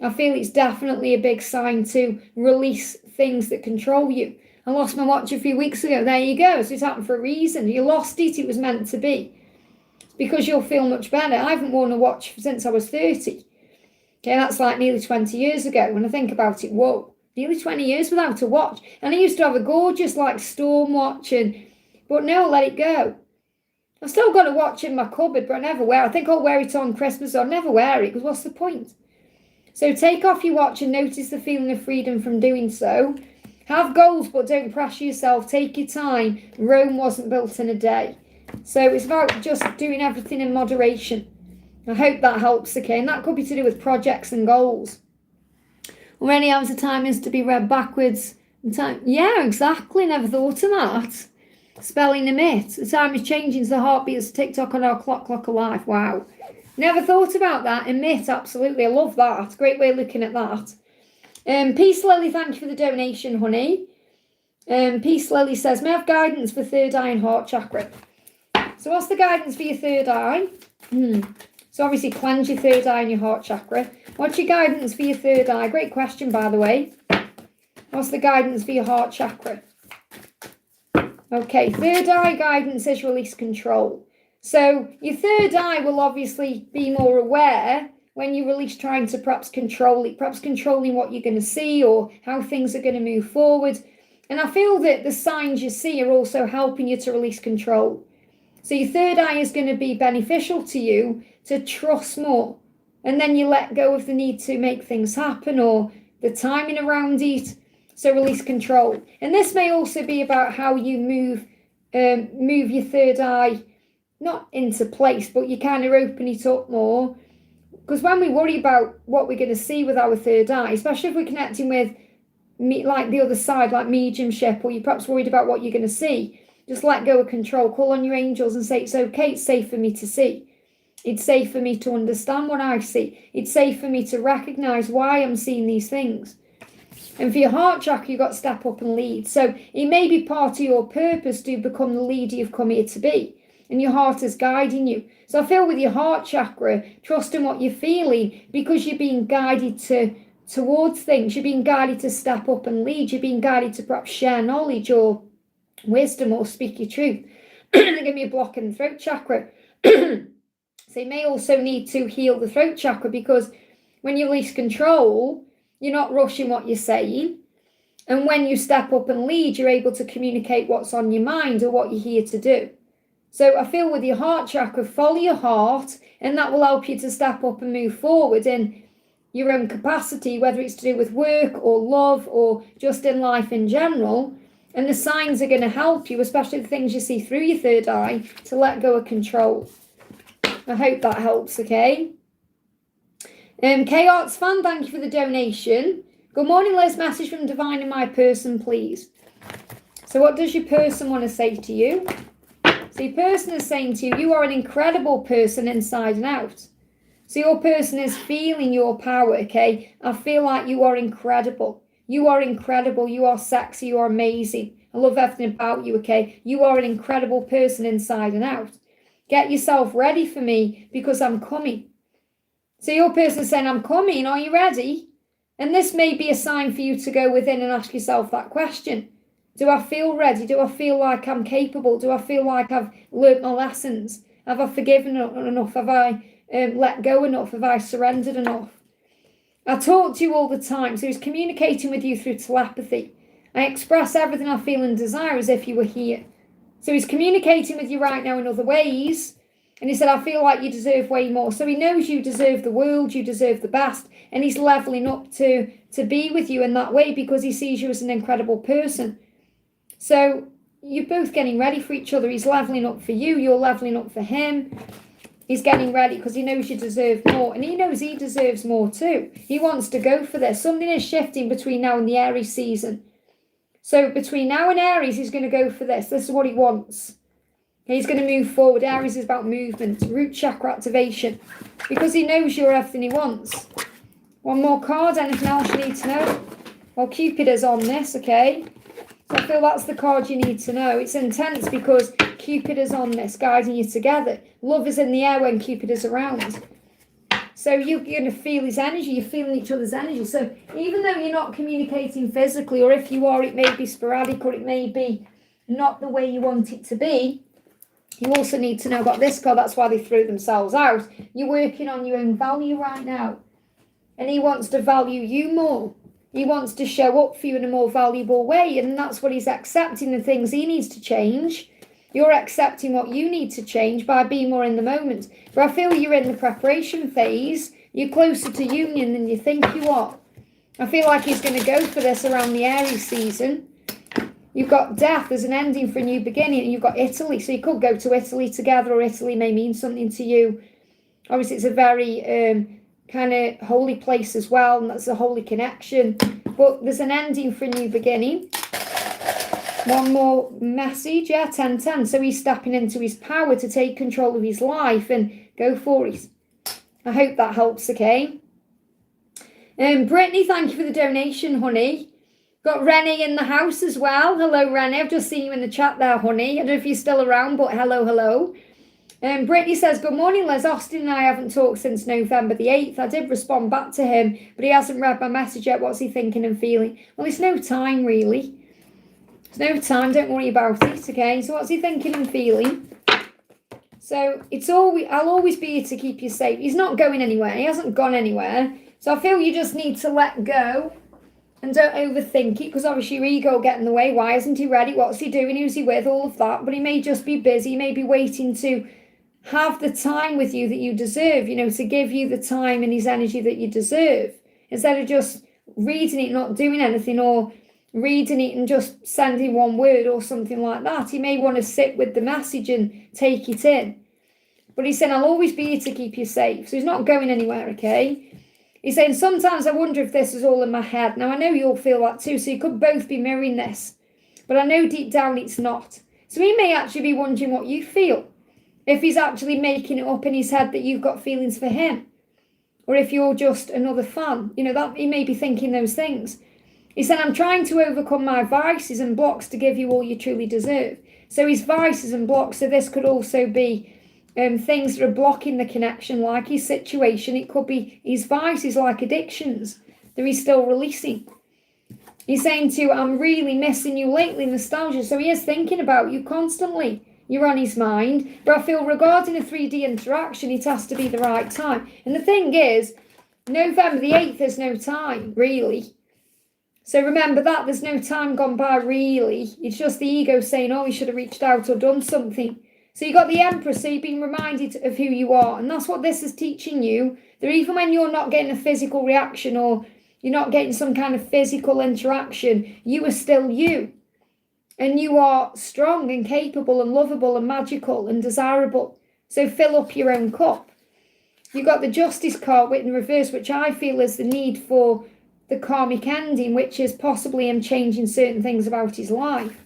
I feel it's definitely a big sign to release things that control you. I lost my watch a few weeks ago. There you go. So it's happened for a reason. You lost it. It was meant to be. Because you'll feel much better. I haven't worn a watch since I was 30. Okay, that's like nearly 20 years ago. When I think about it, whoa, nearly 20 years without a watch. And I used to have a gorgeous storm watch, but no, I let it go. I've still got a watch in my cupboard, but I never wear it. I think I'll wear it on Christmas, or I'll never wear it, because what's the point? So take off your watch and notice the feeling of freedom from doing so. Have goals, but don't pressure yourself. Take your time. Rome wasn't built in a day. So it's about just doing everything in moderation. I hope that helps, okay? And that could be to do with projects and goals. Or any hours of time is to be read backwards Yeah, exactly. Never thought of that. Spelling emit. The time is changing to the heartbeats of TikTok on our clock of life. Wow. Never thought about that. Emit, absolutely. I love that. Great way of looking at that. Peace Lily, thank you for the donation, honey. Peace Lily says, may I have guidance for third eye and heart chakra? So what's the guidance for your third eye? So obviously cleanse your third eye and your heart chakra. What's your guidance for your third eye? Great question, by the way. What's the guidance for your heart chakra? Okay, third eye guidance is release control. So your third eye will obviously be more aware when you release trying to perhaps control it, perhaps controlling what you're going to see or how things are going to move forward. And I feel that the signs you see are also helping you to release control. So your third eye is going to be beneficial to you to trust more. And then you let go of the need to make things happen or the timing around it. So release control. And this may also be about how you move your third eye, not into place, but you kind of open it up more. Because when we worry about what we're going to see with our third eye, especially if we're connecting with like the other side, like mediumship, or you're perhaps worried about what you're going to see, just let go of control. Call on your angels and say, it's okay, it's safe for me to see. It's safe for me to understand what I see. It's safe for me to recognize why I'm seeing these things. And for your heart chakra, you've got to step up and lead. So it may be part of your purpose to become the leader you've come here to be. And your heart is guiding you. So I feel with your heart chakra, trust in what you're feeling because you're being guided towards things. You're being guided to step up and lead. You're being guided to perhaps share knowledge or wisdom or speak your truth. Give me a block in the throat chakra. So you may also need to heal the throat chakra because when you release control, you're not rushing what you're saying. And when you step up and lead, you're able to communicate what's on your mind or what you're here to do. So I feel with your heart chakra, follow your heart, and that will help you to step up and move forward in your own capacity, whether it's to do with work or love or just in life in general. And the signs are going to help you, especially the things you see through your third eye, to let go of control. I hope that helps, okay? K-Arts fan, thank you for the donation. Good morning, Liz. Message from Divine and my person, please. So what does your person want to say to you? So your person is saying to you, you are an incredible person inside and out. So your person is feeling your power, okay? I feel like you are incredible. You are incredible. You are sexy. You are amazing. I love everything about you, okay? You are an incredible person inside and out. Get yourself ready for me because I'm coming. So your person is saying, I'm coming. Are you ready? And this may be a sign for you to go within and ask yourself that question. Do I feel ready? Do I feel like I'm capable? Do I feel like I've learnt my lessons? Have I forgiven enough? Have I let go enough? Have I surrendered enough? I talk to you all the time. So he's communicating with you through telepathy. I express everything I feel and desire as if you were here. So he's communicating with you right now in other ways. And he said, I feel like you deserve way more. So he knows you deserve the world, you deserve the best. And he's leveling up to be with you in that way because he sees you as an incredible person. So you're both getting ready for each other. He's leveling up for you. You're leveling up for him. He's getting ready because he knows you deserve more. And he knows he deserves more too. He wants to go for this. Something is shifting between now and the Aries season. So between now and Aries, he's going to go for this. This is what he wants. He's going to move forward. Aries is about movement, root chakra activation. Because he knows you're everything he wants. One more card. Anything else you need to know? Well, Cupid is on this, okay? So I feel that's the card you need to know. It's intense because Cupid is on this, guiding you together. Love is in the air when Cupid is around. So you're going to feel his energy. You're feeling each other's energy. So even though you're not communicating physically, or if you are, it may be sporadic, or it may be not the way you want it to be, you also need to know about this card. That's why they threw themselves out. You're working on your own value right now. And he wants to value you more. He wants to show up for you in a more valuable way. And that's what he's accepting, the things he needs to change. You're accepting what you need to change by being more in the moment. But I feel you're in the preparation phase. You're closer to union than you think you are. I feel like he's going to go for this around the Aries season. You've got death as an ending for a new beginning. And you've got Italy. So you could go to Italy together, or Italy may mean something to you. Obviously, it's a very kind of holy place as well. And that's a holy connection. but there's an ending for a new beginning. One more message, yeah, 10-10. So he's stepping into his power to take control of his life and go for it. I hope that helps, okay? Brittany, thank you for the donation, honey. Got Rennie in the house as well. Hello, Rennie. I've just seen you in the chat there, honey. I don't know if you're still around, but hello. Brittany says, good morning, Liz. Austin and I haven't talked since November the 8th. I did respond back to him, but he hasn't read my message yet. What's he thinking and feeling? Well, it's no time, really. There's no time. Don't worry about it, okay? So what's he thinking and feeling? So I'll always be here to keep you safe. He's not going anywhere. He hasn't gone anywhere. So I feel you just need to let go and don't overthink it, because obviously your ego will get in the way. Why isn't he ready? What's he doing? Who's he with? All of that. But he may just be busy. He may be waiting to have the time with you that you deserve, to give you the time and his energy that you deserve, instead of just reading it, not doing anything, or reading it and just sending one word or something like that. He may want to sit with the message and take it in. But he's saying, I'll always be here to keep you safe. So he's not going anywhere, okay? He's saying, sometimes I wonder if this is all in my head. Now, I know you'll feel that too, so you could both be mirroring this. But I know deep down it's not. So he may actually be wondering what you feel. If he's actually making it up in his head that you've got feelings for him. Or if you're just another fan. That he may be thinking those things. He said, I'm trying to overcome my vices and blocks to give you all you truly deserve. So his vices and blocks, so this could also be things that are blocking the connection, like his situation. It could be his vices, like addictions, that he's still releasing. He's saying to you, I'm really missing you lately, nostalgia. So he is thinking about you constantly. You're on his mind. But I feel regarding a 3D interaction, it has to be the right time. And the thing is, November the 8th, there's no time, really. So remember that, there's no time gone by, really. It's just the ego saying, oh, he should have reached out or done something. So you got the Empress, so you've been reminded of who you are. And that's what this is teaching you, that even when you're not getting a physical reaction or you're not getting some kind of physical interaction, you are still you. And you are strong and capable and lovable and magical and desirable. So fill up your own cup. You've got the Justice card in reverse, which I feel is the need for the karmic ending, which is possibly him changing certain things about his life.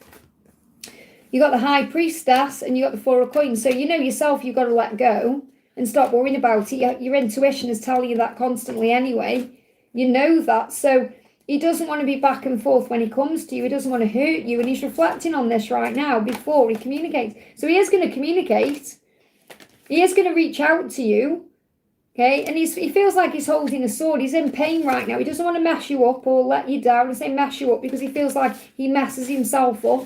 You got the High Priestess and you got the Four of Coins. So you know yourself, you've got to let go and stop worrying about it. Your intuition is telling you that constantly anyway. You know that. So he doesn't want to be back and forth when he comes to you. He doesn't want to hurt you. And he's reflecting on this right now before he communicates. So he is going to communicate. He is going to reach out to you. Okay, and he feels like he's holding a sword. He's in pain right now. He doesn't want to mess you up or let you down. I say mess you up because he feels like he messes himself up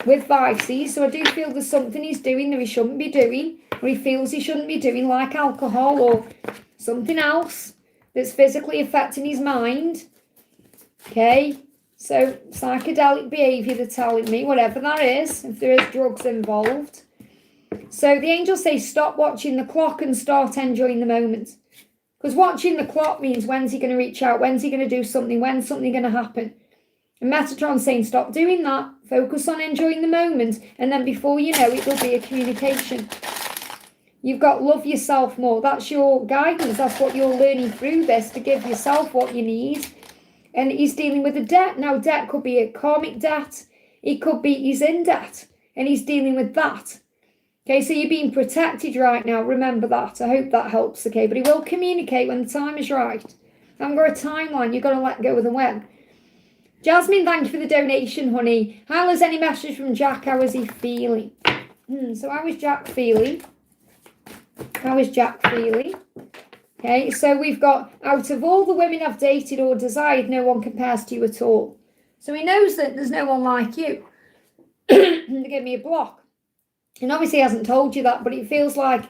with vices. So I do feel there's something he's doing that he shouldn't be doing, or he feels he shouldn't be doing, like alcohol or something else that's physically affecting his mind. Okay, so psychedelic behaviour, they're telling me, whatever that is, if there is drugs involved. So the angels say stop watching the clock and start enjoying the moment. Because watching the clock means when's he going to reach out, when's he going to do something, when's something going to happen. And Metatron's saying stop doing that, focus on enjoying the moment, and then before you know it, there'll be a communication. You've got love yourself more. That's your guidance. That's what you're learning through this, to give yourself what you need. And he's dealing with a debt. Now, debt could be a karmic debt. It could be he's in debt and he's dealing with that. Okay, so you're being protected right now. Remember that. I hope that helps, okay? But he will communicate when the time is right. I haven't got a timeline. You've got to let go of the when. Jasmine, thank you for the donation, honey. How is any message from Jack? How is he feeling? So how is Jack feeling? How is Jack feeling? Okay, so we've got, out of all the women I've dated or desired, no one compares to you at all. So he knows that there's no one like you. They give me a block. And obviously he hasn't told you that, but it feels like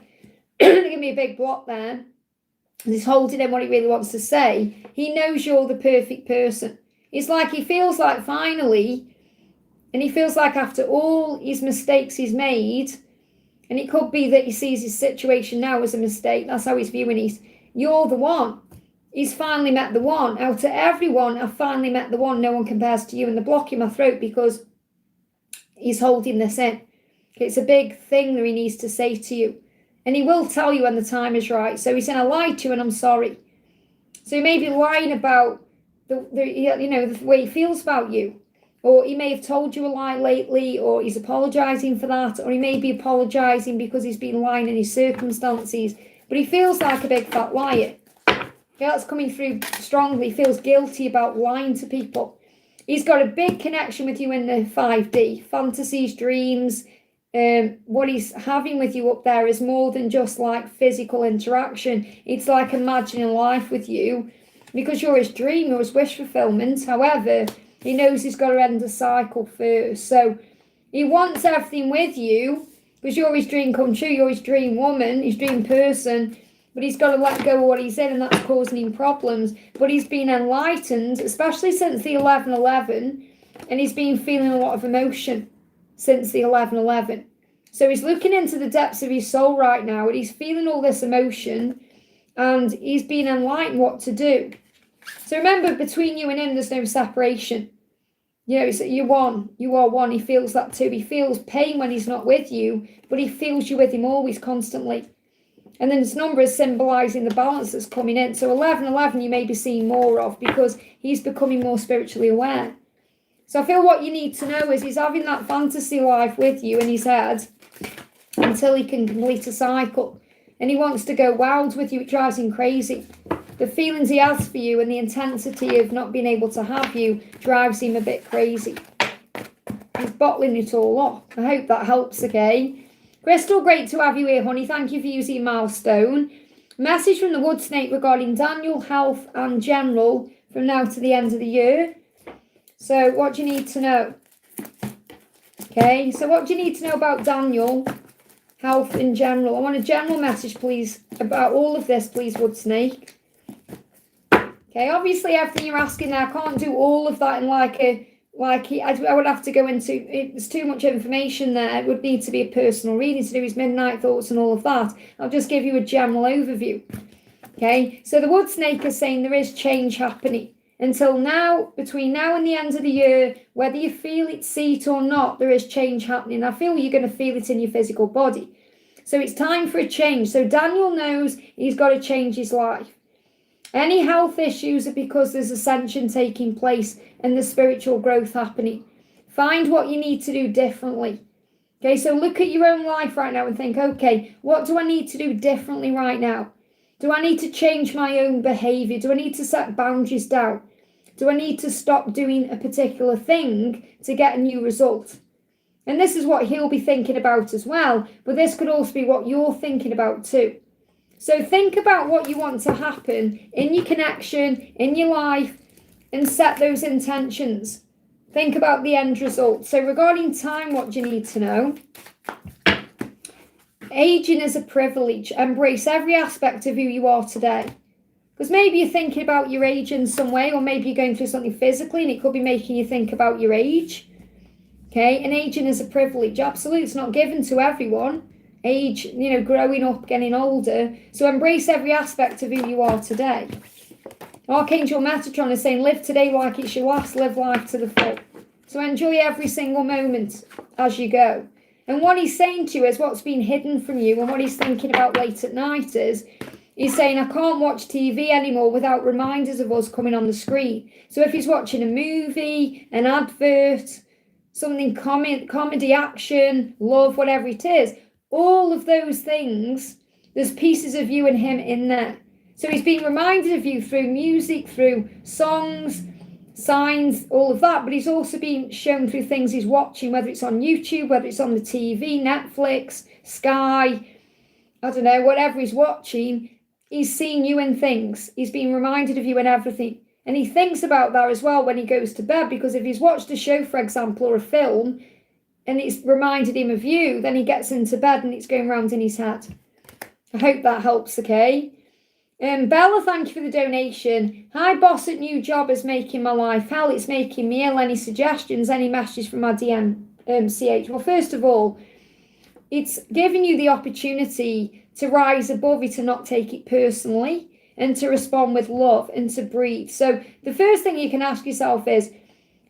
they give me a big block there. He's holding in what he really wants to say. He knows you're the perfect person. It's like he feels like finally, and he feels like after all his mistakes he's made, and it could be that he sees his situation now as a mistake. That's how he's viewing it. You're the one. He's finally met the one. Out of everyone, I've finally met the one. No one compares to you. And the block in my throat because he's holding this in. It's a big thing that he needs to say to you. And he will tell you when the time is right. So he's saying, I lied to you and I'm sorry. So he may be lying about the way he feels about you. Or he may have told you a lie lately, or he's apologising for that, or he may be apologising because he's been lying in his circumstances, but he feels like a big fat liar. Okay, that's coming through strongly. He feels guilty about lying to people. He's got a big connection with you in the 5D, fantasies, dreams. What he's having with you up there is more than just like physical interaction. It's like imagining life with you because you're his dream, you're his wish fulfillment. However, he knows he's got to end the cycle first. So he wants everything with you because you're his dream come true. You're his dream woman, his dream person. But he's got to let go of what he's in, and that's causing him problems. But he's been enlightened, especially since the 11:11. And he's been feeling a lot of emotion since the 11:11. So he's looking into the depths of his soul right now. And he's feeling all this emotion. And he's been enlightened what to do. So remember, between you and him, there's no separation. You're one. You are one. He feels that too. He feels pain when he's not with you, but he feels you with him always, constantly. And then this number is symbolising the balance that's coming in. So 11:11 you may be seeing more of because he's becoming more spiritually aware. So I feel what you need to know is he's having that fantasy life with you in his head until he can complete a cycle. And he wants to go wild with you. It drives him crazy. The feelings he has for you and the intensity of not being able to have you drives him a bit crazy. He's bottling it all up. I hope that helps, okay? Crystal, great to have you here, honey. Thank you for using Milestone. Message from the Wood Snake regarding Daniel, health and general from now to the end of the year. So what do you need to know? Okay, so what do you need to know about Daniel, health in general? I want a general message, please, about all of this, please, Wood Snake. Okay, obviously everything you're asking there, I can't do all of that in I would have to go into, it's too much information there. It would need to be a personal reading to do his midnight thoughts and all of that. I'll just give you a general overview. Okay, so the Wood Snake is saying there is change happening. Until now, between now and the end of the year, whether you feel it, see it or not, there is change happening. I feel you're going to feel it in your physical body. So it's time for a change. So Daniel knows he's got to change his life. Any health issues are because there's ascension taking place and the spiritual growth happening. Find what you need to do differently. Okay, so look at your own life right now and think, okay, what do I need to do differently right now? Do I need to change my own behaviour? Do I need to set boundaries down? Do I need to stop doing a particular thing to get a new result? And this is what he'll be thinking about as well, but this could also be what you're thinking about too. So think about what you want to happen in your connection, in your life, and set those intentions. Think about the end result. So regarding time, what do you need to know? Aging is a privilege. Embrace every aspect of who you are today. Because maybe you're thinking about your age in some way, or maybe you're going through something physically and it could be making you think about your age. Okay, and aging is a privilege. Absolutely, it's not given to everyone. Age, growing up, getting older. So embrace every aspect of who you are today. Archangel Metatron is saying, live today like it's your last, live life to the full. So enjoy every single moment as you go. And what he's saying to you is what's been hidden from you, and what he's thinking about late at night is, he's saying, I can't watch TV anymore without reminders of us coming on the screen. So if he's watching a movie, an advert, something comedy, action, love, whatever it is, all of those things, there's pieces of you and him in there. So he's being reminded of you through music, through songs, signs, all of that. But he's also being shown through things he's watching, whether it's on YouTube, whether it's on the TV, Netflix, Sky, I don't know, whatever he's watching, he's seeing you in things. He's being reminded of you in everything. And he thinks about that as well when he goes to bed, because if he's watched a show, for example, or a film, and it's reminded him of you, then he gets into bed and it's going round in his head. I hope that helps, okay? Bella, thank you for the donation. Hi, boss at new job is making my life hell. It's making me ill. Any suggestions, any messages from my DM, CH? Well, first of all, it's giving you the opportunity to rise above it and not take it personally, and to respond with love and to breathe. So the first thing you can ask yourself is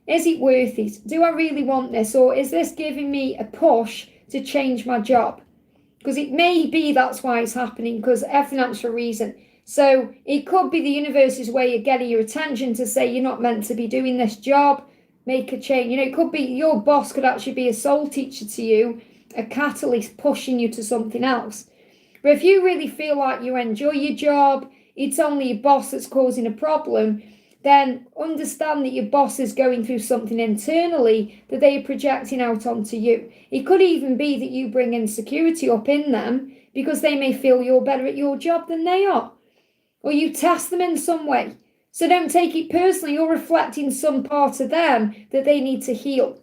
it worth it? Do I really want this? Or is this giving me a push to change my job? Because it may be that's why it's happening, because everything happens for a reason. So it could be the universe's way of getting your attention to say you're not meant to be doing this job, make a change. You know, it could be your boss could actually be a soul teacher to you, a catalyst pushing you to something else. But if you really feel like you enjoy your job, it's only your boss that's causing a problem, then understand that your boss is going through something internally that they are projecting out onto you. It could even be that you bring insecurity up in them because they may feel you're better at your job than they are. Or you test them in some way. So don't take it personally. You're reflecting some part of them that they need to heal.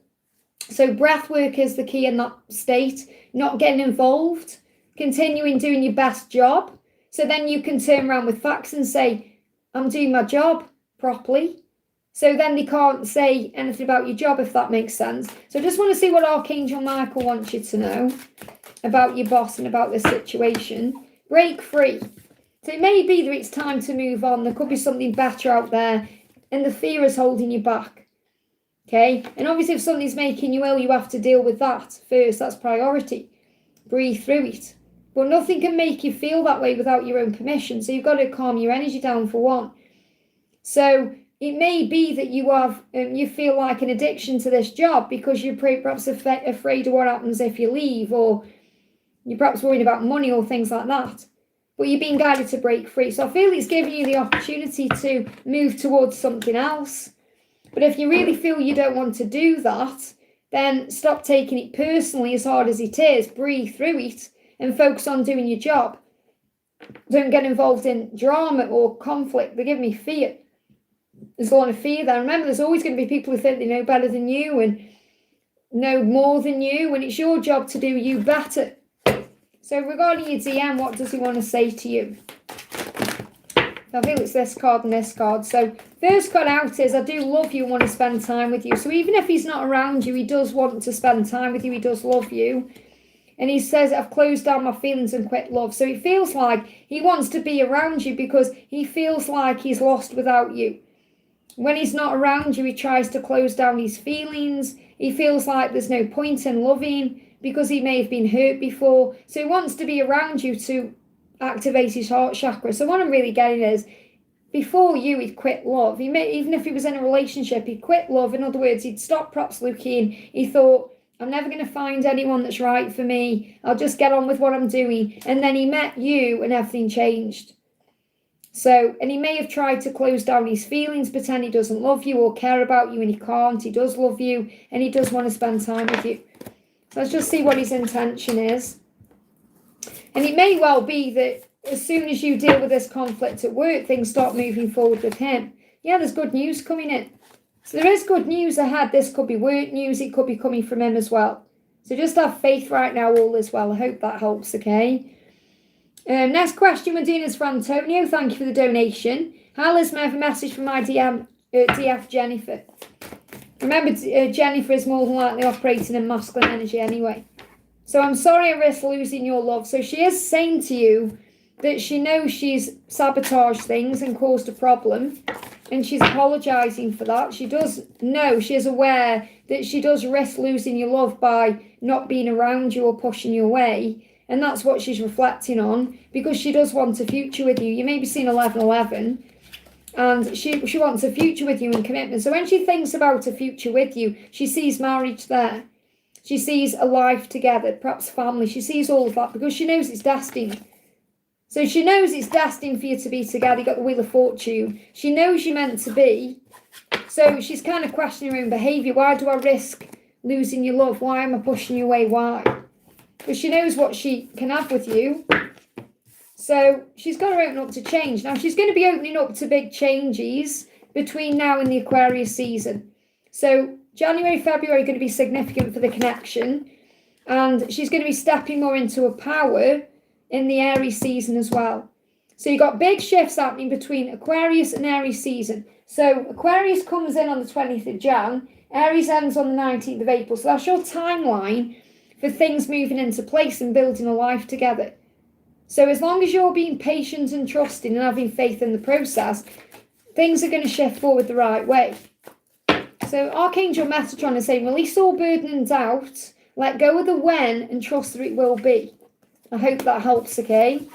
So breath work is the key in that state. Not getting involved. Continuing doing your best job. So then you can turn around with facts and say, I'm doing my job properly. So then they can't say anything about your job, if that makes sense. So I just want to see what Archangel Michael wants you to know about your boss and about this situation. Break free. So it may be that it's time to move on. There could be something better out there, and the fear is holding you back. Okay? And obviously if something's making you ill, you have to deal with that first. That's priority. Breathe through it. But nothing can make you feel that way without your own permission. So you've got to calm your energy down for one. So it may be that you have, you feel like an addiction to this job because you're perhaps afraid of what happens if you leave, or you're perhaps worried about money or things like that. But you're being guided to break free. So I feel it's giving you the opportunity to move towards something else. But if you really feel you don't want to do that, then stop taking it personally as hard as it is. Breathe through it and focus on doing your job. Don't get involved in drama or conflict. They give me fear. There's a lot of fear there. Remember, there's always going to be people who think they know better than you and know more than you, and it's your job to do you better. So regarding your DM, what does he want to say to you? I feel it's this card and this card. So first card out is, I do love you and want to spend time with you. So even if he's not around you, he does want to spend time with you. He does love you. And he says, I've closed down my feelings and quit love. So it feels like he wants to be around you because he feels like he's lost without you. When he's not around you, he tries to close down his feelings. He feels like there's no point in loving because he may have been hurt before. So he wants to be around you to activate his heart chakra. So what I'm really getting is, before you, he'd quit love. Even if he was in a relationship, he'd quit love. In other words, he'd stop perhaps looking. He thought, I'm never going to find anyone that's right for me. I'll just get on with what I'm doing. And then he met you and everything changed. So, and he may have tried to close down his feelings, pretend he doesn't love you or care about you, and he can't. He does love you and he does want to spend time with you. So let's just see what his intention is. And it may well be that as soon as you deal with this conflict at work, things start moving forward with him. Yeah, there's good news coming in. So there is good news ahead. This could be work news. It could be coming from him as well. So just have faith right now, all is well. I hope that helps, okay? Next question we're doing is for Antonio. Thank you for the donation. Hi, Liz, may I have a message from my DF Jennifer. Remember, Jennifer is more than likely operating in masculine energy anyway. So I'm sorry I risk losing your love. So she is saying to you that she knows she's sabotaged things and caused a problem. And she's apologising for that. She does know, she is aware that she does risk losing your love by not being around you or pushing you away. And that's what she's reflecting on, because she does want a future with you. You may be seeing 1111. And she wants a future with you and commitment. So when she thinks about a future with you, she sees marriage there. She sees a life together, perhaps family. She sees all of that because she knows it's destined. So she knows it's destined for you to be together. You got the Wheel of Fortune. She knows you're meant to be. So she's kind of questioning her own behaviour. Why do I risk losing your love? Why am I pushing you away? Why? Because she knows what she can have with you. So she's got to open up to change. Now she's going to be opening up to big changes between now and the Aquarius season. So January, February are going to be significant for the connection. And she's going to be stepping more into her power in the Aries season as well. So you've got big shifts happening between Aquarius and Aries season. So Aquarius comes in on the 20th of Jan. Aries ends on the 19th of April. So that's your timeline for things moving into place and building a life together. So as long as you're being patient and trusting and having faith in the process, things are going to shift forward the right way. So Archangel Metatron is saying, release all burden and doubt, let go of the when and trust that it will be. I hope that helps, okay?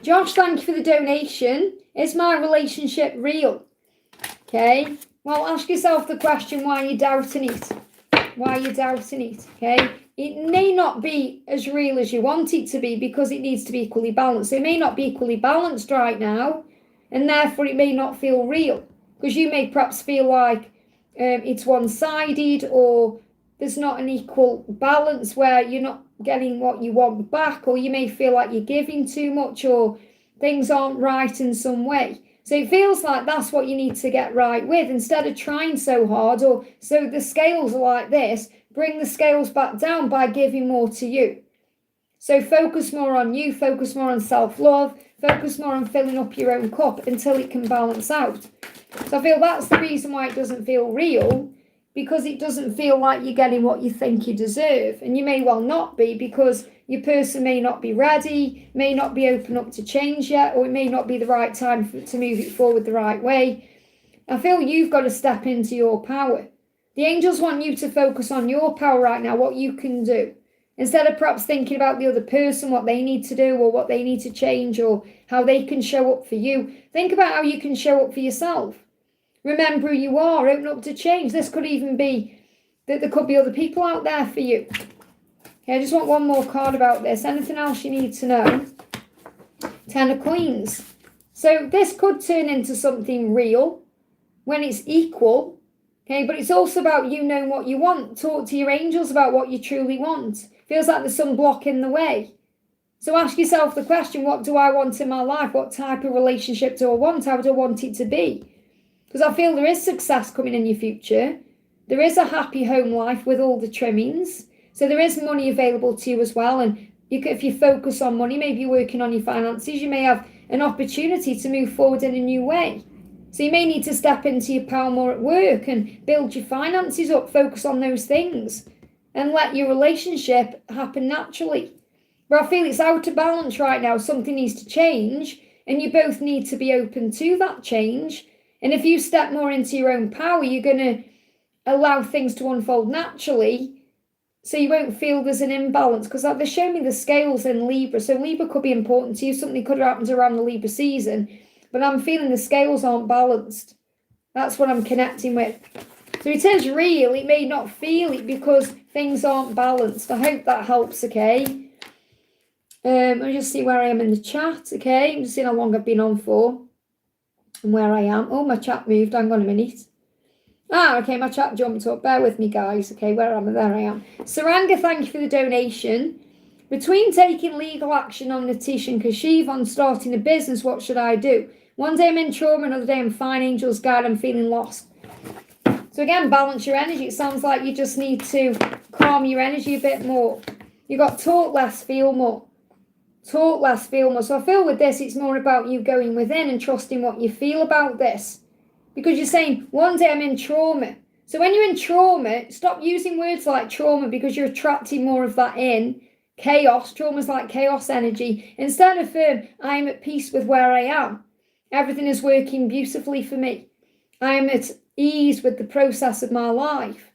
Josh, thank you for the donation. Is my relationship real? Okay. Well, ask yourself the question, why are you doubting it? Why are you doubting it? Okay. It may not be as real as you want it to be because it needs to be equally balanced. It may not be equally balanced right now, and therefore it may not feel real because you may perhaps feel like it's one-sided, or there's not an equal balance where you're not getting what you want back, or you may feel like you're giving too much, or things aren't right in some way. So it feels like that's what you need to get right with, instead of trying so hard. Or so the scales are like this, bring the scales back down by giving more to you. So focus more on you, focus more on self-love, focus more on filling up your own cup until it can balance out. So I feel that's the reason why it doesn't feel real, because it doesn't feel like you're getting what you think you deserve. And you may well not be, because your person may not be ready, may not be open up to change yet, or it may not be the right time to move it forward the right way. I feel you've got to step into your power. The angels want you to focus on your power right now, what you can do. Instead of perhaps thinking about the other person, what they need to do or what they need to change or how they can show up for you, think about how you can show up for yourself. Remember who you are, open up to change. This could even be that there could be other people out there for you. Okay, I just want one more card about this. Anything else you need to know? 10 of Queens. So this could turn into something real when it's equal. Okay, but it's also about you knowing what you want. Talk to your angels about what you truly want. Feels like there's some block in the way. So ask yourself the question, what do I want in my life? What type of relationship do I want? How do I want it to be? Because I feel there is success coming in your future. There is a happy home life with all the trimmings. So there is money available to you as well. And if you focus on money, maybe you're working on your finances, you may have an opportunity to move forward in a new way. So you may need to step into your power more at work and build your finances up, focus on those things and let your relationship happen naturally. But I feel it's out of balance right now. Something needs to change and you both need to be open to that change. And if you step more into your own power, you're going to allow things to unfold naturally, so you won't feel there's an imbalance. Because they're showing me the scales in Libra. So Libra could be important to you. Something could have happened around the Libra season. But I'm feeling the scales aren't balanced. That's what I'm connecting with. So it is real. It may not feel it because things aren't balanced. I hope that helps, okay? I'll just see where I am in the chat, okay? I'm just seeing how long I've been on for. And where I am. Oh, my chat moved. Hang on a minute. Okay, my chat jumped up. Bear with me, guys. Okay, where am I? There I am. Saranga, thank you for the donation. Between taking legal action on Natish and Kashiv on starting a business, what should I do? One day I'm in trauma, another day I'm fine. Angels guide, I'm feeling lost. So again, balance your energy. It sounds like you just need to calm your energy a bit more. You got talk less, feel more. Talk less, feel more. So I feel with this, it's more about you going within and trusting what you feel about this. Because you're saying, one day I'm in trauma. So when you're in trauma, stop using words like trauma because you're attracting more of that in. Chaos, trauma's like chaos energy. Instead of I'm at peace with where I am. Everything is working beautifully for me. I am at ease with the process of my life.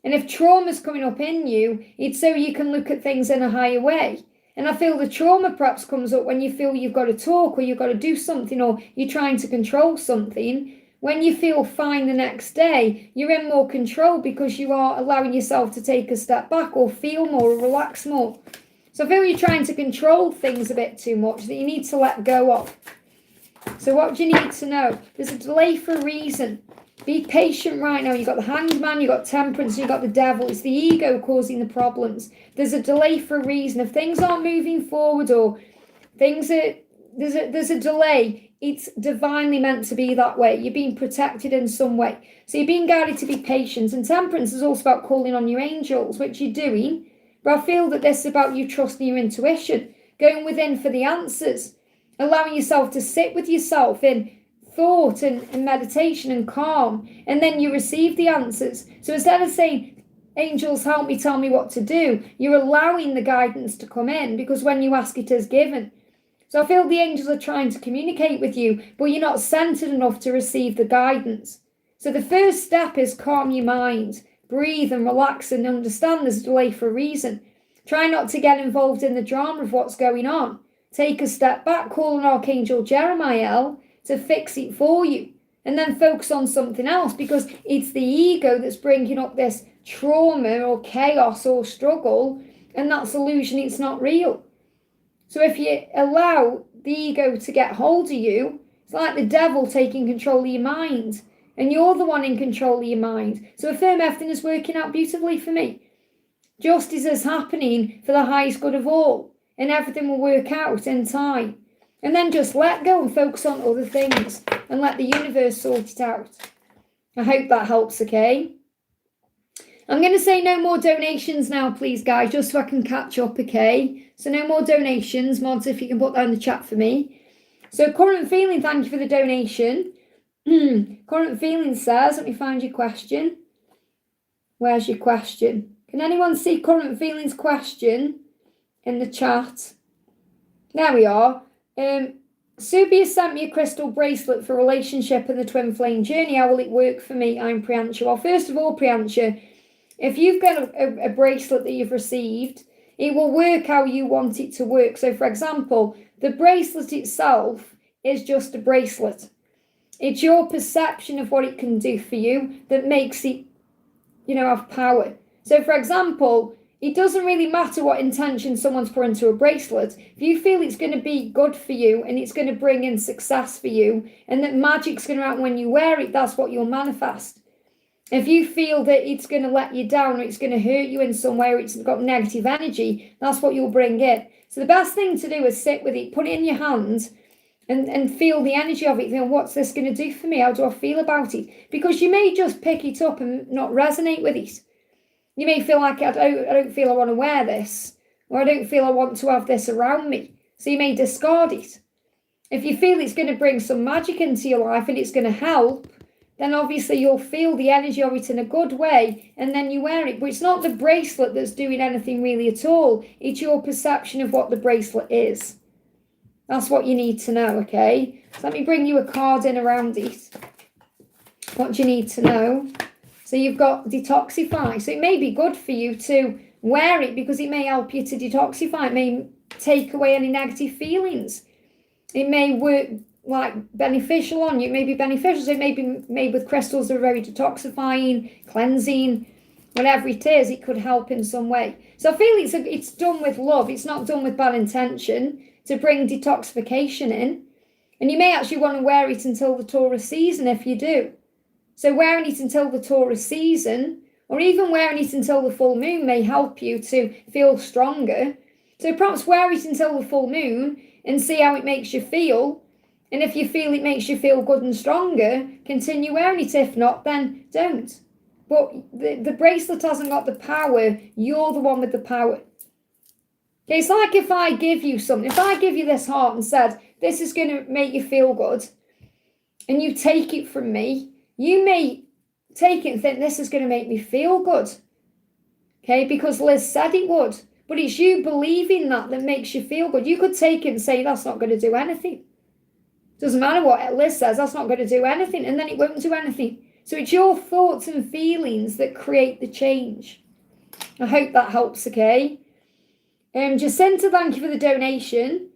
And if trauma's coming up in you, it's so you can look at things in a higher way. And I feel the trauma perhaps comes up when you feel you've got to talk or you've got to do something or you're trying to control something. When you feel fine the next day, you're in more control because you are allowing yourself to take a step back or feel more or relax more. So I feel you're trying to control things a bit too much that you need to let go of. So what do you need to know? There's a delay for a reason. Be patient right now. You've got the Hanged Man, you've got Temperance, you've got the Devil. It's the ego causing the problems. There's a delay for a reason. If things aren't moving forward or things are, there's a delay, it's divinely meant to be that way. You're being protected in some way. So you're being guided to be patient. And Temperance is also about calling on your angels, which you're doing. But I feel that this is about you trusting your intuition, going within for the answers, allowing yourself to sit with yourself in thought and meditation and calm, and then you receive the answers. So instead of saying, angels help me, tell me what to do, you're allowing the guidance to come in, because when you ask, it is given. So I feel the angels are trying to communicate with you, but you're not centered enough to receive the guidance. So the first step is calm your mind, breathe and relax and understand there's a delay for a reason. Try not to get involved in the drama of what's going on. take a step back, call on Archangel Jeremiah to fix it for you, and then focus on something else, because it's the ego that's bringing up this trauma or chaos or struggle, and that's illusion, it's not real. So if you allow the ego to get hold of you, it's like the devil taking control of your mind, and you're the one in control of your mind. So affirm everything is working out beautifully for me. Justice is happening for the highest good of all, and everything will work out in time. And then just let go and focus on other things and let the universe sort it out. I hope that helps, okay? I'm going to say no more donations now, please, guys, just so I can catch up, okay? So no more donations. Mods, if you can put that in the chat for me. So current feeling, thank you for the donation. Current feeling says, let me find your question. Where's your question? Can anyone see current feelings question in the chat? There we are. Subi has sent me a crystal bracelet for relationship and the twin flame journey. How will it work for me? I'm Priyancha. Well, first of all, Priyancha, if you've got a bracelet that you've received, it will work how you want it to work. So, for example, the bracelet itself is just a bracelet. It's your perception of what it can do for you that makes it, have power. So, for example, it doesn't really matter what intention someone's put into a bracelet. If you feel it's going to be good for you and it's going to bring in success for you and that magic's going to happen when you wear it, that's what you'll manifest. If you feel that it's going to let you down or it's going to hurt you in some way or it's got negative energy, that's what you'll bring in. So the best thing to do is sit with it, put it in your hand and feel the energy of it. What's this going to do for me? How do I feel about it? Because you may just pick it up and not resonate with it. You may feel like, I don't feel I want to wear this, or I don't feel I want to have this around me. So you may discard it. If you feel it's going to bring some magic into your life and it's going to help, then obviously you'll feel the energy of it in a good way, and then you wear it. But it's not the bracelet that's doing anything really at all. It's your perception of what the bracelet is. That's what you need to know, okay? So let me bring you a card in around it. What do you need to know? So you've got detoxify. So it may be good for you to wear it because it may help you to detoxify. It may take away any negative feelings. It may work like beneficial on you. It may be beneficial. So it may be made with crystals that are very detoxifying, cleansing, whatever it is, it could help in some way. So I feel it's done with love. It's not done with bad intention to bring detoxification in. And you may actually want to wear it until the Taurus season if you do. So wearing it until the Taurus season, or even wearing it until the full moon, may help you to feel stronger. So perhaps wear it until the full moon and see how it makes you feel. And if you feel it makes you feel good and stronger, continue wearing it. If not, then don't. But the bracelet hasn't got the power. You're the one with the power. Okay, it's like if I give you something. If I give you this heart and said, this is going to make you feel good, and you take it from me, you may take it and think this is going to make me feel good. Okay, because Liz said it would. But it's you believing that makes you feel good. You could take it and say, that's not going to do anything. Doesn't matter what Liz says, that's not going to do anything. And then it won't do anything. So it's your thoughts and feelings that create the change. I hope that helps, okay? Jacinta, thank you for the donation.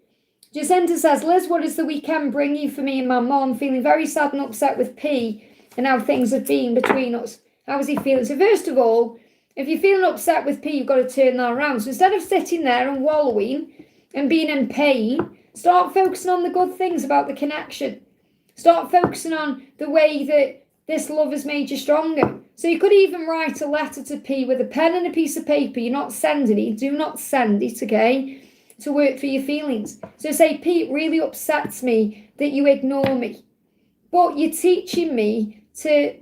Jacinta says, Liz, what is the weekend bringing for me and my mom? Feeling very sad and upset with P and how things have been between us. How is he feeling? So first of all, if you're feeling upset with P, you've got to turn that around. So instead of sitting there and wallowing and being in pain, start focusing on the good things about the connection. Start focusing on the way that this love has made you stronger. So you could even write a letter to P with a pen and a piece of paper. You're not sending it. Do not send it, okay, to work for your feelings. So say, P, it really upsets me that you ignore me. But you're teaching me to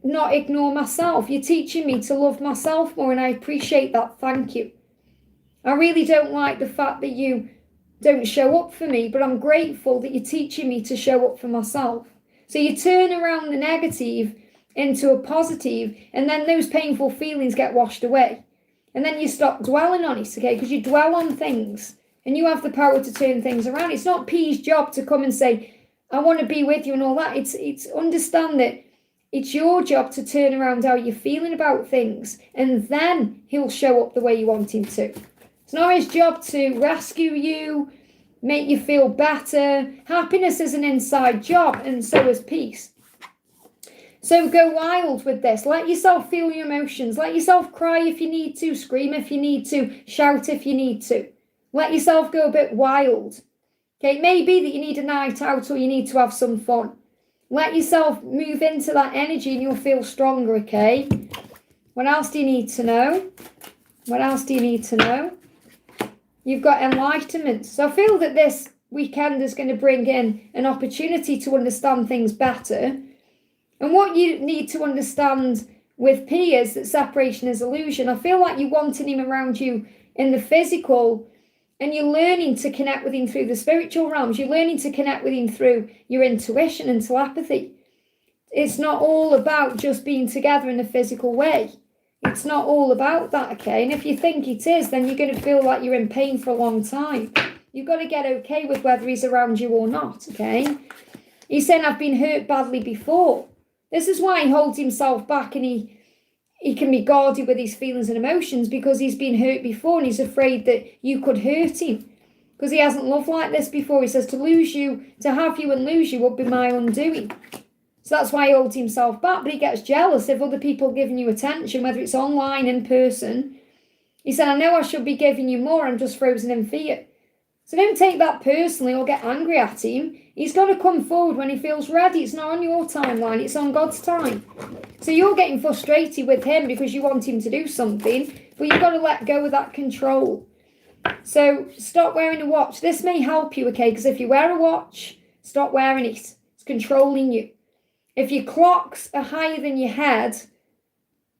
not ignore myself. You're teaching me to love myself more, and I appreciate that. Thank you. I really don't like the fact that you don't show up for me, but I'm grateful that you're teaching me to show up for myself. So you turn around the negative into a positive, and then those painful feelings get washed away. And then you stop dwelling on it, okay? Because you dwell on things, and you have the power to turn things around. It's not P's job to come and say, I want to be with you and all that. It's understand that it's your job to turn around how you're feeling about things, and then he'll show up the way you want him to. It's not his job to rescue you, make you feel better. Happiness is an inside job, and so is peace. So go wild with this. Let yourself feel your emotions. Let yourself cry if you need to, scream if you need to, shout if you need to. Let yourself go a bit wild. Okay, it may be that you need a night out or you need to have some fun. Let yourself move into that energy and you'll feel stronger, okay? What else do you need to know? What else do you need to know? You've got enlightenment. So I feel that this weekend is going to bring in an opportunity to understand things better. And what you need to understand with P is that separation is illusion. I feel like you're wanting him around you in the physical, and you're learning to connect with him through the spiritual realms. You're learning to connect with him through your intuition and telepathy. It's not all about just being together in a physical way. It's not all about that, okay? And if you think it is, then you're going to feel like you're in pain for a long time. You've got to get okay with whether he's around you or not, okay? He's saying, I've been hurt badly before. This is why he holds himself back, and he can be guarded with his feelings and emotions, because he's been hurt before and he's afraid that you could hurt him, because he hasn't loved like this before. He says to lose you, to have you and lose you would be my undoing. So that's why he holds himself back, but he gets jealous if other people are giving you attention, whether it's online, in person. He said, I know I should be giving you more, I'm just frozen in fear. So don't take that personally or get angry at him. He's got to come forward when he feels ready. It's not on your timeline, it's on God's time. So you're getting frustrated with him because you want him to do something, but you've got to let go of that control. So stop wearing a watch. This may help you, okay? Because if you wear a watch, stop wearing it. It's controlling you. If your clocks are higher than your head,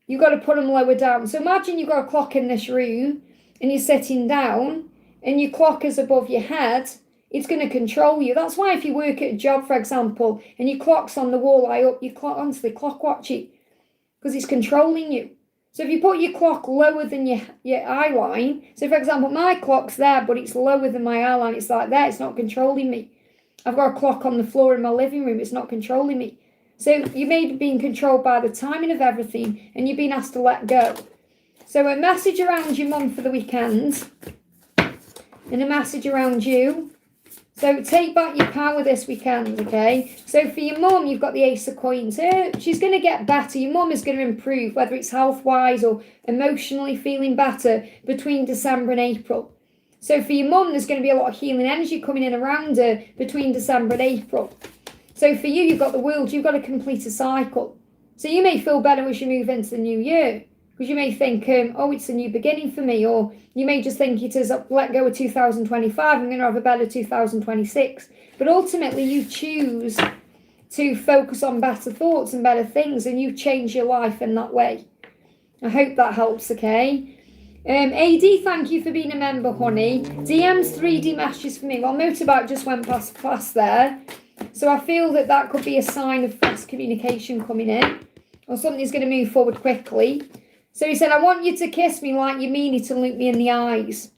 you've got to put them lower down. So imagine you've got a clock in this room and you're sitting down and your clock is above your head. It's going to control you. That's why if you work at a job, for example, and your clock's on the wall high up, you honestly clock watch it, because it's controlling you. So if you put your clock lower than your eye line, so for example, my clock's there, but it's lower than my eye line, it's like that, it's not controlling me. I've got a clock on the floor in my living room, it's not controlling me. So you may be being controlled by the timing of everything, and you're being asked to let go. So a message around your mum for the weekend, and a message around you. So take back your power this weekend, okay? So for your mum, you've got the Ace of Coins. She's going to get better. Your mum is going to improve, whether it's health-wise or emotionally feeling better between December and April. So for your mum, there's going to be a lot of healing energy coming in around her between December and April. So for you, you've got the World. You've got to complete a cycle. So you may feel better as you move into the new year, because you may think, oh, it's a new beginning for me. Or you may just think it is, let go of 2025, I'm going to have a better 2026. But ultimately, you choose to focus on better thoughts and better things, and you change your life in that way. I hope that helps, okay? AD, thank you for being a member, honey. DM's 3D messages for me. Well, motorbike just went past there. So I feel that could be a sign of fast communication coming in, or something's going to move forward quickly. So he said, I want you to kiss me like you mean it and look me in the eyes.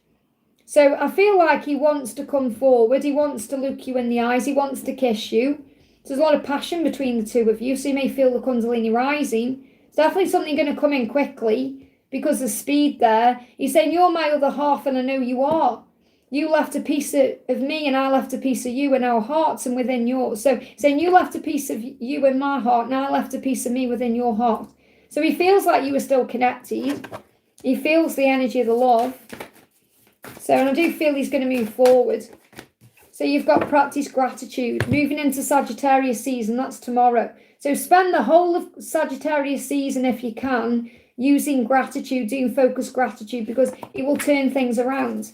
So I feel like he wants to come forward. He wants to look you in the eyes. He wants to kiss you. So there's a lot of passion between the two of you. So you may feel the Kundalini rising. It's definitely something going to come in quickly because there's speed there. He's saying, you're my other half and I know you are. You left a piece of me and I left a piece of you in our hearts and within yours. So saying you left a piece of you in my heart and I left a piece of me within your heart. So he feels like you are still connected. He feels the energy of the love. So, and I do feel he's going to move forward. So you've got practice gratitude. Moving into Sagittarius season, that's tomorrow. So spend the whole of Sagittarius season, if you can, using gratitude, doing focused gratitude, because it will turn things around.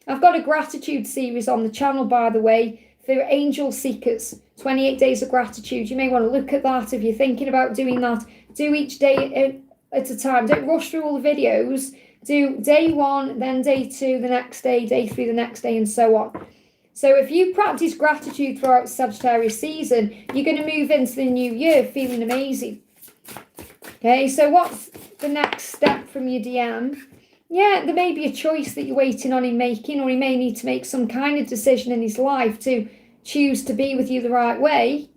I've got a gratitude series on the channel, by the way, for angel seekers. 28 days of gratitude. You may want to look at that if you're thinking about doing that. Do each day at a time. Don't rush through all the videos. Do day 1, then day 2, the next day 3, the next day, and so on. So if you practice gratitude throughout Sagittarius season, you're going to move into the new year feeling amazing. Okay, so what's the next step from your DM? Yeah, there may be a choice that you're waiting on him making, or he may need to make some kind of decision in his life to choose to be with you the right way.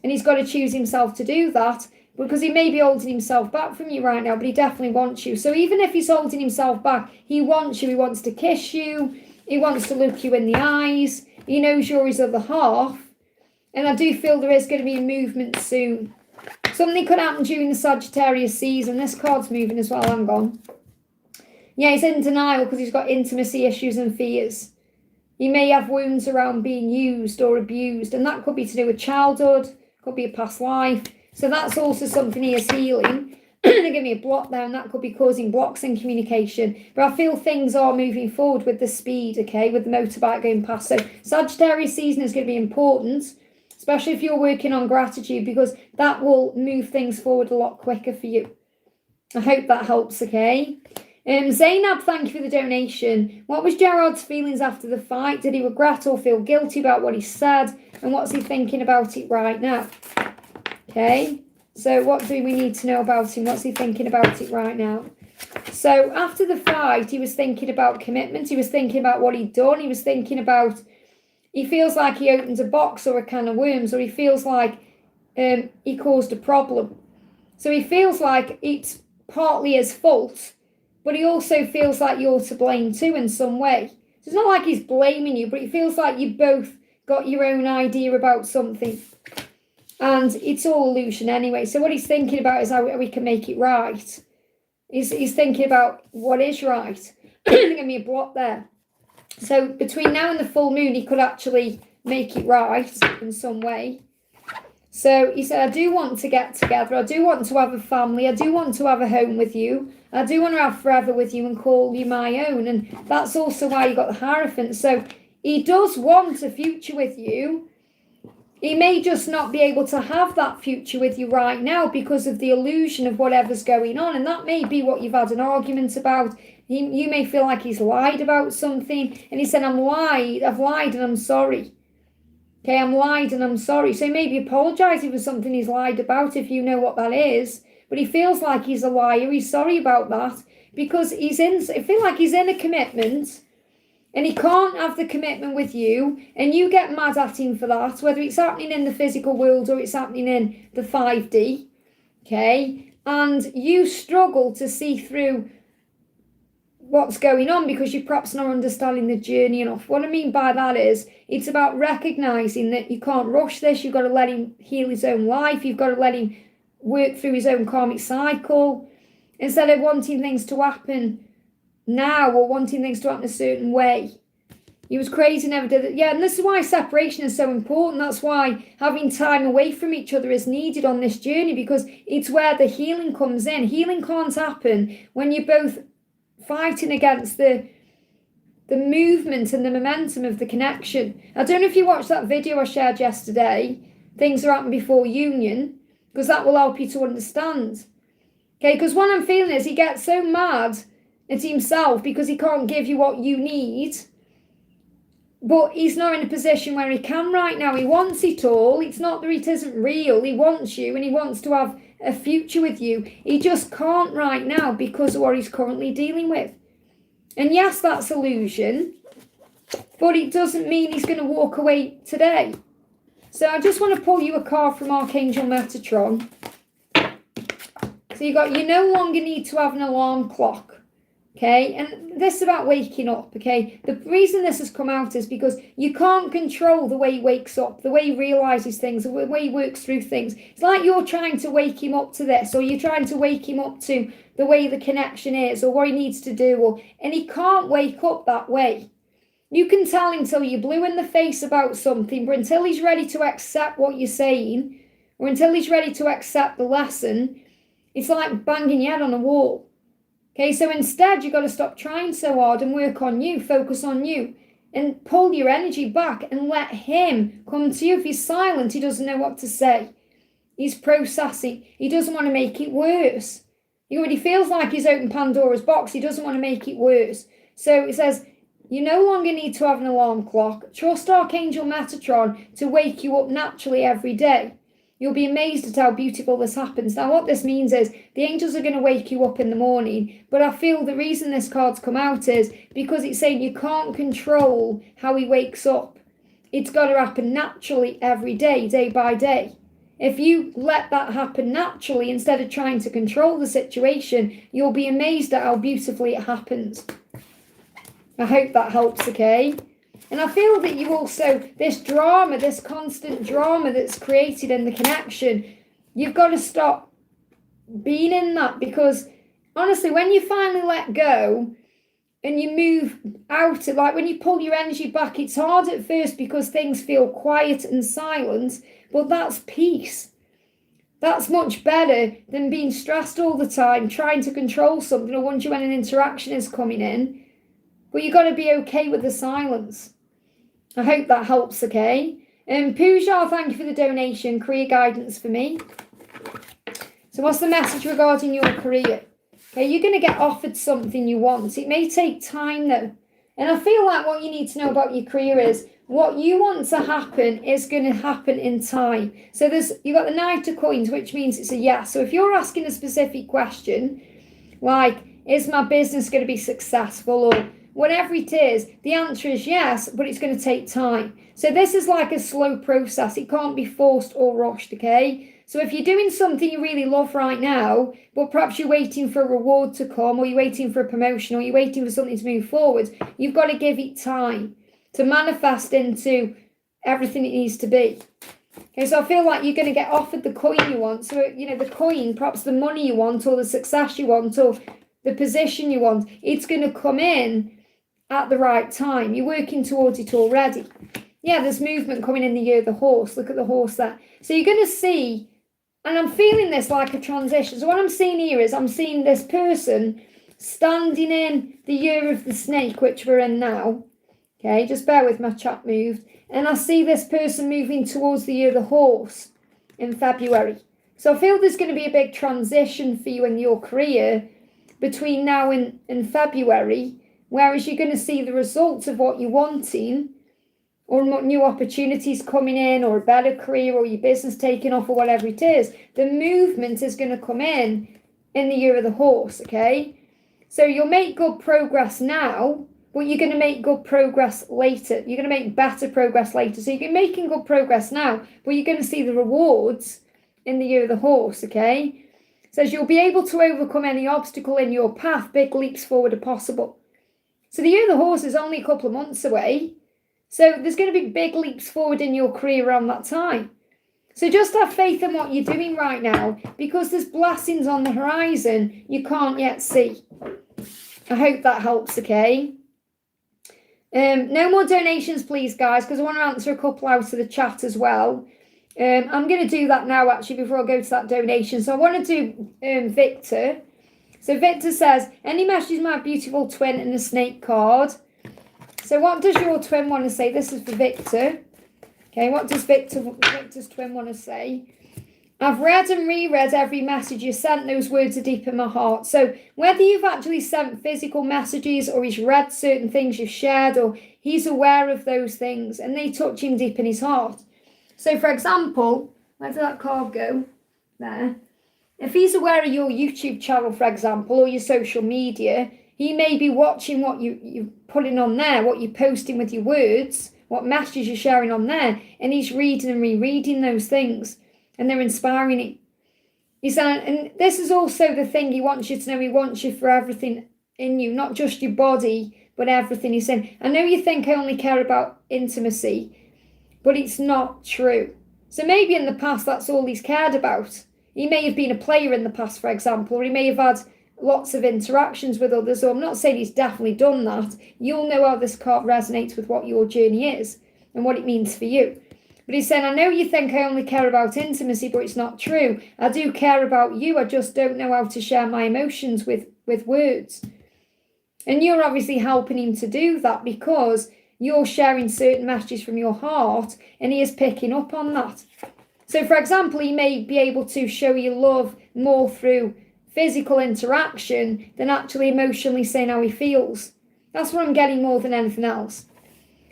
And he's got to choose himself to do that, because he may be holding himself back from you right now, but he definitely wants you. So even if he's holding himself back, he wants you. He wants to kiss you. He wants to look you in the eyes. he knows you're his other half. And I do feel there is going to be a movement soon. Something could happen during the Sagittarius season. This card's moving as well. Hang on. Yeah, he's in denial because he's got intimacy issues and fears. He may have wounds around being used or abused, and that could be to do with childhood, could be a past life. So that's also something he is healing. They give me a block there, and that could be causing blocks in communication. But I feel things are moving forward with the speed, okay, with the motorbike going past. So Sagittarius season is going to be important, especially if you're working on gratitude, because that will move things forward a lot quicker for you. I hope that helps, okay? Zainab, thank you for the donation. What was Gerard's feelings after the fight? Did he regret or feel guilty about what he said? And what's he thinking about it right now? Okay, so what do we need to know about him? What's he thinking about it right now? So after the fight, he was thinking about commitment. He was thinking about what he'd done. He was thinking about, he feels like he opened a box or a can of worms, or he feels like he caused a problem. So he feels like it's partly his fault, but he also feels like you're to blame too in some way. So it's not like he's blaming you, but he feels like you both got your own idea about something. And it's all illusion anyway. So what he's thinking about is how we can make it right. He's thinking about what is right. Give me a block there. So between now and the full moon, he could actually make it right in some way. So he said, I do want to get together. I do want to have a family. I do want to have a home with you. I do want to have forever with you and call you my own. And that's also why you got the Hierophant. So he does want a future with you. He may just not be able to have that future with you right now because of the illusion of whatever's going on. And that may be what you've had an argument about. You may feel like he's lied about something. And he said, I've lied and I'm sorry. Okay, I'm lied and I'm sorry. So he may be apologising for something he's lied about, if you know what that is. But he feels like he's a liar. He's sorry about that because I feel like he's in a commitment and he can't have the commitment with you, and you get mad at him for that, whether it's happening in the physical world or it's happening in the 5D, okay? And you struggle to see through what's going on because you're perhaps not understanding the journey enough. What I mean by that is it's about recognising that you can't rush this. You've got to let him heal his own life. You've got to let him work through his own karmic cycle instead of wanting things to happen now or wanting things to happen a certain way. He was crazy, never did it. Yeah, and this is why separation is so important. That's why having time away from each other is needed on this journey, because it's where the healing comes in. Healing can't happen when you're both fighting against the movement and the momentum of the connection. I don't know if you watched that video I shared yesterday, Things Are Happening Before Union, because that will help you to understand. Okay, because what I'm feeling is he gets so mad at himself because he can't give you what you need, but he's not in a position where he can right now. He wants it all. It's not that it isn't real. He wants you and he wants to have a future with you. He just can't right now because of what he's currently dealing with. And yes, that's illusion, but it doesn't mean he's going to walk away today. So I just want to pull you a card from Archangel Metatron. So you no longer need to have an alarm clock. Okay, and this is about waking up, okay? The reason this has come out is because you can't control the way he wakes up, the way he realises things, the way he works through things. It's like you're trying to wake him up to this, or you're trying to wake him up to the way the connection is, or what he needs to do, and he can't wake up that way. You can tell him till you're blue in the face about something, but until he's ready to accept what you're saying, or until he's ready to accept the lesson, it's like banging your head on a wall. Okay, so instead you've got to stop trying so hard and work on you, focus on you, and pull your energy back and let him come to you. If he's silent, he doesn't know what to say. He's processing. He doesn't want to make it worse. When he feels like he's opened Pandora's box, he doesn't want to make it worse. So it says, you no longer need to have an alarm clock. Trust Archangel Metatron to wake you up naturally every day. You'll be amazed at how beautiful this happens. Now, what this means is the angels are going to wake you up in the morning. But I feel the reason this card's come out is because it's saying you can't control how he wakes up. It's got to happen naturally every day, day by day. If you let that happen naturally instead of trying to control the situation, you'll be amazed at how beautifully it happens. I hope that helps, okay? And I feel that you also, this drama, this constant drama that's created in the connection, you've got to stop being in that, because honestly, when you finally let go and you move out, like when you pull your energy back, it's hard at first because things feel quiet and silent, but that's peace. That's much better than being stressed all the time, trying to control something or wondering when an interaction is coming in. But you've got to be okay with the silence. I hope that helps, okay? Pooja, thank you for the donation. Career guidance for me. So what's the message regarding your career? Okay, you're going to get offered something you want. It may take time though. And I feel like what you need to know about your career is what you want to happen is going to happen in time. So you've got the Knight of Coins, which means it's a yes. So if you're asking a specific question, like, is my business going to be successful, or whatever it is, the answer is yes, but it's going to take time. So this is like a slow process. It can't be forced or rushed, okay? So if you're doing something you really love right now, but perhaps you're waiting for a reward to come, or you're waiting for a promotion, or you're waiting for something to move forward, you've got to give it time to manifest into everything it needs to be. Okay, so I feel like you're going to get offered the coin you want. So, the coin, perhaps the money you want, or the success you want, or the position you want, it's going to come in at the right time. You're working towards it already. Yeah, there's movement coming in the year of the horse. Look at the horse there. So you're going to see, and I'm feeling this like a transition. So what I'm seeing here is I'm seeing this person standing in the year of the snake, which we're in now. Okay, just bear with my chat moved. And I see this person moving towards the year of the horse in February. So I feel there's going to be a big transition for you in your career between now and February, whereas you're going to see the results of what you're wanting, or new opportunities coming in, or a better career, or your business taking off, or whatever it is. The movement is going to come in the year of the horse, okay? So you'll make good progress now, but you're going to make good progress later. You're going to make better progress later. So you're making good progress now, but you're going to see the rewards in the year of the horse, okay? It says you'll be able to overcome any obstacle in your path. Big leaps forward are possible. So the year of the horse is only a couple of months away. So there's going to be big leaps forward in your career around that time. So just have faith in what you're doing right now, because there's blessings on the horizon you can't yet see. I hope that helps, okay? No more donations, please, guys, because I want to answer a couple out of the chat as well. I'm going to do that now, actually, before I go to that donation. So I want to do Victor. So Victor says, any messages, my beautiful twin, and the snake card. So what does your twin want to say? This is for Victor. Okay, what does Victor's twin want to say? I've read and reread every message you sent. Those words are deep in my heart. So whether you've actually sent physical messages, or he's read certain things you've shared, or he's aware of those things and they touch him deep in his heart. So for example, where did that card go? There. If he's aware of your YouTube channel, for example, or your social media, he may be watching what you're putting on there, what you're posting with your words, what messages you're sharing on there, and he's reading and rereading those things, and they're inspiring him. And this is also the thing he wants you to know. He wants you for everything in you, not just your body, but everything he's in. I know you think I only care about intimacy, but it's not true. So maybe in the past, that's all he's cared about. He may have been a player in the past, for example, or he may have had lots of interactions with others. So I'm not saying he's definitely done that. You'll know how this card resonates with what your journey is and what it means for you. But he's saying, I know you think I only care about intimacy, but it's not true. I do care about you. I just don't know how to share my emotions with words. And you're obviously helping him to do that, because you're sharing certain messages from your heart, and he is picking up on that. So, for example, he may be able to show you love more through physical interaction than actually emotionally saying how he feels. That's what I'm getting more than anything else.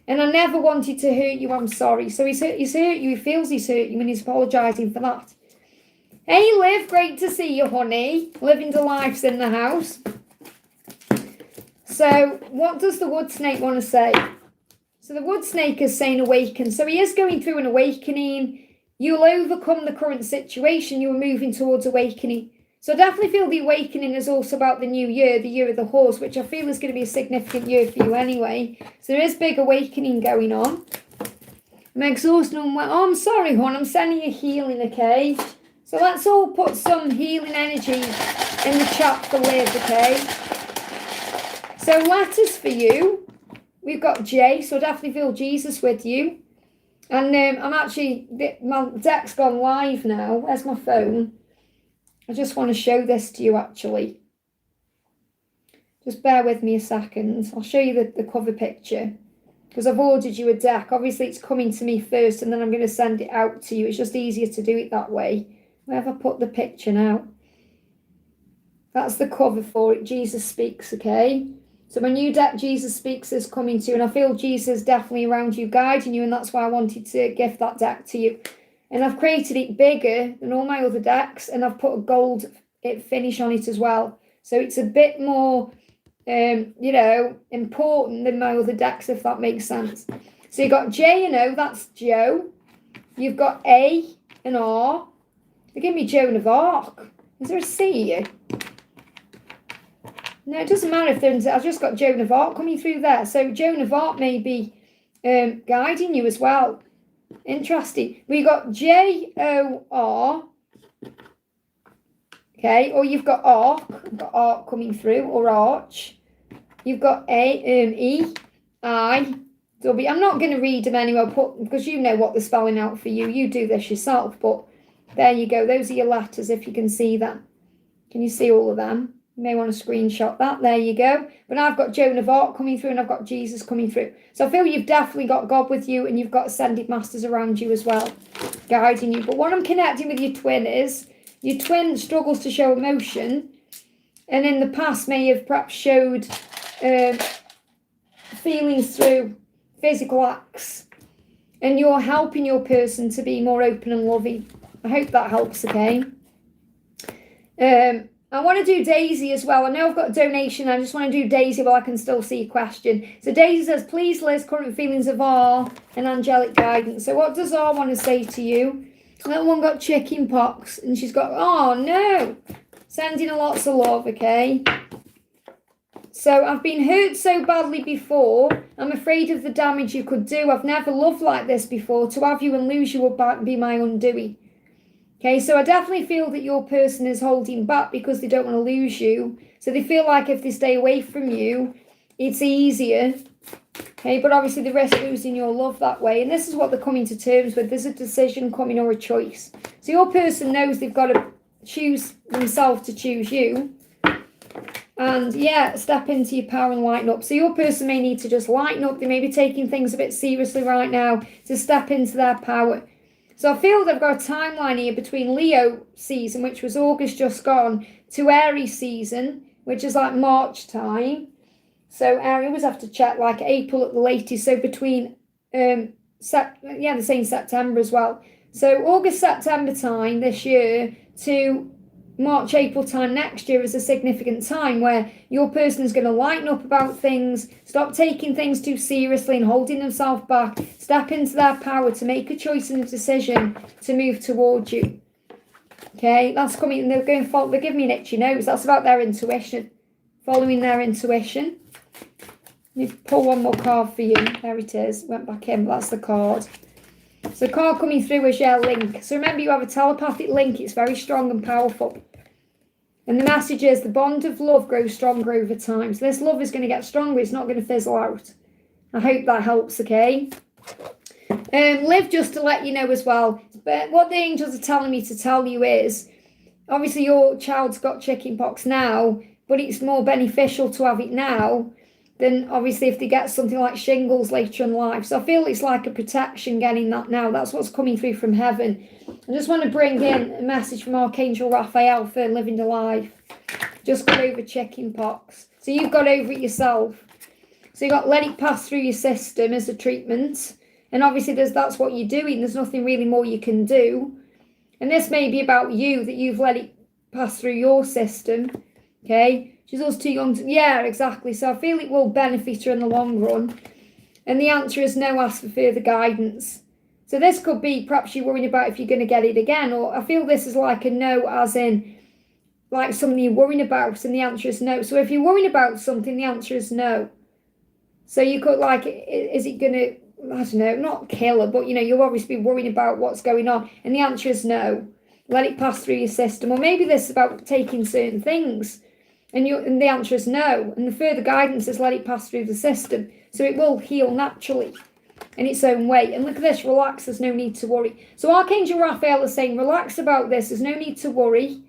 And I never wanted to hurt you, I'm sorry. So he's hurt you, he feels he's hurt you, and he's apologising for that. Hey Liv, great to see you, honey. Living the Life's in the house. So what does the wood snake want to say? So the wood snake is saying awaken. So he is going through an awakening. You'll overcome the current situation. You're moving towards awakening. So I definitely feel the awakening is also about the new year, the year of the horse, which I feel is going to be a significant year for you anyway. So there is big awakening going on. I'm exhausted. Oh, I'm sorry, hon. I'm sending you healing, okay? So let's all put some healing energy in the chat for Liv, okay? So letters for you. We've got J, so I definitely feel Jesus with you. And I'm actually, my deck's gone live now. Where's my phone? I just want to show this to you, actually. Just bear with me a second. I'll show you the cover picture. Because I've ordered you a deck. Obviously, it's coming to me first, and then I'm going to send it out to you. It's just easier to do it that way. Where have I put the picture now? That's the cover for it. Jesus Speaks, okay? So my new deck, Jesus Speaks, is coming to you. And I feel Jesus definitely around you, guiding you. And that's why I wanted to gift that deck to you. And I've created it bigger than all my other decks, and I've put a gold finish on it as well. So it's a bit more, important than my other decks, if that makes sense. So you've got J and O, that's Joe. You've got A and R. They give me Joan of Arc. Is there a C? No, it doesn't matter if there's, I've just got Joan of Arc coming through there. So Joan of Arc may be guiding you as well. Interesting. We got J-O-R. Okay, or you've got arc. You've got arc coming through, or arch. You've got E-I-W. I'm not going to read them anyway, because you know what they're spelling out for you. You do this yourself, but there you go. Those are your letters, if you can see them. Can you see all of them? You may want to screenshot that. There you go. But I've got Joan of Arc coming through, and I've got Jesus coming through. So I feel you've definitely got God with you, and you've got ascended masters around you as well, guiding you. But what I'm connecting with your twin is, your twin struggles to show emotion, and in the past may have perhaps showed feelings through physical acts, and you're helping your person to be more open and loving. I hope that helps, okay? I want to do Daisy as well. I know I've got a donation. I just want to do Daisy while I can still see a question. So Daisy says, please, Liz, current feelings of R and angelic guidance. So what does R want to say to you? Little one got chicken pox, and she's got, oh no, sending her lots of love, okay? So I've been hurt so badly before. I'm afraid of the damage you could do. I've never loved like this before. To have you and lose you would be my undoing. Okay, so I definitely feel that your person is holding back because they don't want to lose you. So they feel like if they stay away from you, it's easier. Okay, but obviously the risk losing your love that way. And this is what they're coming to terms with. There's a decision coming or a choice. So your person knows they've got to choose themselves to choose you. And yeah, step into your power and lighten up. So your person may need to just lighten up. They may be taking things a bit seriously right now to step into their power. So I feel they've got a timeline here between Leo season, which was August just gone, to Aries season, which is like March time. So I always have to check like April at the latest. So between, they're saying September as well. So August, September time this year to March, April time next year is a significant time where your person is going to lighten up about things, stop taking things too seriously and holding themselves back, step into their power to make a choice and a decision to move towards you. Okay, that's coming, and they're giving me an itchy nose. That's about their intuition, following their intuition. Let me pull one more card for you. There it is. Went back in, but that's the card. So the card coming through is your link. So remember, you have a telepathic link. It's very strong and powerful. And the message is the bond of love grows stronger over time. So this love is going to get stronger. It's not going to fizzle out. I hope that helps, okay? Liv, just to let you know as well, but what the angels are telling me to tell you is, obviously your child's got chicken pox now, but it's more beneficial to have it now than obviously if they get something like shingles later in life. So I feel it's like a protection getting that now. That's what's coming through from heaven. I just want to bring in a message from Archangel Raphael for Living the Life. Just got over chicken pox. So you've got over it yourself. So you got let it pass through your system as a treatment. And obviously that's what you're doing. There's nothing really more you can do. And this may be about you, that you've let it pass through your system. Okay? She's also too young to... Yeah, exactly. So I feel it will benefit her in the long run. And the answer is no, ask for further guidance. So this could be perhaps you're worrying about if you're going to get it again. Or I feel this is like a no, as in like something you're worrying about? And the answer is no. So if you're worrying about something, the answer is no. So you could, like, is it going to, I don't know, not kill her, but, you'll obviously be worrying about what's going on. And the answer is no. Let it pass through your system. Or maybe this is about taking certain things. And the answer is no. And the further guidance is let it pass through the system. So it will heal naturally in its own way. And look at this, relax, there's no need to worry. So Archangel Raphael is saying, relax about this, there's no need to worry.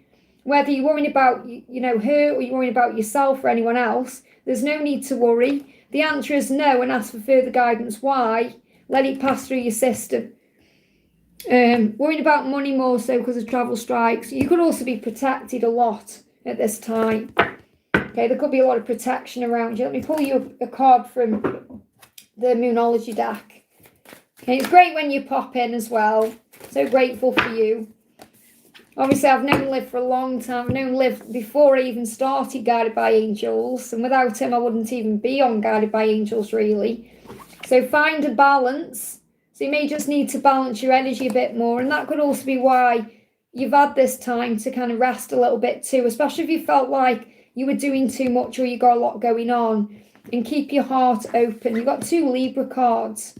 Whether you're worrying about, her, or you're worrying about yourself or anyone else, there's no need to worry. The answer is no, and ask for further guidance. Why? Let it pass through your system. Worrying about money more so because of travel strikes. You could also be protected a lot at this time. Okay, there could be a lot of protection around you. Let me pull you a card from the Moonology deck. Okay, it's great when you pop in as well. So grateful for you. Obviously, I've known Liv for a long time. I've known Liv before I even started Guided by Angels. And without him, I wouldn't even be on Guided by Angels, really. So find a balance. So you may just need to balance your energy a bit more. And that could also be why you've had this time to kind of rest a little bit too. Especially if you felt like you were doing too much or you got a lot going on. And keep your heart open. You've got 2 Libra cards,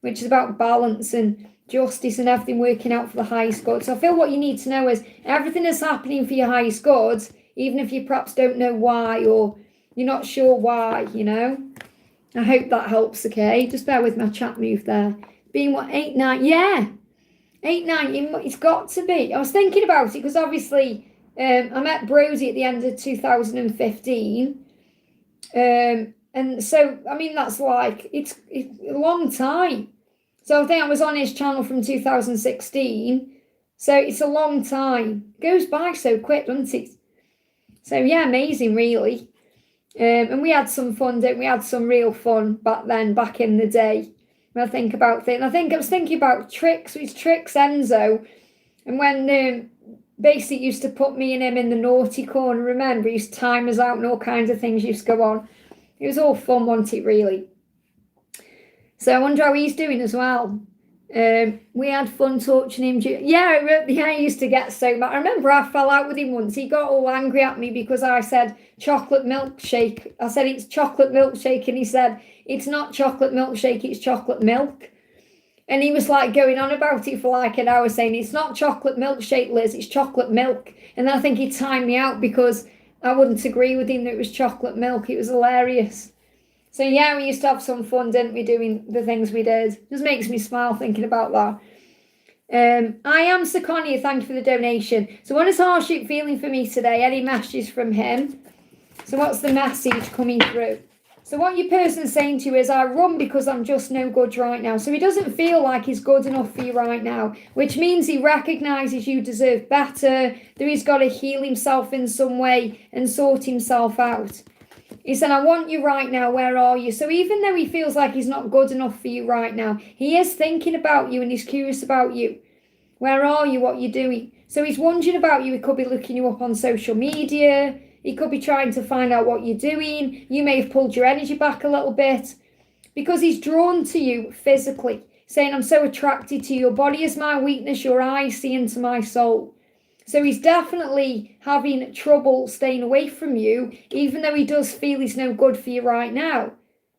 which is about balance and justice and everything working out for the highest good. So I feel what you need to know is everything is happening for your highest good, even if you perhaps don't know why or you're not sure why, I hope that helps, okay? Just bear with my chat move there. Being what, 8, 9? Yeah. 8, 9, it's got to be. I was thinking about it because obviously I met Brody at the end of 2015. And so, I mean, that's like, it's a long time. So I think I was on his channel from 2016. So it's a long time. It goes by so quick, doesn't it? So yeah, amazing, really. And we had some fun, didn't we? We had some real fun back in the day. When I think about things. I was thinking about Tricks. It's Tricks Enzo. And when basically used to put me and him in the naughty corner, remember? He used to time us out and all kinds of things used to go on. It was all fun, wasn't it, really? So I wonder how he's doing as well. We had fun torturing him. Yeah, he used to get so mad. I remember I fell out with him once. He got all angry at me because I said chocolate milkshake. I said it's chocolate milkshake, and he said it's not chocolate milkshake, it's chocolate milk. And he was like going on about it for like an hour, saying it's not chocolate milkshake, Liz, it's chocolate milk. And then I think he timed me out because I wouldn't agree with him that it was chocolate milk. It was hilarious. So yeah, we used to have some fun, didn't we, doing the things we did. Just makes me smile thinking about that. I am Sakonia, thank you for the donation. So what is Harshit feeling for me today? Any messages from him? So what's the message coming through? So what your person's saying to you is, I run because I'm just no good right now. So he doesn't feel like he's good enough for you right now, which means he recognises you deserve better, that he's got to heal himself in some way and sort himself out. He said, I want you right now, where are you? So even though he feels like he's not good enough for you right now, he is thinking about you and he's curious about you. Where are you? What are you doing? So he's wondering about you. He could be looking you up on social media. He could be trying to find out what you're doing. You may have pulled your energy back a little bit because he's drawn to you physically, saying, I'm so attracted to you. Your body is my weakness. Your eyes see into my soul. So he's definitely having trouble staying away from you, even though he does feel he's no good for you right now,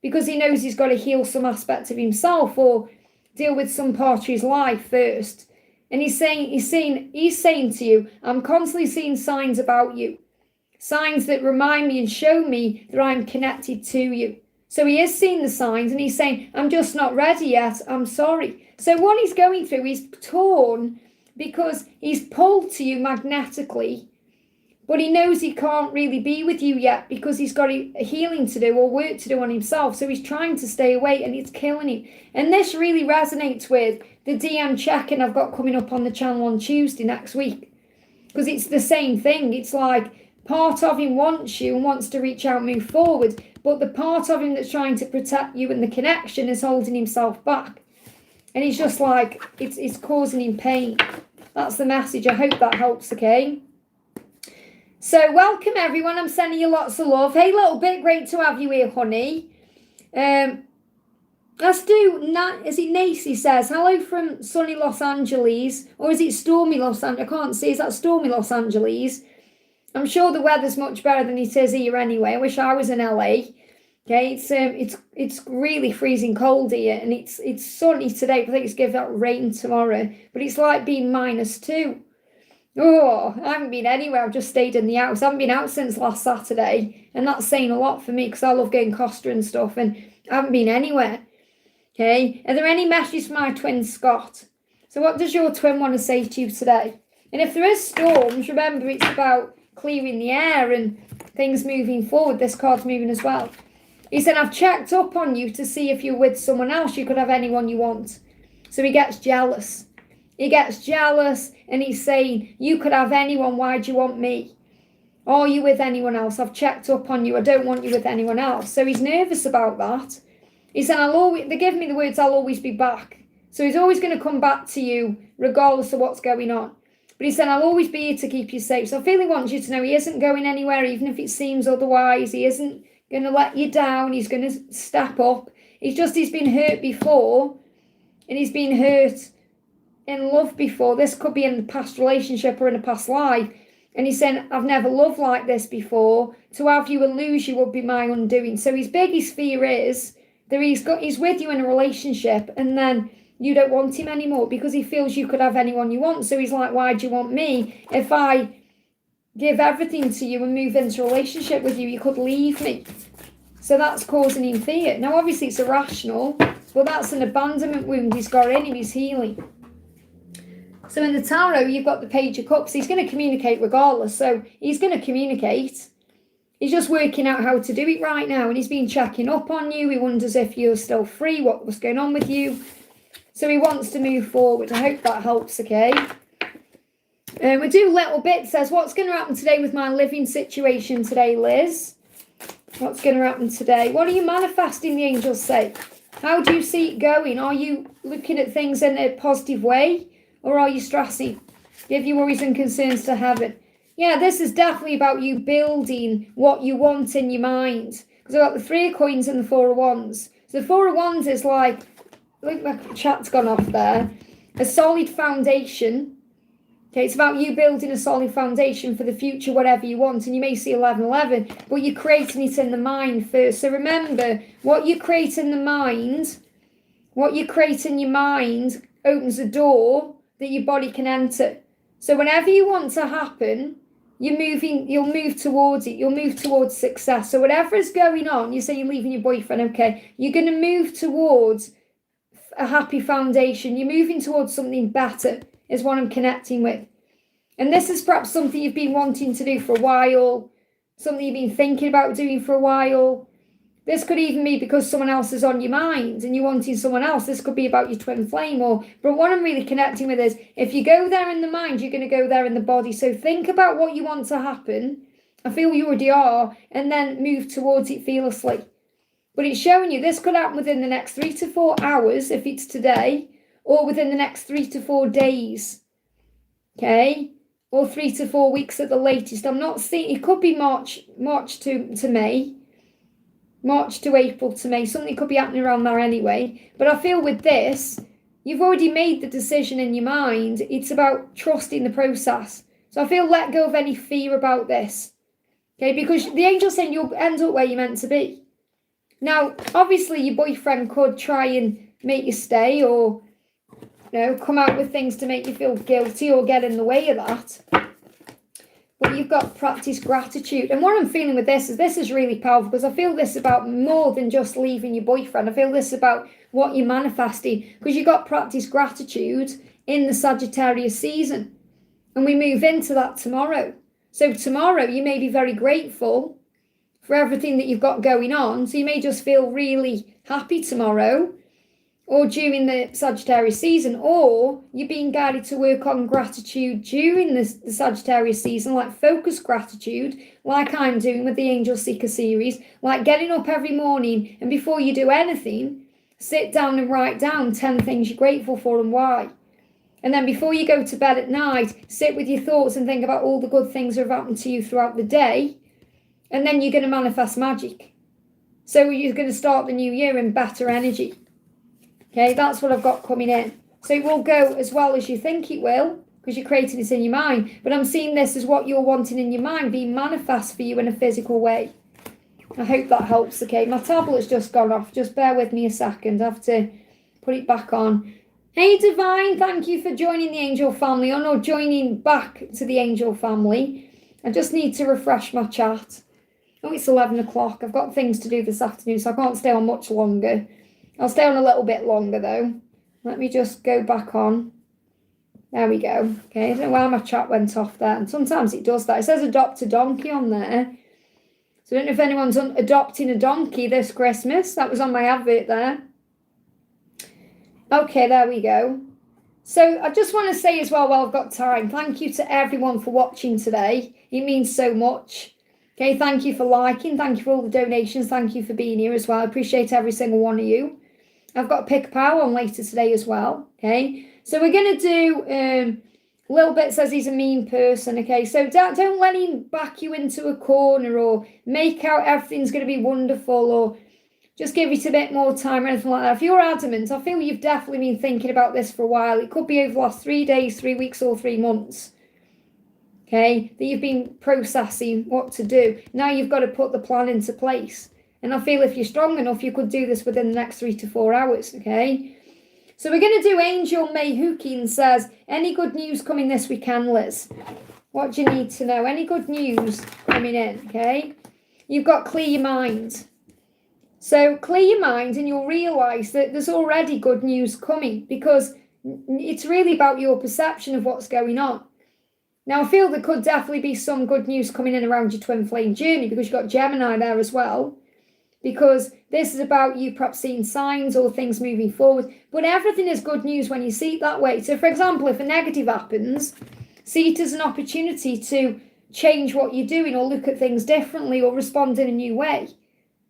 because he knows he's got to heal some aspect of himself or deal with some part of his life first. And he's saying to you, I'm constantly seeing signs about you, signs that remind me and show me that I'm connected to you. So he is seeing the signs and he's saying, I'm just not ready yet. I'm sorry. So what he's going through, he's torn because he's pulled to you magnetically, but he knows he can't really be with you yet because he's got a healing to do or work to do on himself. So he's trying to stay away and it's killing him. And this really resonates with the DM check-in I've got coming up on the channel on Tuesday next week, because it's the same thing. It's like part of him wants you and wants to reach out and move forward, but the part of him that's trying to protect you and the connection is holding himself back. And he's just like, it's causing him pain. That's the message. I hope that helps, okay? So welcome, everyone. I'm sending you lots of love. Hey, little bit, great to have you here, honey. Let's do, is it Nacy says, hello from sunny Los Angeles, or is it stormy Los Angeles? I can't see. Is that stormy Los Angeles? I'm sure the weather's much better than it is here anyway. I wish I was in LA. Okay, it's really freezing cold here, and it's sunny today. I think it's going to rain tomorrow, but it's like being -2. Oh, I haven't been anywhere. I've just stayed in the house. I haven't been out since last Saturday, and that's saying a lot for me because I love going Costa and stuff, and I haven't been anywhere. Okay, are there any messages for my twin Scott? So what does your twin want to say to you today? And if there is storms, remember it's about clearing the air and things moving forward. This card's moving as well. He said, I've checked up on you to see if you're with someone else. You could have anyone you want. So he gets jealous. He gets jealous and he's saying, you could have anyone. Why do you want me? Are you with anyone else? I've checked up on you. I don't want you with anyone else. So he's nervous about that. He said, they give me the words, I'll always be back. So he's always going to come back to you regardless of what's going on. But he said, I'll always be here to keep you safe. So I feel he wants you to know he isn't going anywhere, even if it seems otherwise. He isn't going to let you down. He's going to step up. He's been hurt before, and he's been hurt in love before. This could be in a past relationship or in a past life. And he's saying, I've never loved like this before. To have you and lose you would be my undoing. So his biggest fear is that he's with you in a relationship and then you don't want him anymore because he feels you could have anyone you want. So he's like, why do you want me? If I give everything to you and move into a relationship with you, you could leave me. So that's causing him fear. Now, obviously, it's irrational, but that's an abandonment wound he's got in him. He's healing. So in the tarot, you've got the Page of Cups. He's going to communicate regardless. So he's going to communicate. He's just working out how to do it right now. And he's been checking up on you. He wonders if you're still free, what's going on with you. So he wants to move forward. I hope that helps, okay? We do little bit. Says, what's going to happen today with my living situation today, Liz? What's going to happen today? What are you manifesting, the angels say? How do you see it going? Are you looking at things in a positive way? Or are you stressing? Give your worries and concerns to heaven. Yeah, this is definitely about you building what you want in your mind. Because I've got the 3 of coins and the 4 of wands. So the 4 of wands is like, look, my chat's gone off there. A solid foundation. Okay, it's about you building a solid foundation for the future, whatever you want. And you may see 1111, but you're creating it in the mind first. So remember, what you create in the mind, opens a door that your body can enter. So whenever you want to happen, you'll move towards it. You'll move towards success. So whatever is going on, you say you're leaving your boyfriend, okay, you're going to move towards a happy foundation. You're moving towards something better is what I'm connecting with. And this is perhaps something you've been wanting to do for a while, something you've been thinking about doing for a while. This could even be because someone else is on your mind and you're wanting someone else. This could be about your twin flame. But what I'm really connecting with is, if you go there in the mind, you're going to go there in the body. So think about what you want to happen. I feel you already are. And then move towards it fearlessly. But it's showing you this could happen within the next 3 to 4 hours, if it's today, or within the next 3 to 4 days. Okay? Or 3 to 4 weeks at the latest. I'm not seeing, it could be March to May. March to April to May. Something could be happening around there anyway. But I feel with this, you've already made the decision in your mind. It's about trusting the process. So I feel let go of any fear about this. Okay? Because the angel's saying you'll end up where you're meant to be. Now, obviously, your boyfriend could try and make you stay or, come out with things to make you feel guilty or get in the way of that. But you've got to practice gratitude. And what I'm feeling with this is really powerful, because I feel this about more than just leaving your boyfriend. I feel this about what you're manifesting, because you've got to practice gratitude in the Sagittarius season. And we move into that tomorrow. So tomorrow you may be very grateful for everything that you've got going on. So you may just feel really happy tomorrow, or during the Sagittarius season, or you're being guided to work on gratitude during the Sagittarius season, like focused gratitude, like I'm doing with the Angel Seeker series, like getting up every morning and before you do anything, sit down and write down 10 things you're grateful for and why. And then before you go to bed at night, sit with your thoughts and think about all the good things that have happened to you throughout the day, and then you're going to manifest magic. So you're going to start the new year in better energy. Okay, that's what I've got coming in. So it will go as well as you think it will, because you're creating this in your mind. But I'm seeing this as what you're wanting in your mind being manifest for you in a physical way. I hope that helps, okay? My tablet's just gone off. Just bear with me a second. I have to put it back on. Hey, Divine, thank you for joining the Angel family, or no, joining back to the Angel family. I just need to refresh my chat. Oh, it's 11 o'clock. I've got things to do this afternoon, so I can't stay on much longer. I'll stay on a little bit longer, though. Let me just go back on. There we go. Okay, I don't know why my chat went off there. And sometimes it does that. It says adopt a donkey on there. So I don't know if anyone's adopting a donkey this Christmas. That was on my advert there. Okay, there we go. So I just want to say as well, while I've got time, thank you to everyone for watching today. It means so much. Okay, thank you for liking. Thank you for all the donations. Thank you for being here as well. I appreciate every single one of you. I've got a pick a power on later today as well. Okay, so we're going to do Little Bit says he's a mean person. Okay, so don't let him back you into a corner or make out everything's going to be wonderful or just give it a bit more time or anything like that. If you're adamant, I feel you've definitely been thinking about this for a while. It could be over the last 3 days, 3 weeks, or 3 months. Okay, that you've been processing what to do. Now you've got to put the plan into place. And I feel if you're strong enough, you could do this within the next 3 to 4 hours, okay? So we're going to do Angel May Hookin says, any good news coming this weekend, Liz? What do you need to know? Any good news coming in, okay? You've got clear your mind. So clear your mind and you'll realise that there's already good news coming because it's really about your perception of what's going on. Now, I feel there could definitely be some good news coming in around your twin flame journey because you've got Gemini there as well. Because this is about you perhaps seeing signs or things moving forward. But everything is good news when you see it that way. So, for example, if a negative happens, see it as an opportunity to change what you're doing or look at things differently or respond in a new way.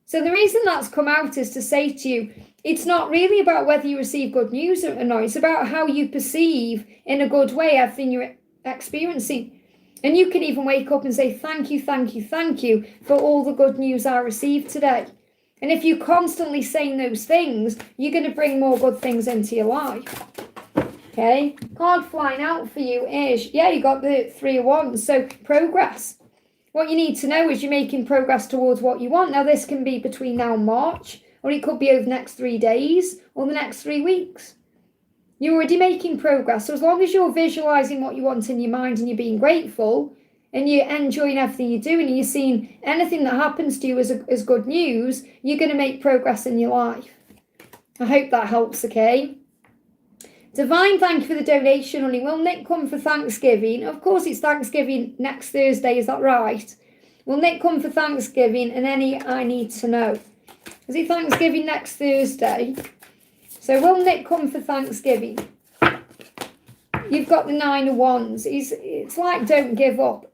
So the reason that's come out is to say to you, it's not really about whether you receive good news or not. It's about how you perceive in a good way everything you're experiencing. And you can even wake up and say, thank you, thank you, thank you for all the good news I received today. And if you're constantly saying those things, you're going to bring more good things into your life. Okay? Card flying out for you is, yeah, you got the 3 of Wands. So progress. What you need to know is you're making progress towards what you want. Now, this can be between now and March, or it could be over the next 3 days or the next 3 weeks. You're already making progress. So as long as you're visualising what you want in your mind and you're being grateful and you're enjoying everything you're doing and you're seeing anything that happens to you as good news, you're going to make progress in your life. I hope that helps, okay? Divine, thank you for the donation, honey. Will Nick come for Thanksgiving? Of course, it's Thanksgiving next Thursday, is that right? Will Nick come for Thanksgiving and any I need to know? Is it Thanksgiving next Thursday? So will Nick come for Thanksgiving? You've got the 9 of Wands. It's like don't give up.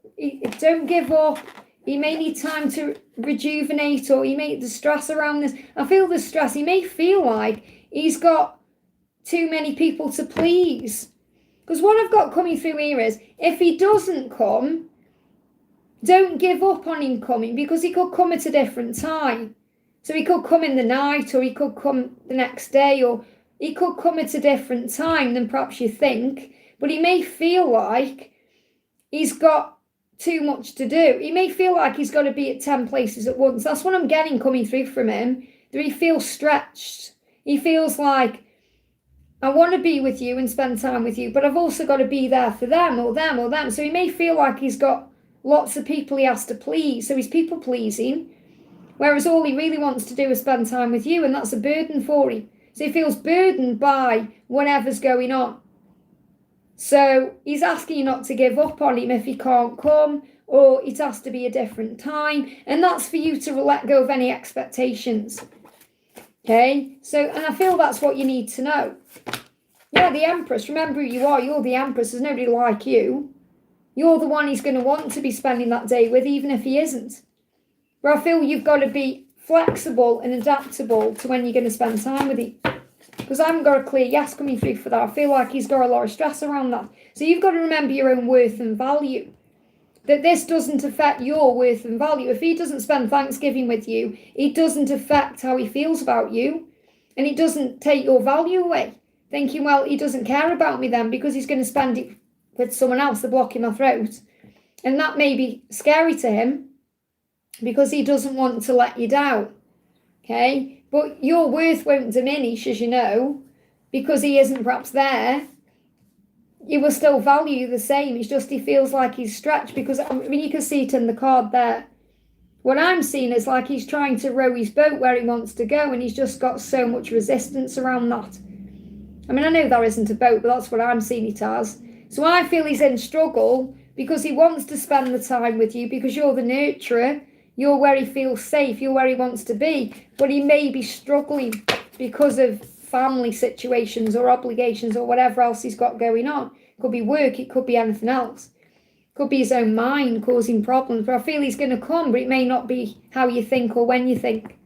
Don't give up. He may need time to rejuvenate or he may the stress around this. I feel the stress. He may feel like he's got too many people to please. Because what I've got coming through here is if he doesn't come, don't give up on him coming because he could come at a different time. So he could come in the night or he could come the next day or he could come at a different time than perhaps you think. But he may feel like he's got too much to do. He may feel like he's got to be at 10 places at once. That's what I'm getting coming through from him. That he feels stretched. He feels like, I want to be with you and spend time with you, but I've also got to be there for them or them or them. So he may feel like he's got lots of people he has to please. So he's people pleasing. Whereas all he really wants to do is spend time with you, and that's a burden for him. So he feels burdened by whatever's going on. So he's asking you not to give up on him if he can't come, or it has to be a different time. And that's for you to let go of any expectations. Okay? So, and I feel that's what you need to know. Yeah, the Empress. Remember who you are. You're the Empress. There's nobody like you. You're the one he's going to want to be spending that day with, even if he isn't. But I feel you've got to be flexible and adaptable to when you're going to spend time with him. Because I haven't got a clear yes coming through for that. I feel like he's got a lot of stress around that. So you've got to remember your own worth and value. That this doesn't affect your worth and value. If he doesn't spend Thanksgiving with you, it doesn't affect how he feels about you. And it doesn't take your value away. Thinking, well, he doesn't care about me then because he's going to spend it with someone else, they're blocking my throat. And that may be scary to him because he doesn't want to let you down. Okay? But your worth won't diminish, as you know, because he isn't perhaps there. You will still value you the same. It's just he feels like he's stretched because, I mean, you can see it in the card there. What I'm seeing is like he's trying to row his boat where he wants to go, and he's just got so much resistance around that. I mean, I know there isn't a boat, but that's what I'm seeing it as. So I feel he's in struggle because he wants to spend the time with you because you're the nurturer. You're where he feels safe. You're where he wants to be. But he may be struggling because of family situations or obligations or whatever else he's got going on. It could be work. It could be anything else. Could be his own mind causing problems, but I feel he's going to come, but it may not be how you think or when you think.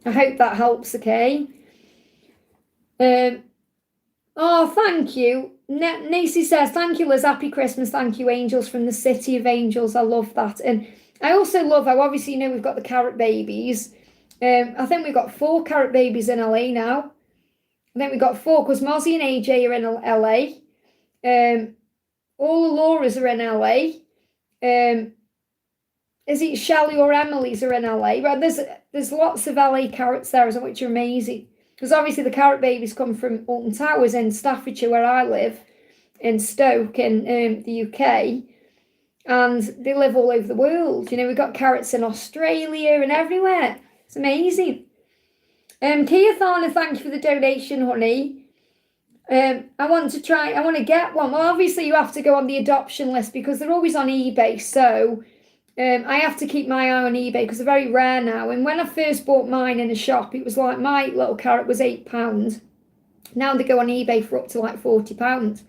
I hope that helps, okay? Oh, thank you. Nacy says, thank you, Liz. Happy Christmas. Thank you, angels from the City of Angels. I love that. And I also love how, obviously, you know, we've got the carrot babies. I think we've got 4 carrot babies in LA now. I think we've got 4 because Mozzie and AJ are in LA. All the Lauras are in LA. Is it Shelley or Emily's are in LA? Right, there's lots of LA carrots there, which are amazing. Because obviously the carrot babies come from Alton Towers in Staffordshire, where I live, in Stoke in the UK. And they live all over the world. You know, we've got carrots in Australia and everywhere. It's amazing. Kia Thana, thank you for the donation, honey. I want to get one. Well, obviously you have to go on the adoption list because they're always on eBay. So I have to keep my eye on eBay because they're very rare now. And when I first bought mine in a shop, it was like my little carrot was £8. Now they go on eBay for up to like £40.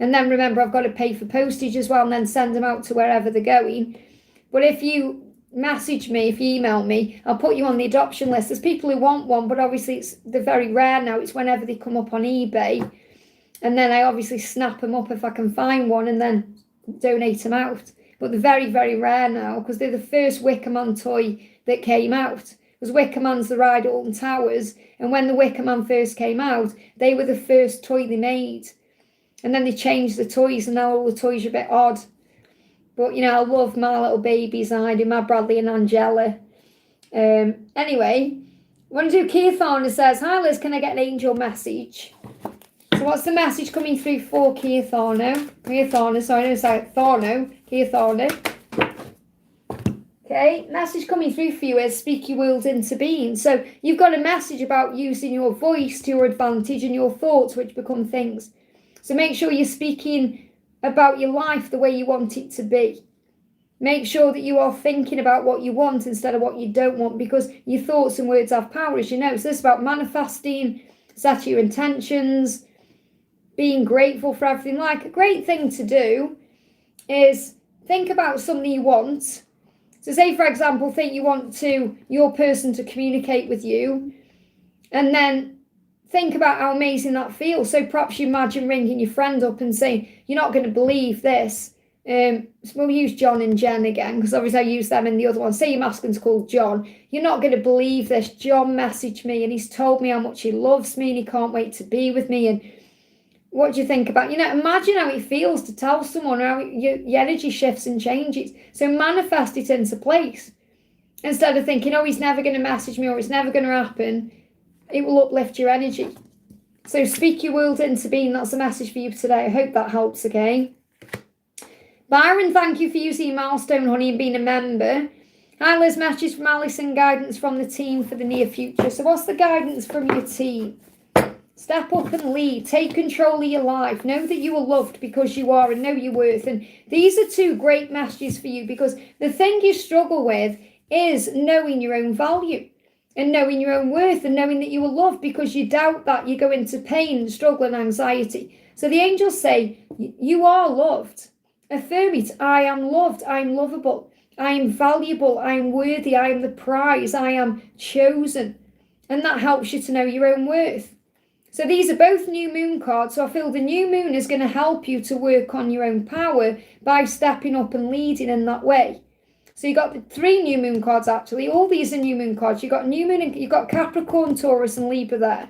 And then remember, I've got to pay for postage as well and then send them out to wherever they're going. But if you message me, if you email me, I'll put you on the adoption list. There's people who want one, but obviously they're very rare now. It's whenever they come up on eBay. And then I obviously snap them up if I can find one and then donate them out. But they're very, very rare now because they're the first Wicker Man toy that came out. Because Wicker Man's the ride at Alton Towers. And when the Wicker Man first came out, they were the first toy they made. And then they changed the toys and now all the toys are a bit odd. But, you know, I love my little babies. I do my Bradley and Angela. Anyway, I want to do Kia Thorner says, hi Liz, can I get an angel message? So what's the message coming through for Kia Thorner? Kia Thorner, sorry, it's like Thorno. Kia Thorner. Okay, message coming through for you is speak your world into being. So you've got a message about using your voice to your advantage and your thoughts, which become things. So make sure you're speaking about your life the way you want it to be. Make sure that you are thinking about what you want instead of what you don't want, because your thoughts and words have power, as you know. So this is about manifesting, set your intentions, being grateful for everything. Like, a great thing to do is think about something you want. So say, for example, think you want your person to communicate with you, and then think about how amazing that feels. So perhaps you imagine ringing your friend up and saying, you're not going to believe this. We'll use John and Jen again, because obviously I use them in the other one. Say your masculine's called John. You're not going to believe this. John messaged me and he's told me how much he loves me and he can't wait to be with me. And what do you think about, imagine how it feels to tell someone, how your energy shifts and changes. So manifest it into place. Instead of thinking, oh, he's never going to message me or it's never going to happen. It will uplift your energy. So speak your world into being. That's the message for you today. I hope that helps, okay? Byron, thank you for using your milestone, honey, and being a member. Hi, Liz, message from Alison, guidance from the team for the near future. So what's the guidance from your team? Step up and lead. Take control of your life. Know that you are loved because you are, and know your worth. And these are 2 great messages for you, because the thing you struggle with is knowing your own value and knowing your own worth and knowing that you are loved. Because you doubt that, you go into pain and struggle and anxiety. So the angels say, you are loved. Affirm it. I am loved. I am lovable. I am valuable. I am worthy. I am the prize. I am chosen. And that helps you to know your own worth. So these are both new moon cards. So I feel the new moon is going to help you to work on your own power by stepping up and leading in that way. So you got the 3 new moon cards, actually. All these are new moon cards. You got new moon, and you got Capricorn, Taurus and Libra there,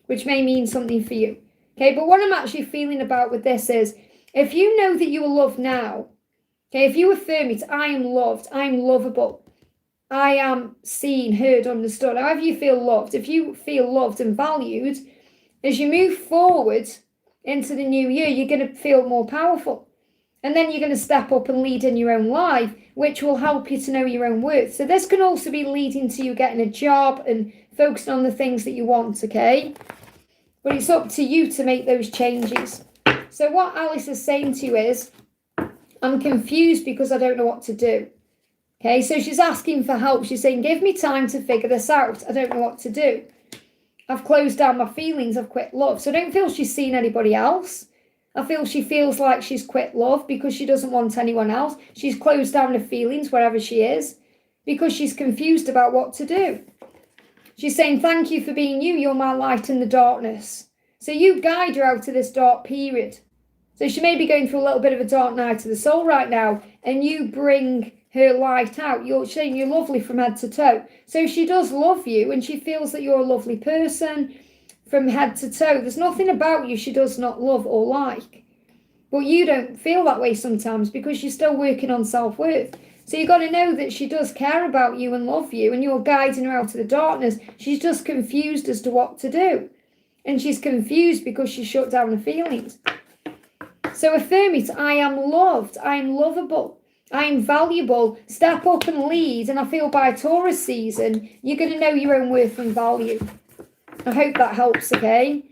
which may mean something for you. Okay, but what I'm actually feeling about with this is If you know that you are loved now, okay, if you affirm it, I am loved, I'm lovable, I am seen, heard, understood, however you feel loved, if you feel loved and valued, as you move forward into the new year, you're going to feel more powerful. And then you're going to step up and lead in your own life, which will help you to know your own worth. So this can also be leading to you getting a job and focusing on the things that you want, okay? But it's up to you to make those changes. So what Alice is saying to you is, I'm confused because I don't know what to do. Okay, so she's asking for help. She's saying, give me time to figure this out. I don't know what to do. I've closed down my feelings. I've quit love. So I don't feel she's seen anybody else. I feel she feels like she's quit love because she doesn't want anyone else. She's closed down her feelings wherever she is because she's confused about what to do. She's saying, thank you for being you. You're my light in the darkness. So you guide her out of this dark period. So she may be going through a little bit of a dark night of the soul right now, and you bring her light out. You're saying you're lovely from head to toe. So she does love you, and she feels that you're a lovely person from head to toe. There's nothing about you she does not love or like. But you don't feel that way sometimes because you're still working on self-worth. So you've got to know that she does care about you and love you, and you're guiding her out of the darkness. She's just confused as to what to do. And she's confused because she shut down her feelings. So affirm it. I am loved. I am lovable. I am valuable. Step up and lead. And I feel by Taurus season, you're going to know your own worth and value. I hope that helps, okay?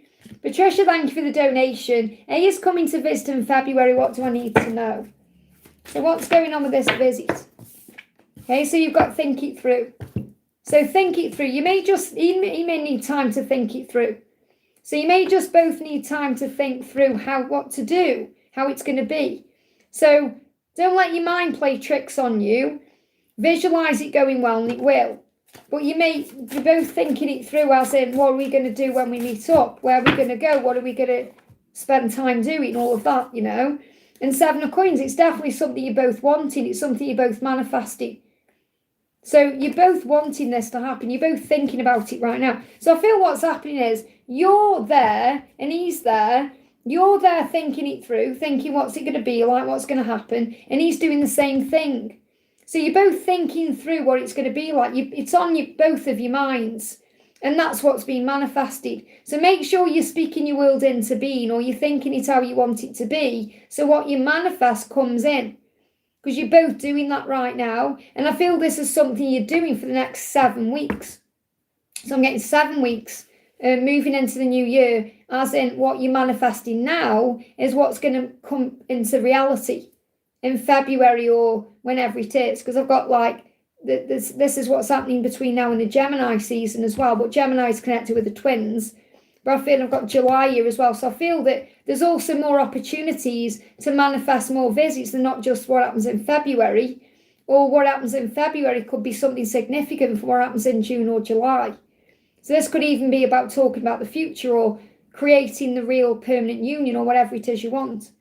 Patricia, thank you for the donation. A is coming to visit in February. What do I need to know? So what's going on with this visit? Okay, so you've got to think it through. So think it through. You may need time to think it through. So you may just both need time to think through what to do, how it's going to be. So don't let your mind play tricks on you. Visualize it going well, and it will. But you may be both thinking it through, as in, what are we going to do when we meet up? Where are we going to go? What are we going to spend time doing? All of that, you know. And 7 of coins, it's definitely something you're both wanting. It's something you're both manifesting. So you're both wanting this to happen. You're both thinking about it right now. So I feel what's happening is you're there and he's there. You're there thinking it through, thinking what's it going to be like, what's going to happen. And he's doing the same thing. So you're both thinking through what it's going to be like. It's on both of your minds. And that's what's being manifested. So make sure you're speaking your world into being, or you're thinking it how you want it to be. So what you manifest comes in. Because you're both doing that right now. And I feel this is something you're doing for the next 7 weeks. So I'm getting 7 weeks moving into the new year, as in what you're manifesting now is what's going to come into reality in February or whenever it is. Because I've got like, this is what's happening between now and the Gemini season as well. But Gemini is connected with the twins. But I feel I've got July here as well. So I feel that there's also more opportunities to manifest more visits than not just what happens in February. Or what happens in February could be something significant for what happens in June or July. So this could even be about talking about the future or creating the real permanent union or whatever it is you want.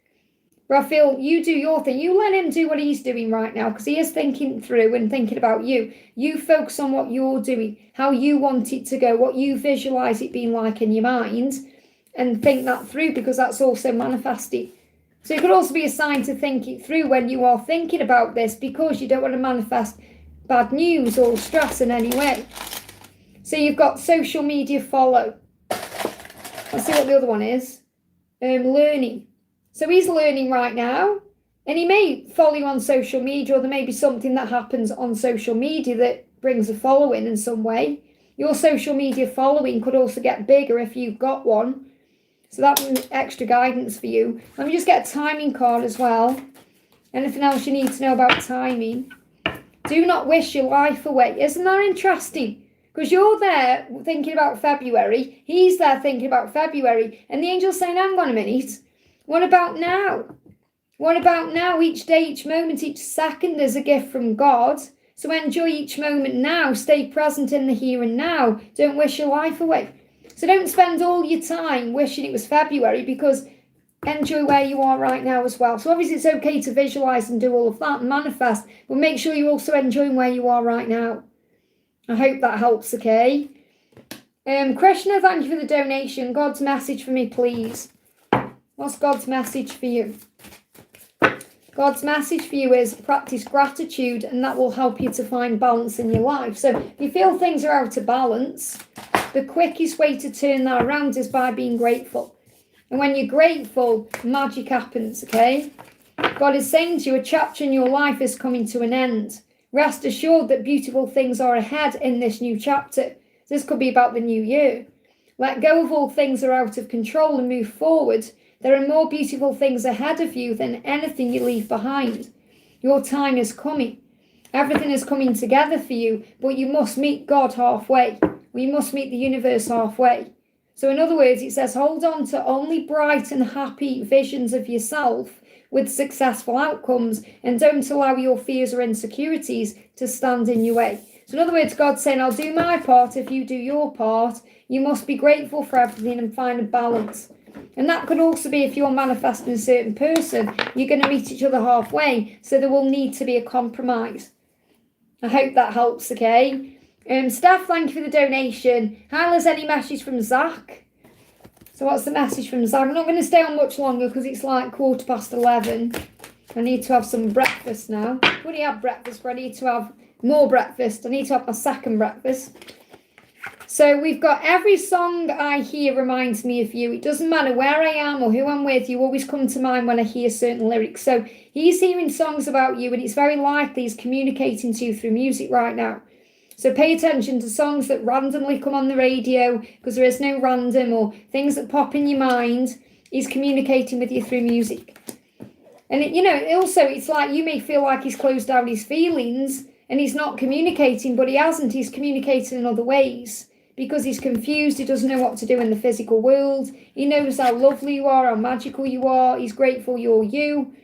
But I feel you do your thing. You let him do what he's doing right now because he is thinking through and thinking about you. You focus on what you're doing, how you want it to go, what you visualise it being like in your mind, and think that through because that's also manifested. So it could also be a sign to think it through when you are thinking about this because you don't want to manifest bad news or stress in any way. So you've got social media follow. Let's see what the other one is. Learning. So he's learning right now, and he may follow you on social media, or there may be something that happens on social media that brings a following in some way. Your social media following could also get bigger if you've got one. So that's extra guidance for you. Let me just get a timing card as well. Anything else you need to know about timing? Do not wish your life away. Isn't that interesting? Because you're there thinking about February. He's there thinking about February. And the angel's saying, hang on a minute. What about now? What about now? Each day, each moment, each second is a gift from God. So enjoy each moment now. Stay present in the here and now. Don't wish your life away. So don't spend all your time wishing it was February, because enjoy where you are right now as well. So obviously it's okay to visualize and do all of that and manifest, but make sure you're also enjoying where you are right now. I hope that helps, okay? Krishna, thank you for the donation. God's message for me, please. What's God's message for you? God's message for you is practice gratitude, and that will help you to find balance in your life. So if you feel things are out of balance, the quickest way to turn that around is by being grateful. And when you're grateful, magic happens, okay? God is saying to you, a chapter in your life is coming to an end. Rest assured that beautiful things are ahead in this new chapter. This could be about the new year. Let go of all things that are out of control and move forward. There are more beautiful things ahead of you than anything you leave behind. Your time is coming. Everything is coming together for you, but you must meet God halfway. You must meet the universe halfway. So in other words, it says, hold on to only bright and happy visions of yourself with successful outcomes, and don't allow your fears or insecurities to stand in your way. So in other words, God's saying, I'll do my part if you do your part. You must be grateful for everything and find a balance. And that could also be if you're manifesting a certain person, you're going to meet each other halfway, so there will need to be a compromise. I hope that helps, okay? Steph, thank you for the donation. Hi, Liz, any message from Zach? So what's the message from Zach? I'm not going to stay on much longer because it's like 11:15. I need to have some breakfast now. I've already had breakfast, but I need to have more breakfast. I need to have my second breakfast. So we've got every song I hear reminds me of you. It doesn't matter where I am or who I'm with, you always come to mind when I hear certain lyrics. So he's hearing songs about you, and it's very likely he's communicating to you through music right now. So pay attention to songs that randomly come on the radio, because there is no random, or things that pop in your mind. He's communicating with you through music. And, also it's like you may feel like he's closed down his feelings and he's not communicating, but he hasn't. He's communicating in other ways because he's confused. He doesn't know what to do in the physical world. He knows how lovely you are, how magical you are. He's grateful you're you.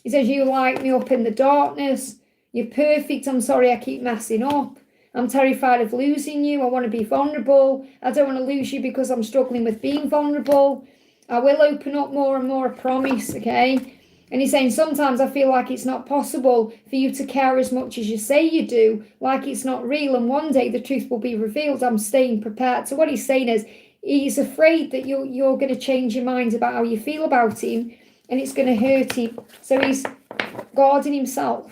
He says, you light me up in the darkness. You're perfect. I'm sorry I keep messing up. I'm terrified of losing you. I want to be vulnerable. I don't want to lose you because I'm struggling with being vulnerable. I will open up more and more, I promise, okay? And he's saying, sometimes I feel like it's not possible for you to care as much as you say you do, like it's not real, and one day the truth will be revealed. I'm staying prepared. So what he's saying is, he's afraid that you're going to change your mind about how you feel about him, and it's going to hurt him. So he's guarding himself.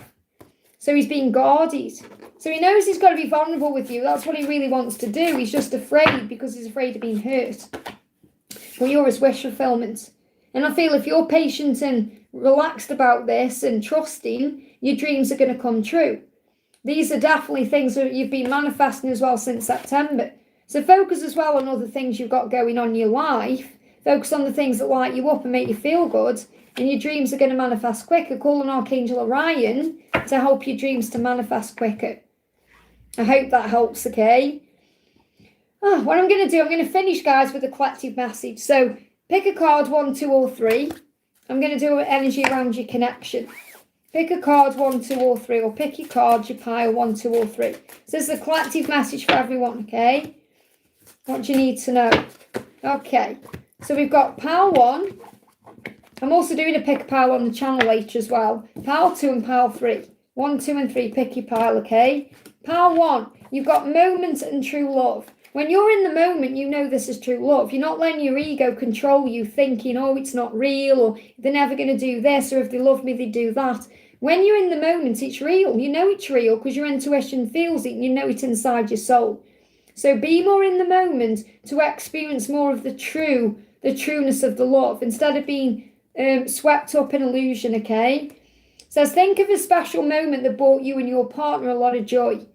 So he's being guarded. So he knows he's got to be vulnerable with you. That's what he really wants to do. He's just afraid because he's afraid of being hurt. Well, you're his wish fulfillment. And I feel if you're patient and relaxed about this and trusting, your dreams are going to come true. These are definitely things that you've been manifesting as well since September. So focus as well on other things you've got going on in your life. Focus on the things that light you up and make you feel good. And your dreams are going to manifest quicker. Call on Archangel Orion to help your dreams to manifest quicker. I hope that helps, okay? What I'm going to do, I'm going to finish, guys, with a collective message. So pick a card, 1, 2, or 3. I'm going to do energy around your connection. Pick a card, 1, 2, or 3, or pick your cards, your pile, 1, 2, or 3. So this is a collective message for everyone, okay? What do you need to know? Okay, so we've got pile 1. I'm also doing a pick a pile on the channel later as well. Pile 2 and pile 3. 1, 2, and 3, pick your pile, okay? Pile 1, you've got moments and true love. When you're in the moment, you know this is true love. You're not letting your ego control you, thinking, oh, it's not real, or they're never going to do this, or if they love me, they do that. When you're in the moment, it's real. You know it's real because your intuition feels it, and you know it inside your soul. So be more in the moment to experience more of the trueness of the love, instead of being swept up in illusion, okay? So think of a special moment that brought you and your partner a lot of joy.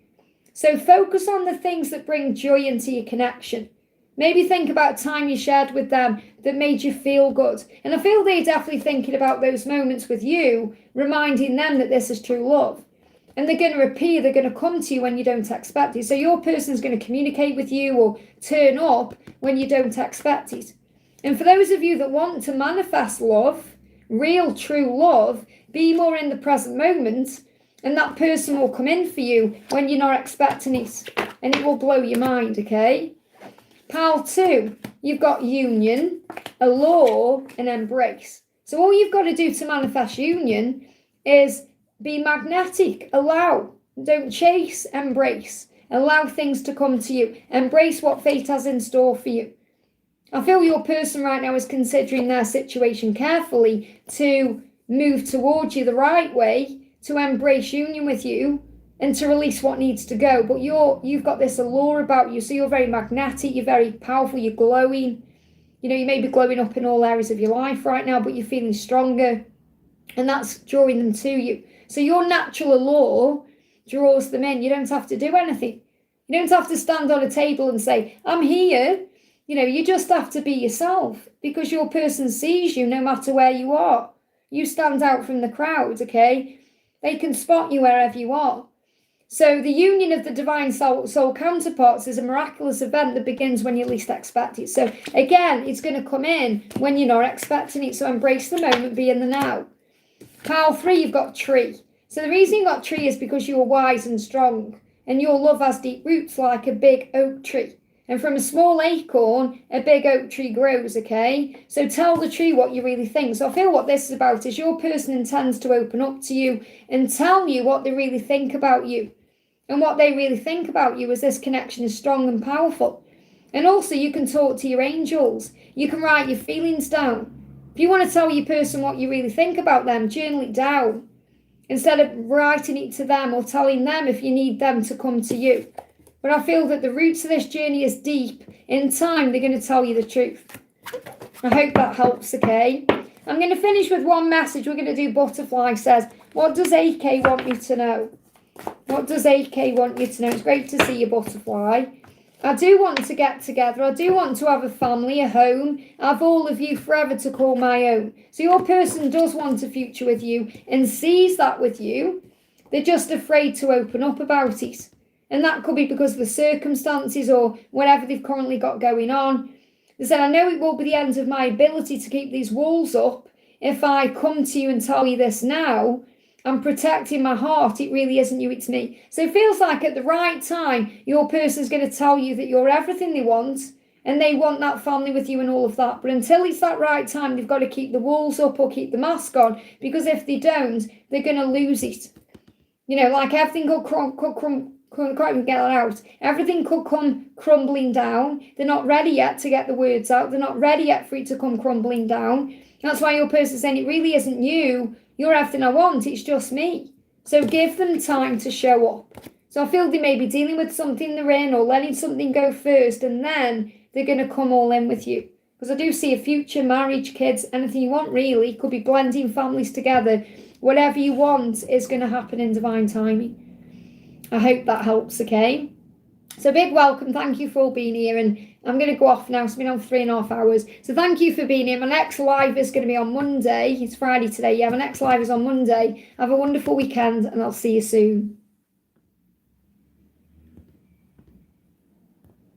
So focus on the things that bring joy into your connection. Maybe think about time you shared with them that made you feel good. And I feel they're definitely thinking about those moments with you, reminding them that this is true love. And they're going to appear, they're going to come to you when you don't expect it. So your person's going to communicate with you or turn up when you don't expect it. And for those of you that want to manifest love, real, true love, be more in the present moment, and that person will come in for you when you're not expecting it, and it will blow your mind, okay? Pile 2, you've got union, allure, and embrace. So all you've got to do to manifest union is be magnetic, allow, don't chase, embrace. Allow things to come to you. Embrace what fate has in store for you. I feel your person right now is considering their situation carefully to move towards you the right way, to embrace union with you and to release what needs to go. But you've got this allure about you, so you're very magnetic, you're very powerful, you're glowing. You know, you may be glowing up in all areas of your life right now, but you're feeling stronger, and that's drawing them to you. So your natural allure draws them in. You don't have to do anything. You don't have to stand on a table and say, I'm here. You know, you just have to be yourself, because your person sees you no matter where you are. You stand out from the crowd, okay? They can spot you wherever you are. So the union of the divine soul counterparts is a miraculous event that begins when you least expect it. So again, it's going to come in when you're not expecting it. So embrace the moment, be in the now. Pile 3, you've got tree. So the reason you got tree is because you are wise and strong, and your love has deep roots like a big oak tree. And from a small acorn, a big oak tree grows, okay? So tell the tree what you really think. So I feel what this is about is your person intends to open up to you and tell you what they really think about you. And what they really think about you is this connection is strong and powerful. And also you can talk to your angels. You can write your feelings down. If you want to tell your person what you really think about them, journal it down. Instead of writing it to them or telling them if you need them to come to you. But I feel that the roots of this journey is deep. In time, they're going to tell you the truth. I hope that helps, okay? I'm going to finish with one message. We're going to do Butterfly Says, what does AK want me to know? What does AK want you to know? It's great to see you, Butterfly. I do want to get together. I do want to have a family, a home, have all of you forever to call my own. So your person does want a future with you and sees that with you. They're just afraid to open up about it. And that could be because of the circumstances or whatever they've currently got going on. They said, I know it will be the end of my ability to keep these walls up. If I come to you and tell you this now, I'm protecting my heart. It really isn't you, it's me. So it feels like at the right time, your person's going to tell you that you're everything they want. And they want that family with you and all of that. But until it's that right time, they've got to keep the walls up or keep the mask on. Because if they don't, they're going to lose it. You know, like everything can't get that out. Everything could come crumbling down. They're not ready yet to get the words out. They're not ready yet for it to come crumbling down. That's why your person's saying it really isn't you. You're everything I want. It's just me. So give them time to show up. So I feel they may be dealing with something they're in or letting something go first, and then they're going to come all in with you. Because I do see a future, marriage, kids, anything you want really. Could be blending families together. Whatever you want is going to happen in divine timing. I hope that helps, okay? So big welcome. Thank you for all being here. And I'm going to go off now. It's been on 3.5 hours. So thank you for being here. My next live is going to be on Monday. It's Friday today. Yeah, my next live is on Monday. Have a wonderful weekend and I'll see you soon.